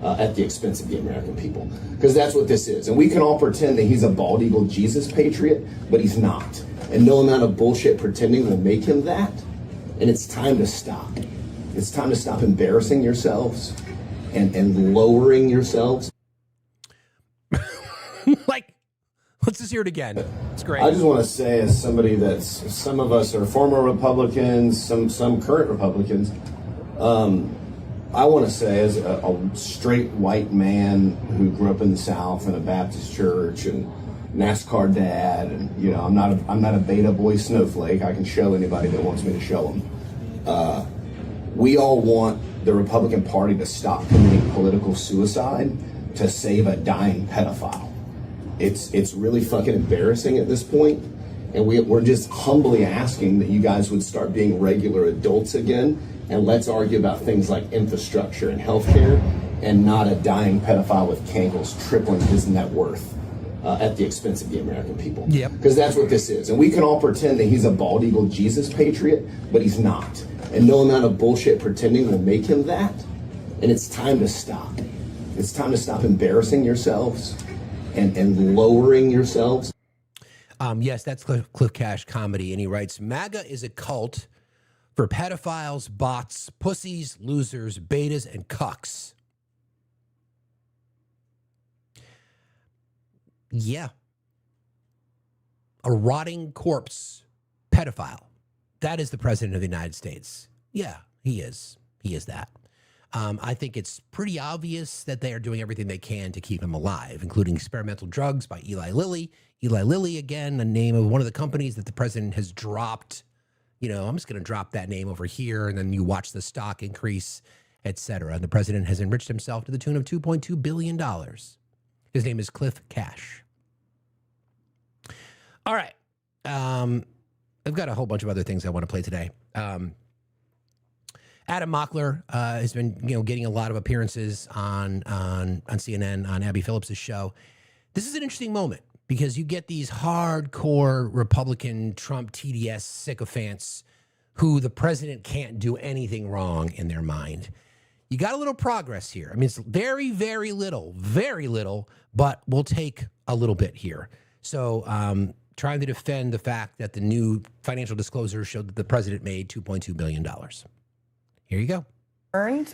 at the expense of the American people. Because that's what this is. And we can all pretend that he's a bald eagle Jesus patriot, but he's not. And no amount of bullshit pretending will make him that. And it's time to stop. It's time to stop embarrassing yourselves and lowering yourselves. Like, let's just hear it again. It's great. I just want to say, as somebody some of us are former Republicans, some current Republicans, I want to say, as a straight white man who grew up in the South in a Baptist church and NASCAR dad, and you know, I'm not a beta boy snowflake. I can show anybody that wants me to show them. We all want the Republican Party to stop committing political suicide to save a dying pedophile. It's really fucking embarrassing at this point, and we're just humbly asking that you guys would start being regular adults again, and let's argue about things like infrastructure and healthcare, and not a dying pedophile with cankles tripling his net worth at the expense of the American people. Yep. Because that's what this is. And we can all pretend that he's a bald eagle Jesus patriot, but he's not. And no amount of bullshit pretending will make him that. And it's time to stop. It's time to stop embarrassing yourselves and lowering yourselves. Yes, that's Cliff Cash comedy. And he writes, MAGA is a cult for pedophiles, bots, pussies, losers, betas, and cucks. Yeah. A rotting corpse pedophile. That is the president of the United States. Yeah, he is. He is that. I think it's pretty obvious that they are doing everything they can to keep him alive, including experimental drugs by Eli Lilly. Eli Lilly, again, the name of one of the companies that the president has dropped. You know, I'm just going to drop that name over here, and then you watch the stock increase, et cetera. And the president has enriched himself to the tune of $2.2 billion. His name is Cliff Cash. All right. I've got a whole bunch of other things I want to play today. Adam Mockler has been, getting a lot of appearances on CNN, on Abby Phillips' show. This is an interesting moment because you get these hardcore Republican Trump TDS sycophants who the president can't do anything wrong in their mind. You got a little progress here. I mean, it's very, very little, but we'll take a little bit here. So trying to defend the fact that the new financial disclosure showed that the president made $2.2 billion. Here you go.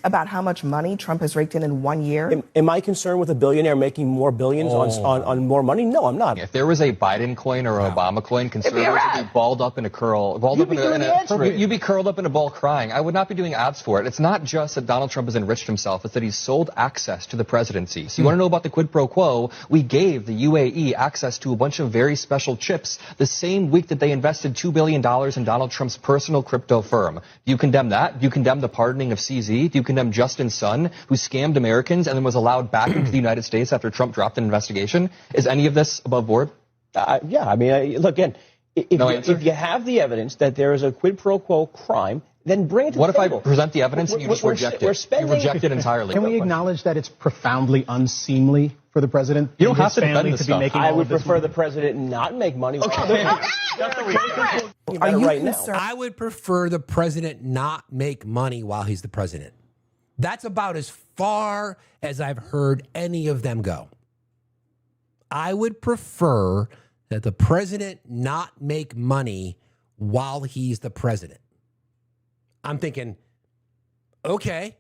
About how much money Trump has raked in 1 year? Am I concerned with a billionaire making more billions on more money? No, I'm not. If there was a Biden coin or an Obama coin, conservatives would be balled up in a curl. You'd be curled up in a ball crying. I would not be doing ads for it. It's not just that Donald Trump has enriched himself. It's that he's sold access to the presidency. So you want to know about the quid pro quo? We gave the UAE access to a bunch of very special chips the same week that they invested $2 billion in Donald Trump's personal crypto firm. Do you condemn that? Do you condemn the pardoning of CZ? Do you condemn Justin Sun, who scammed Americans and then was allowed back into the United States after Trump dropped an investigation? Is any of this above board? Yeah, I mean, look, again, if you have the evidence that there is a quid pro quo crime, then bring it to the table. What if I present the evidence and you just reject it? You reject it entirely. Can we acknowledge that it's profoundly unseemly for the president? You don't have to defend this stuff. I would prefer the president not make money. Okay. I would prefer the president not make money while he's the president. That's about as far as I've heard any of them go. I would prefer that the president not make money while he's the president. I'm thinking, okay,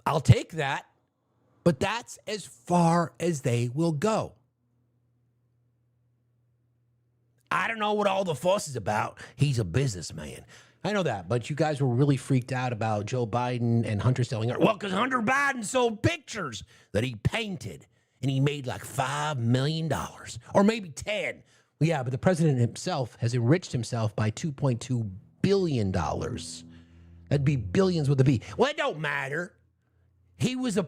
I'll take that, but that's as far as they will go. I don't know what all the fuss is about. He's a businessman. I know that, but you guys were really freaked out about Joe Biden and Hunter selling art. Well, because Hunter Biden sold pictures that he painted, and he made like $5 million, or maybe 10. Well, yeah, but the president himself has enriched himself by $2.2 billion. That'd be billions with a B. Well, it don't matter. He was a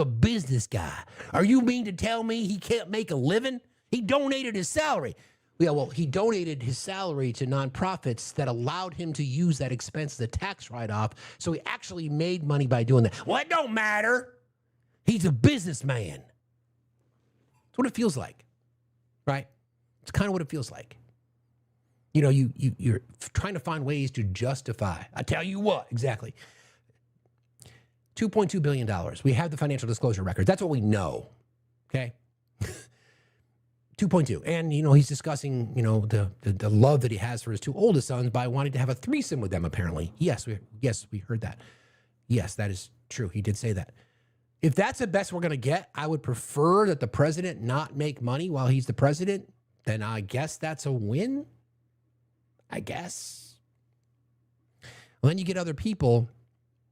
business guy. Are you mean to tell me he can't make a living? He donated his salary. Yeah, well, he donated his salary to nonprofits that allowed him to use that expense as a tax write-off. So he actually made money by doing that. Well, it don't matter. He's a businessman. That's what it feels like, right? It's kind of what it feels like. You know, you're trying to find ways to justify. I tell you what, exactly. $2.2 billion. We have the financial disclosure records. That's what we know, okay? 2.2. And, you know, he's discussing, you know, the love that he has for his two oldest sons by wanting to have a threesome with them, apparently. Yes, we heard that. Yes, that is true. He did say that. If that's the best we're going to get, I would prefer that the president not make money while he's the president. Then I guess that's a win. I guess. Well, then you get other people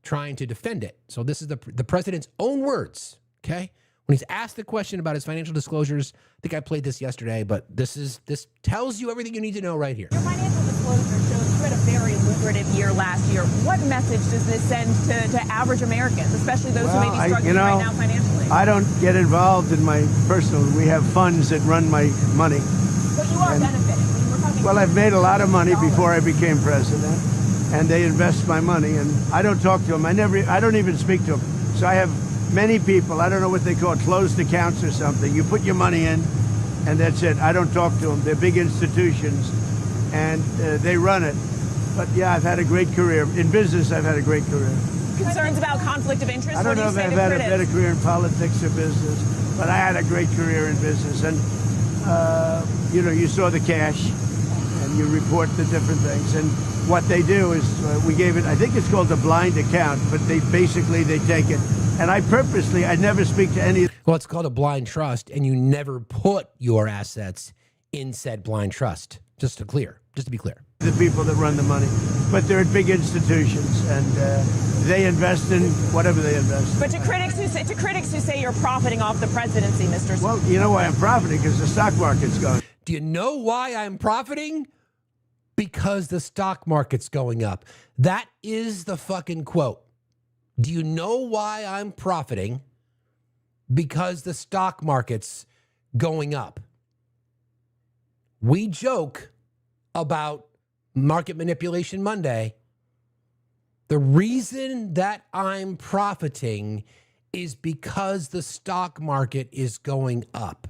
trying to defend it. So this is the president's own words, okay? When he's asked the question about his financial disclosures, I think I played this yesterday, but this tells you everything you need to know right here. Your financial disclosure shows you had a very lucrative year last year. What message does this send to average Americans, especially those who may be struggling right now financially? I don't get involved in my personal. We have funds that run my money. But you are benefiting. Well, I've made a lot of money before I became president, and they invest my money, and I don't talk to them. I don't even speak to them. So I have many people, I don't know what they call it, closed accounts or something. You put your money in, and that's it. I don't talk to them. They're big institutions, and they run it. But yeah, I've had a great career. In business, I've had a great career. Concerns about conflict of interest? I don't know if I've had a better career in politics or business, but I had a great career in business. And, you know, you saw the cash, and you report the different things. And what they do is, we gave it, I think it's called a blind account, but they take it. And I never speak to any. Well, it's called a blind trust, and you never put your assets in said blind trust. Just to be clear. The people that run the money, but they're at big institutions, and they invest in whatever they invest in. But to critics who say you're profiting off the presidency, Mr. Well, you know why I'm profiting? Because the stock market's going. Do you know why I'm profiting? Because the stock market's going up. That is the fucking quote. Do you know why I'm profiting? Because the stock market's going up. We joke about Market Manipulation Monday. The reason that I'm profiting is because the stock market is going up.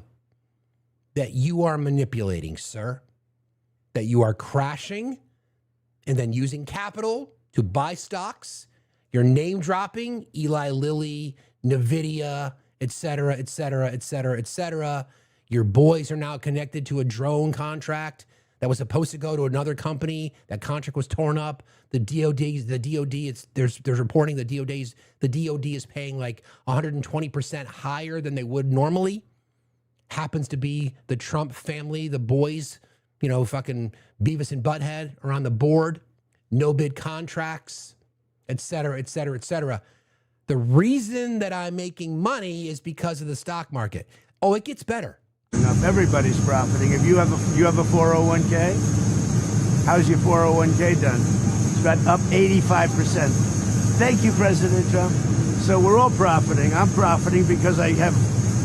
That you are manipulating, sir. That you are crashing and then using capital to buy stocks. You're name dropping Eli Lilly, NVIDIA, et cetera, et cetera, et cetera, et cetera. Your boys are now connected to a drone contract that was supposed to go to another company. That contract was torn up. The DOD, there's reporting the DOD is paying like 120% higher than they would normally. Happens to be the Trump family, the boys, you know, fucking Beavis and Butthead are on the board. No bid contracts, et cetera, et cetera, et cetera. The reason that I'm making money is because of the stock market. Oh, it gets better. Everybody's profiting. If you have a 401k, how's your 401k done? It's about up 85%. Thank you, President Trump. So we're all profiting. I'm profiting because I have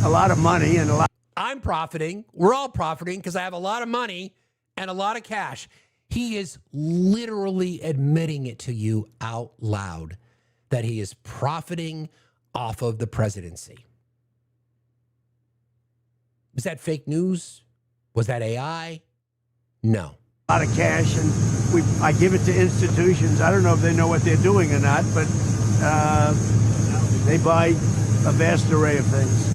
a lot of money and a lot. I'm profiting. We're all profiting because I have a lot of money and a lot of cash. He is literally admitting it to you out loud that he is profiting off of the presidency. Was that fake news? Was that AI? No. A lot of cash, and I give it to institutions. I don't know if they know what they're doing or not, but they buy a vast array of things.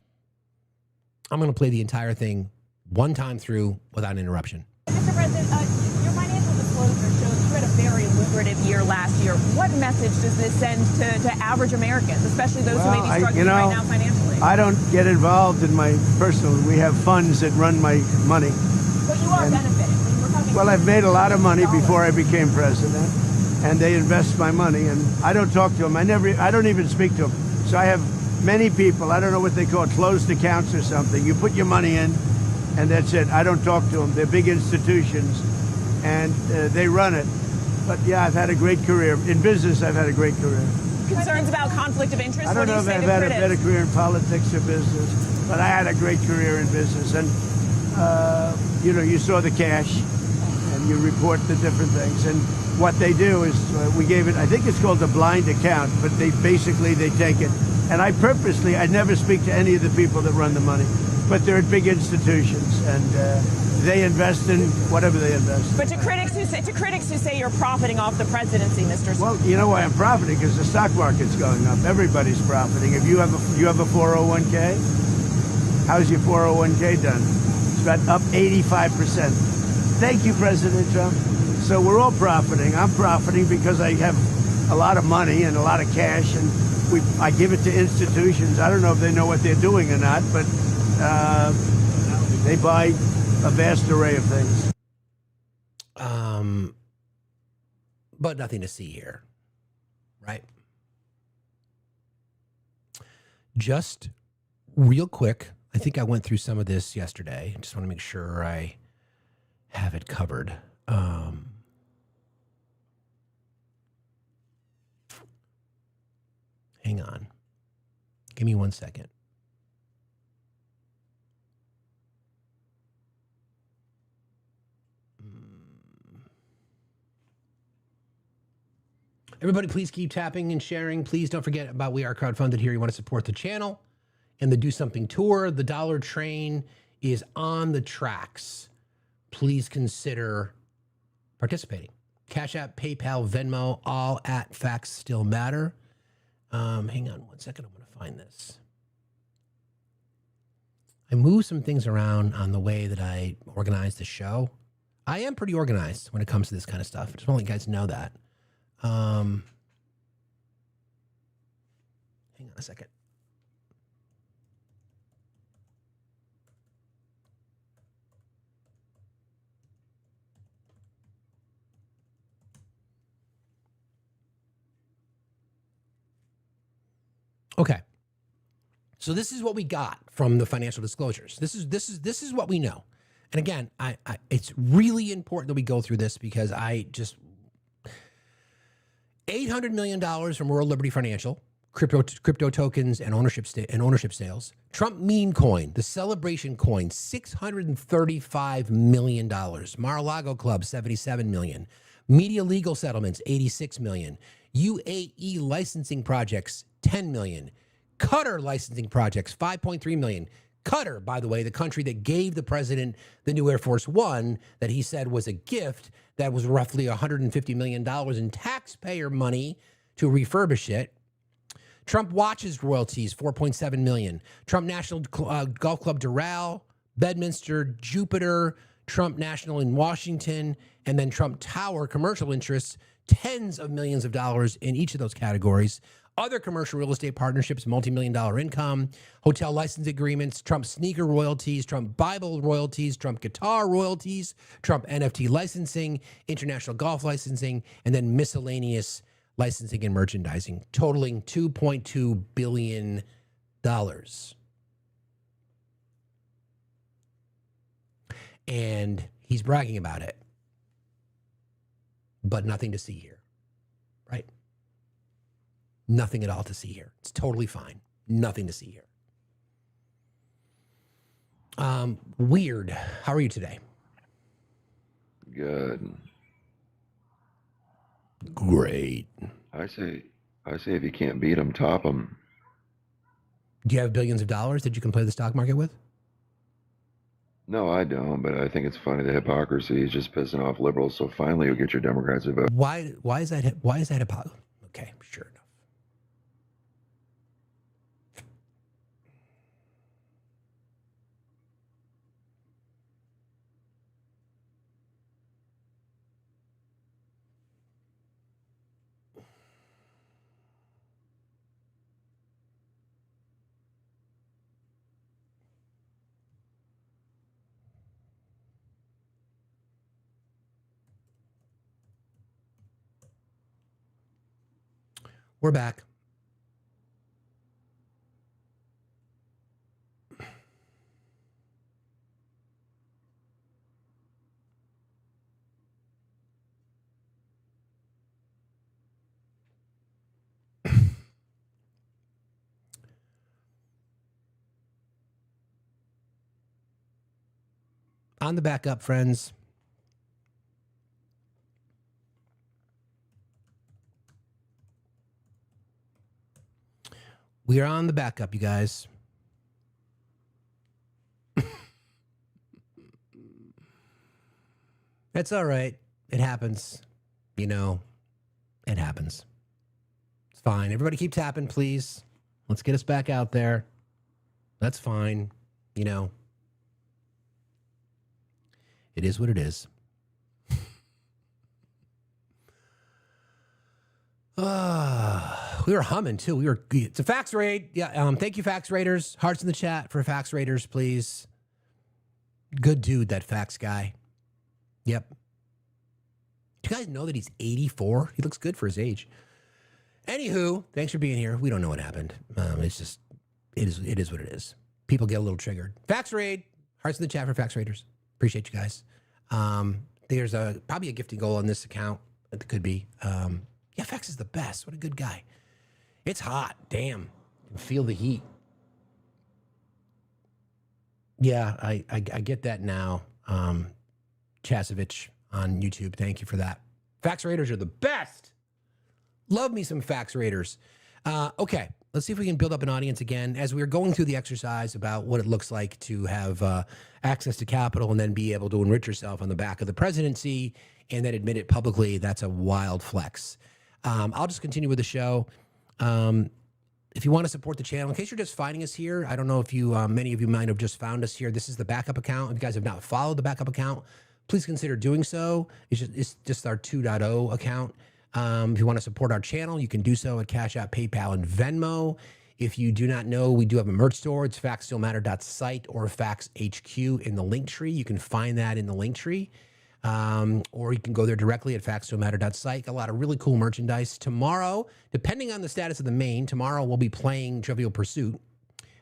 I'm going to play the entire thing one time through without interruption. Mr. President, your financial disclosure shows you had a very lucrative year last year. What message does this send to average Americans, especially those who may be struggling right now financially? I don't get involved in my personal. We have funds that run my money. But you are benefiting. Well, I've made a lot of money before I became president, and they invest my money, and I don't talk to them. I don't even speak to them. So I have many people, I don't know what they call it, closed accounts or something. You put your money in, and that's it. I don't talk to them. They're big institutions, and they run it. But yeah, I've had a great career. In business, I've had a great career. Concerns about conflict of interest? I don't know if I've had a better career in politics or business, but I had a great career in business. And you saw the cash, and you report the different things. And what they do is we gave it, I think it's called a blind account, but they take it. And I never speak to any of the people that run the money, but they're at big institutions, and they invest in whatever they invest. But to critics who say you're profiting off the presidency, Mr. Well, you know why I'm profiting? Because the stock market's going up. Everybody's profiting. If you have a 401k, how's your 401k done? It's about up 85%. Thank you, President Trump. So we're all profiting. I'm profiting because I have a lot of money and a lot of cash, and I give it to institutions. I don't know if they know what they're doing or not, but they buy a vast array of things. But nothing to see here, right? Just real quick, I think I went through some of this yesterday. Just want to make sure I have it covered. Hang on. Give me 1 second. Everybody, please keep tapping and sharing. Please don't forget about We Are Crowdfunded here. You want to support the channel and the Do Something Tour. The Dollar Train is on the tracks. Please consider participating. Cash App, PayPal, Venmo, all at Facts Still Matter. Hang on 1 second. I'm going to find this. I moved some things around on the way that I organized the show. I am pretty organized when it comes to this kind of stuff. I just want to let you guys know that. Hang on a second. Okay. So this is what we got from the financial disclosures. This is what we know. And again, it's really important that we go through this because $800 million from World Liberty Financial, crypto tokens and ownership sales. Trump meme coin, the celebration coin, $635 million. Mar-a-Lago Club, $77 million. Media legal settlements, $86 million. UAE licensing projects, $10 million. Qatar licensing projects, $5.3 million. Qatar, by the way, the country that gave the president the new Air Force One that he said was a gift that was roughly $150 million in taxpayer money to refurbish it. Trump Watches royalties, $4.7 million. Trump National Golf Club Doral, Bedminster, Jupiter, Trump National in Washington, and then Trump Tower commercial interests, tens of millions of dollars in each of those categories. Other commercial real estate partnerships, multi-million-dollar income, hotel license agreements, Trump sneaker royalties, Trump Bible royalties, Trump guitar royalties, Trump NFT licensing, international golf licensing, and then miscellaneous licensing and merchandising, totaling $2.2 billion. And he's bragging about it. But nothing to see here, right? Nothing at all to see here. It's totally fine. Nothing to see here. Weird. How are you today? Good. Great. I say if you can't beat them, top them. Do you have billions of dollars that you can play the stock market with? No, I don't, but I think it's funny the hypocrisy is just pissing off liberals. So finally you'll get your Democrats to vote. Why is that hypocrisy? Okay, sure enough. We're back. On the backup, friends. We are on the backup, you guys. That's all right. It happens. You know, it happens. It's fine. Everybody keep tapping, please. Let's get us back out there. That's fine. You know, it is what it is. We were humming too. It's a fax raid. Yeah. Thank you, fax raiders. Hearts in the chat for fax raiders, please. Good dude, that fax guy. Yep. Do you guys know that he's 84? He looks good for his age. Anywho, thanks for being here. We don't know what happened. It's just, it is what it is. People get a little triggered. Fax raid. Hearts in the chat for fax raiders. Appreciate you guys. There's probably a gifting goal on this account. It could be. Yeah, fax is the best. What a good guy. It's hot. Damn. You can feel the heat. Yeah, I get that now. Chasovich on YouTube. Thank you for that. Fax raiders are the best. Love me some fax raiders. Okay, let's see if we can build up an audience again. As we are going through the exercise about what it looks like to have access to capital and then be able to enrich yourself on the back of the presidency and then admit it publicly, that's a wild flex. I'll just continue with the show. If you want to support the channel, in case you're just finding us here, I don't know if you, many of you might have just found us here. This is the backup account. If you guys have not followed the backup account, please consider doing so. It's just our 2.0 account. If you want to support our channel, you can do so at Cash App, PayPal, and Venmo. If you do not know, we do have a merch store. It's factsstillmatter.site or Fax HQ in the link tree. You can find that in the link tree. Or you can go there directly at factsstillmatter.site. A lot of really cool merchandise. Tomorrow, depending on the status of the main, tomorrow we'll be playing Trivial Pursuit.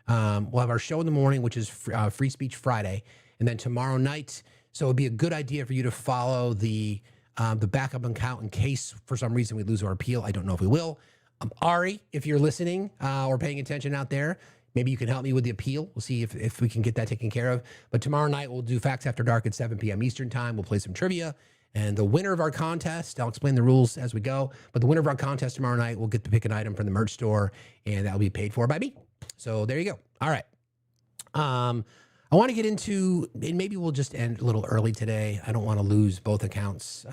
We'll have our show in the morning, which is Free Speech Friday. And then tomorrow night, so it'd be a good idea for you to follow the backup account in case for some reason we lose our appeal. I don't know if we will. Ari, if you're listening or paying attention out there, maybe you can help me with the appeal. We'll see if we can get that taken care of. But tomorrow night, we'll do Facts After Dark at 7 p.m. Eastern Time. We'll play some trivia. And the winner of our contest, I'll explain the rules as we go, but the winner of our contest tomorrow night will get to pick an item from the merch store, and that will be paid for by me. So there you go. All right. I want to get into, and maybe we'll just end a little early today. I don't want to lose both accounts.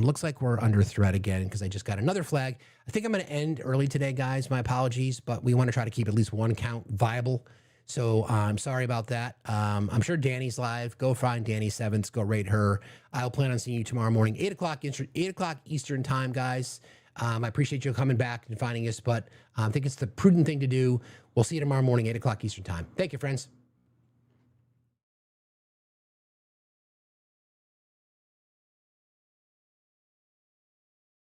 Looks like we're under threat again because I just got another flag. I think I'm going to end early today, guys. My apologies, but we want to try to keep at least one account viable. So I'm sorry about that. I'm sure Danny's live. Go find Danny Seventh. Go rate her. I'll plan on seeing you tomorrow morning, 8 o'clock Eastern time, guys. I appreciate you coming back and finding us, but I think it's the prudent thing to do. We'll see you tomorrow morning, 8 o'clock Eastern time. Thank you, friends.